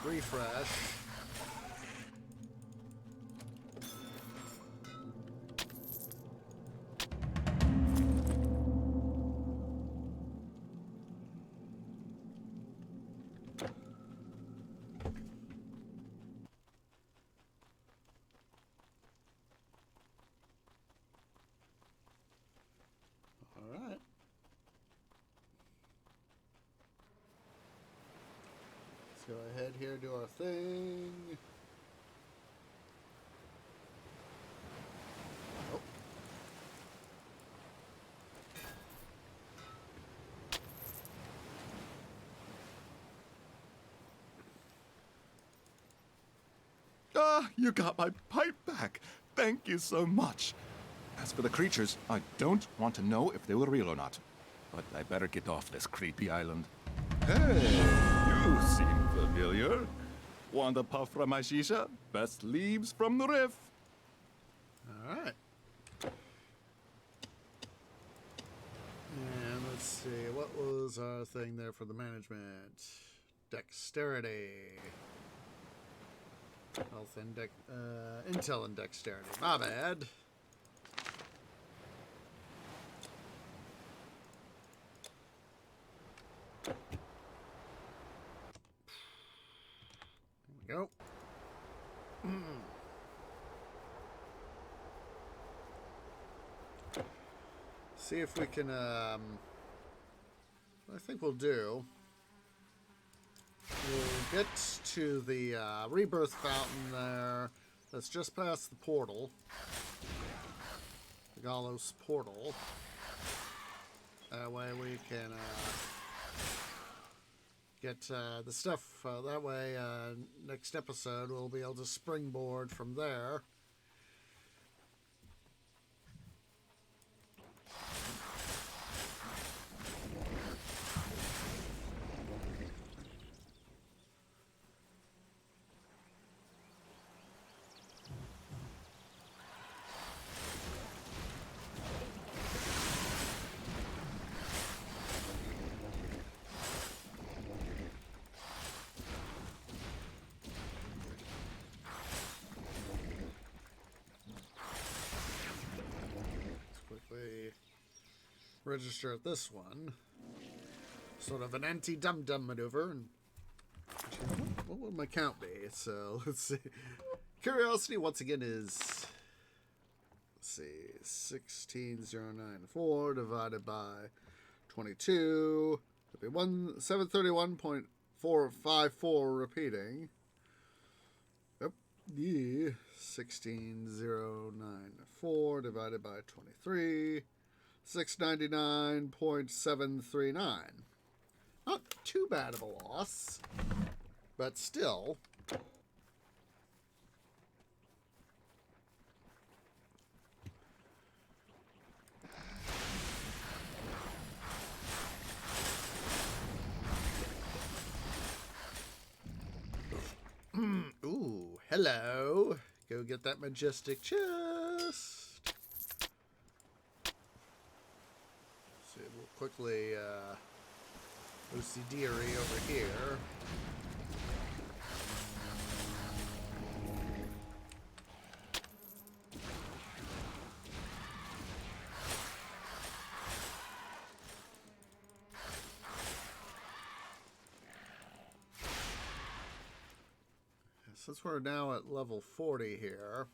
refresh. go ahead here, do our thing. Oh. Ah, you got my pipe back. Thank you so much. As for the creatures, I don't want to know if they were real or not. But I better get off this creepy island. Hey, you seem familiar. Want a puff from my shisha? Best leaves from the riff. All right. And let's see, what was our thing there for the management? Dexterity. Health and intel and dexterity. My bad. There we go. See if we can, I think we'll do. We'll get to the rebirth fountain there. That's just past the portal. The Gallows portal. That way we can get the stuff. That way, next episode, we'll be able to springboard from there. Register at this one. Sort of an anti-dum-dum maneuver. And what would my count be? So let's see. Curiosity once again is, let's see, 16094 divided by 22. It'd be 731.454 repeating. Yep. Yeah. 16094 divided by 23. 699.739. Not too bad of a loss, but still. Ooh, hello. Go get that majestic chest. We'll quickly OCD over here. Since we're now at level 40 here,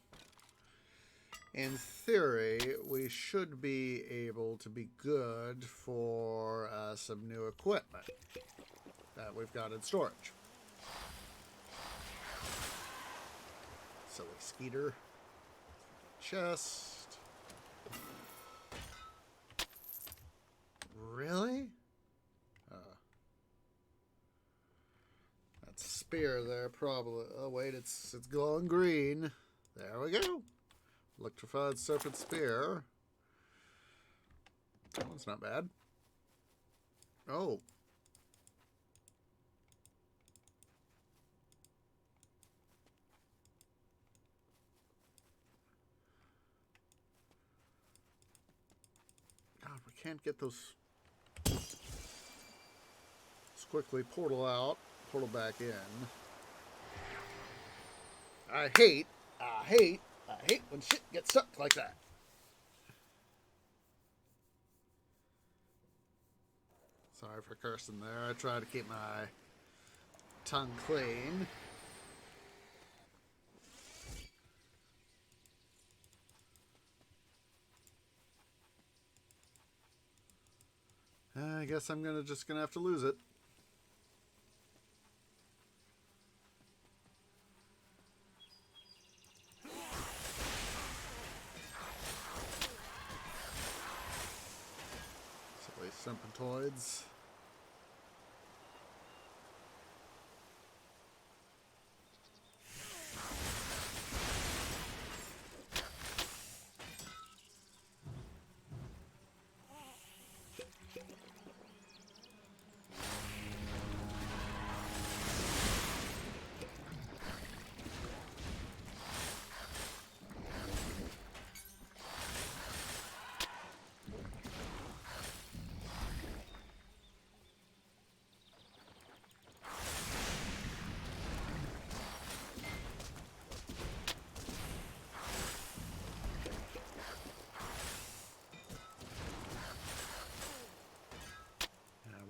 in theory, we should be able to be good for some new equipment that we've got in storage. Silly Skeeter. Chest. Really? That spear there probably... Oh, wait, it's glowing green. There we go. Electrified Serpent Spear. That one's not bad. Oh. God, we can't get those. Let's quickly portal out, portal back in. I hate when shit gets stuck like that. Sorry for cursing there. I try to keep my tongue clean. I guess I'm just gonna have to lose it. insectoids.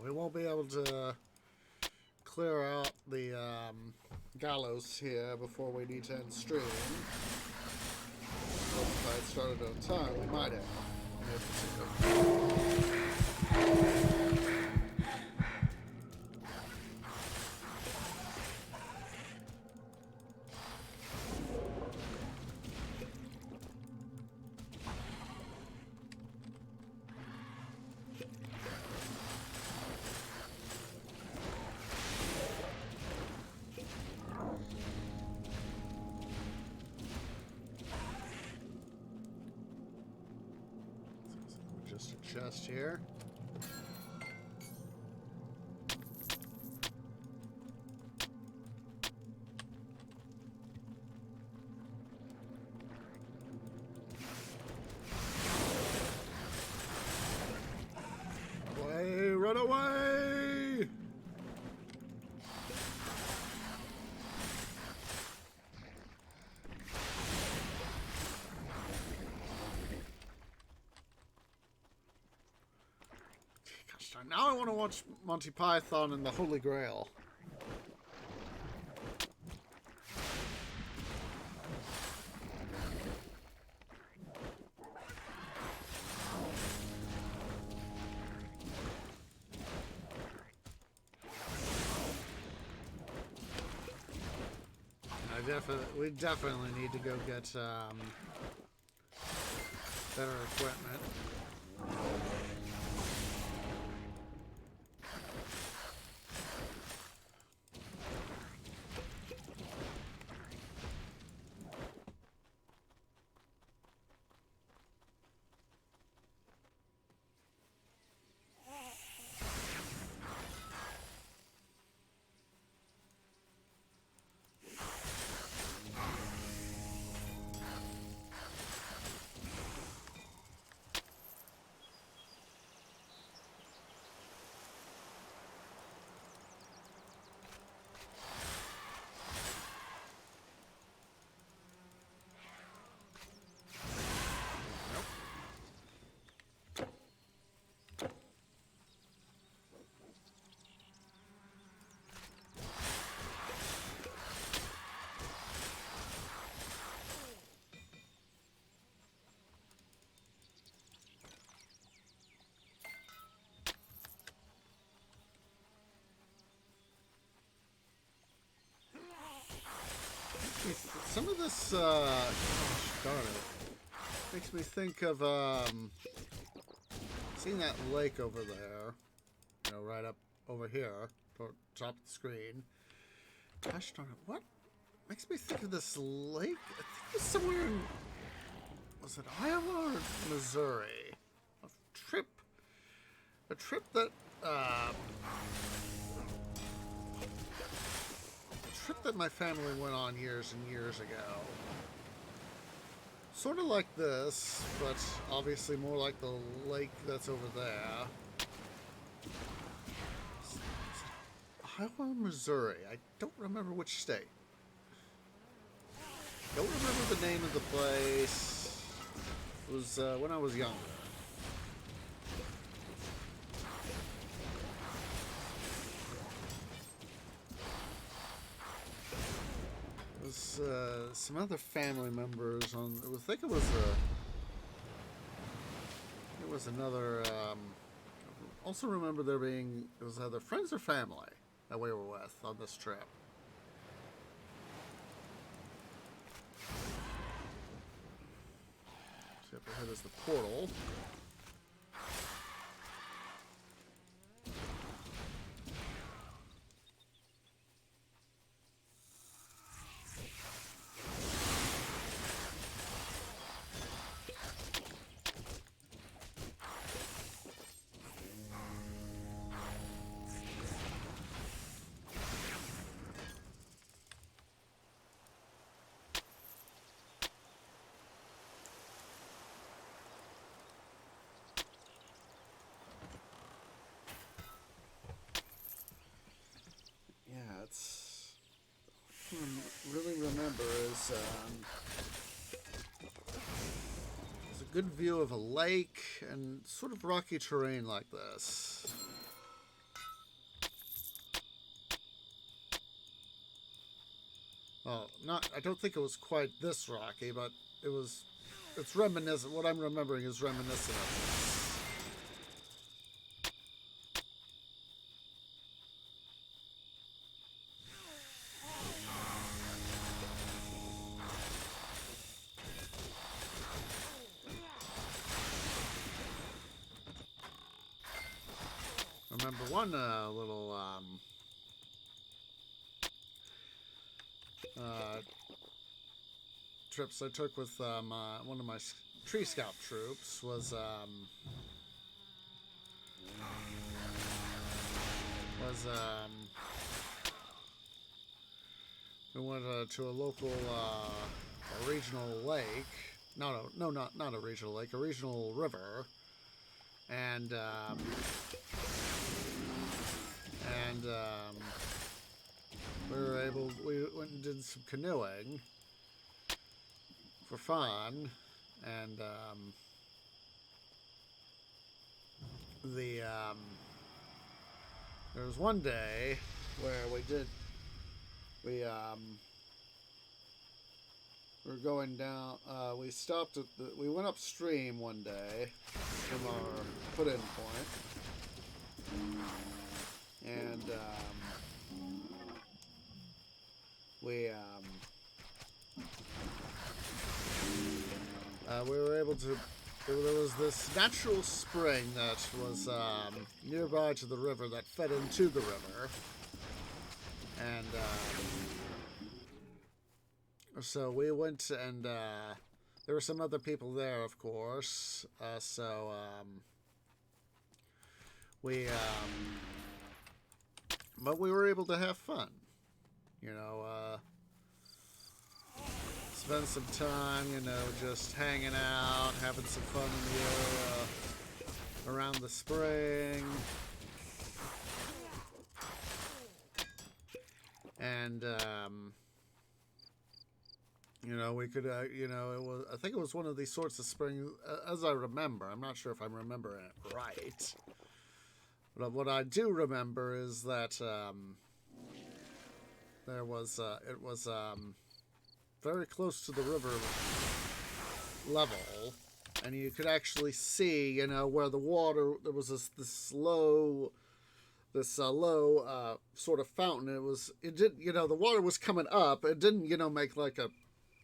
We won't be able to clear out the gallows here before we need to end stream. If I had started on time, we might have. Just a chest here. Away, run away! Now I want to watch Monty Python and the Holy Grail. We definitely need to go get better equipment. Some of this, gosh darn it, makes me think of, seeing that lake over there, you know, right up over here, top of the screen. Gosh darn it, what makes me think of this lake? I think it was somewhere in, was it Iowa or Missouri? A trip that, my family went on years and years ago. Sort of like this, but obviously more like the lake that's over there. Iowa, Missouri. I don't remember which state. Don't remember the name of the place. It was when I was younger. Some other family members on. I think it was another. Also remember there being it was either friends or family that we were with on this trip. See up ahead is the portal. remember is there's a good view of a lake and sort of rocky terrain like this. Oh, I don't think it was quite this rocky, but it's reminiscent. What I'm remembering is reminiscent of this. Remember one little trips I took with one of my tree scout troops was we went to a local a regional lake. No, not a regional lake, a regional river, and we went and did some canoeing for fun, and there was one day where we were going down, we stopped at we went upstream one day from our put-in point, and we were able to. There was this natural spring that was nearby to the river that fed into the river, and so we went, and there were some other people there, of course. But we were able to have fun, spend some time, just hanging out, having some fun in the area around the spring. And, we could, I think it was one of these sorts of springs, as I remember. I'm not sure if I'm remembering it right. But what I do remember is that, it was very close to the river level, and you could actually see, where the water, there was this low sort of fountain. The water was coming up. It didn't, make like a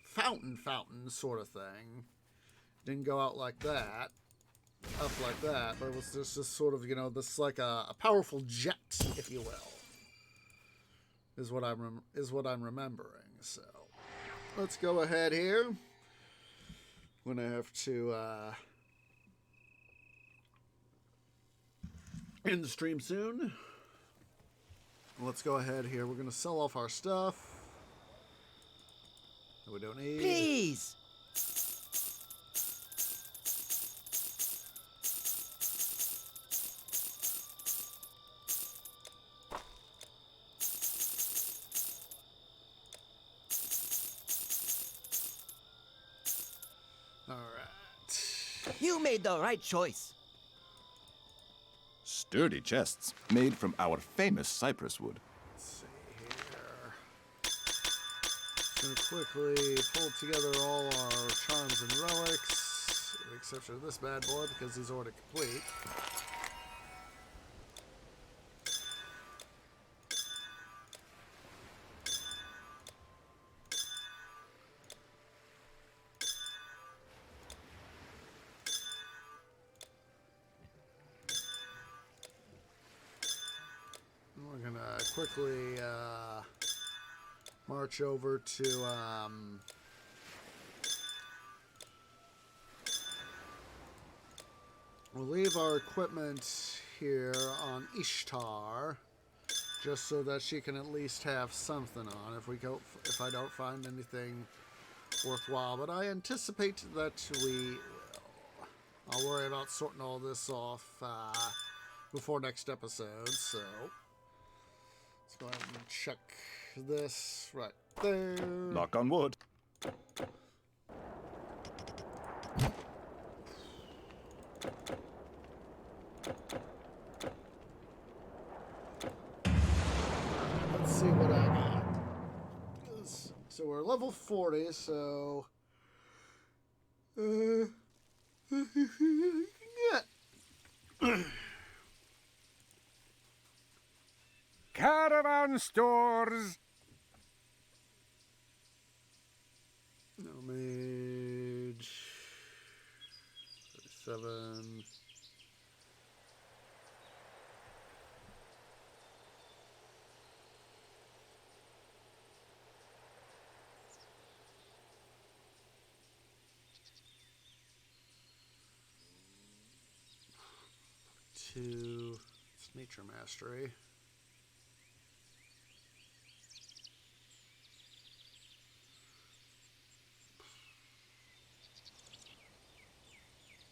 fountain sort of thing. It didn't go out like that, up like that, but it was just this sort of, this like a powerful jet, if you will, is what I'm remembering. So let's go ahead here. I'm gonna have to end the stream soon. Let's go ahead here. We're gonna sell off our stuff that we don't need. Please. You made the right choice. Sturdy chests made from our famous cypress wood. Let's see here. Just gonna quickly pull together all our charms and relics, with the exception of this bad boy because he's already complete. Quickly march over to we'll leave our equipment here on Ishtar, just so that she can at least have something on if I don't find anything worthwhile, but I anticipate that we will. I'll worry about sorting all this off before next episode, so let's go ahead and check this right there. Knock on wood. Let's see what I got. So we're level 40, so... yeah. Caravan stores. No mage. 37. It's nature mastery.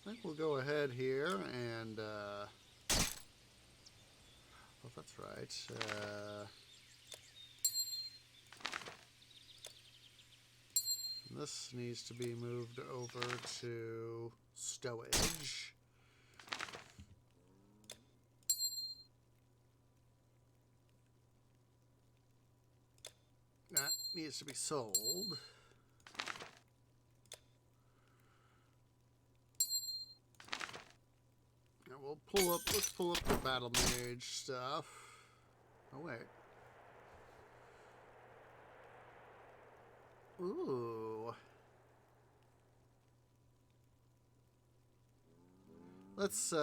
I think we'll go ahead here and oh, that's right. This needs to be moved over to stowage. That needs to be sold. Now we'll pull up, let's pull up the battle mage stuff. Oh wait. Ooh. Let's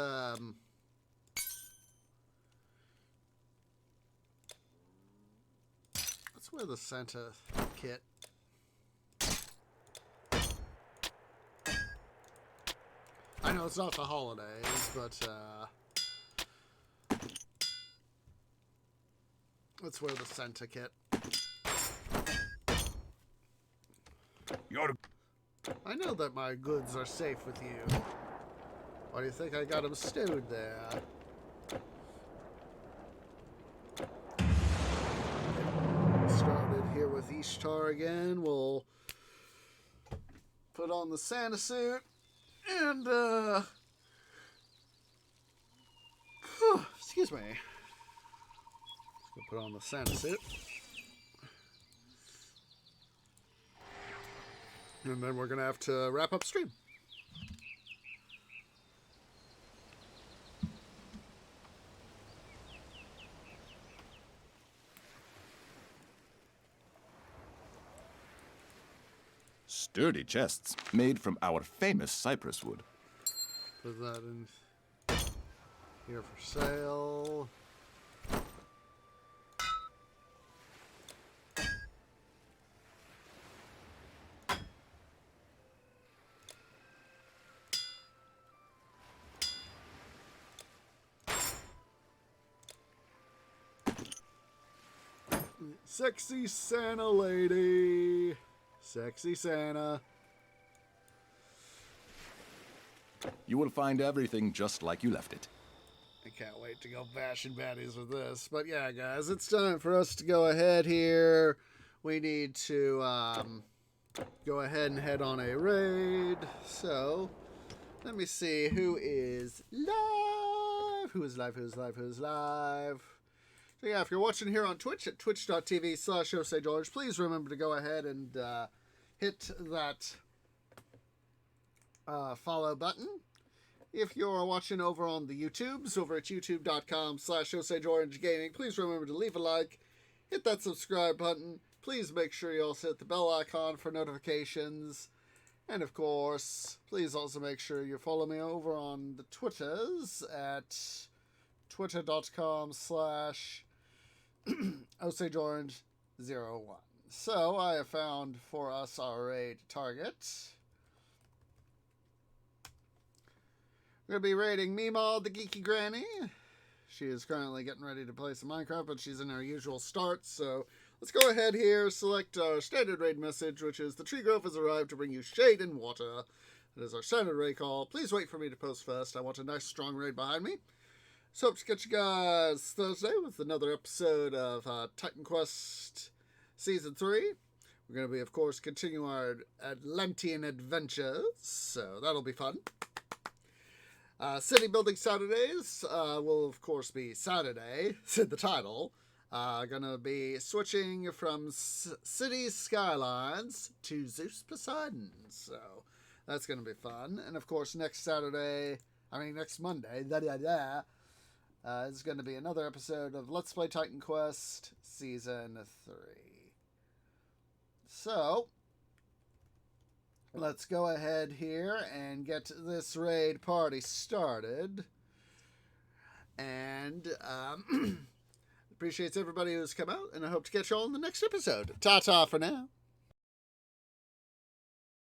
wear the Santa kit. I know it's not the holidays, but let's wear the Santa kit. I know that my goods are safe with you. Why do you think I got them stowed there? Started here with Ishtar again. We'll put on the Santa suit and excuse me. Let's go put on the Santa suit. And then we're gonna have to wrap up stream. Sturdy chests made from our famous cypress wood. Put that in here for sale. Sexy Santa lady. Sexy Santa. You will find everything just like you left it. I can't wait to go bashing baddies with this. But yeah, guys, it's time for us to go ahead here. We need to go ahead and head on a raid. So, let me see who is live. Who is live, who's live, who's live. So yeah, if you're watching here on Twitch at twitch.tv/OSayGeorge, please remember to go ahead and hit that follow button. If you're watching over on the YouTubes, over at youtube.com/OSayGeorgeGaming, please remember to leave a like, hit that subscribe button. Please make sure you also hit the bell icon for notifications. And of course, please also make sure you follow me over on the Twitters at twitter.com/OSayGeorge01. So I have found for us our raid target. We're going to be raiding Mima, the Geeky Granny. She is currently getting ready to play some Minecraft, but she's in her usual start. So let's go ahead here, select our standard raid message, which is the tree grove has arrived to bring you shade and water. That is our standard raid call. Please wait for me to post first. I want a nice strong raid behind me. So hope to catch you guys Thursday with another episode of Titan Quest Season 3. We're going to be, of course, continue our Atlantean adventures, so that'll be fun. City Building Saturdays will, of course, be Saturday, said the title. Gonna be switching from City Skylines to Zeus Poseidon, so that's gonna be fun. And, of course, next Monday, is gonna be another episode of Let's Play Titan Quest Season 3. So, let's go ahead here and get this raid party started. And appreciates everybody who's come out, and I hope to catch you all in the next episode. Ta-ta for now.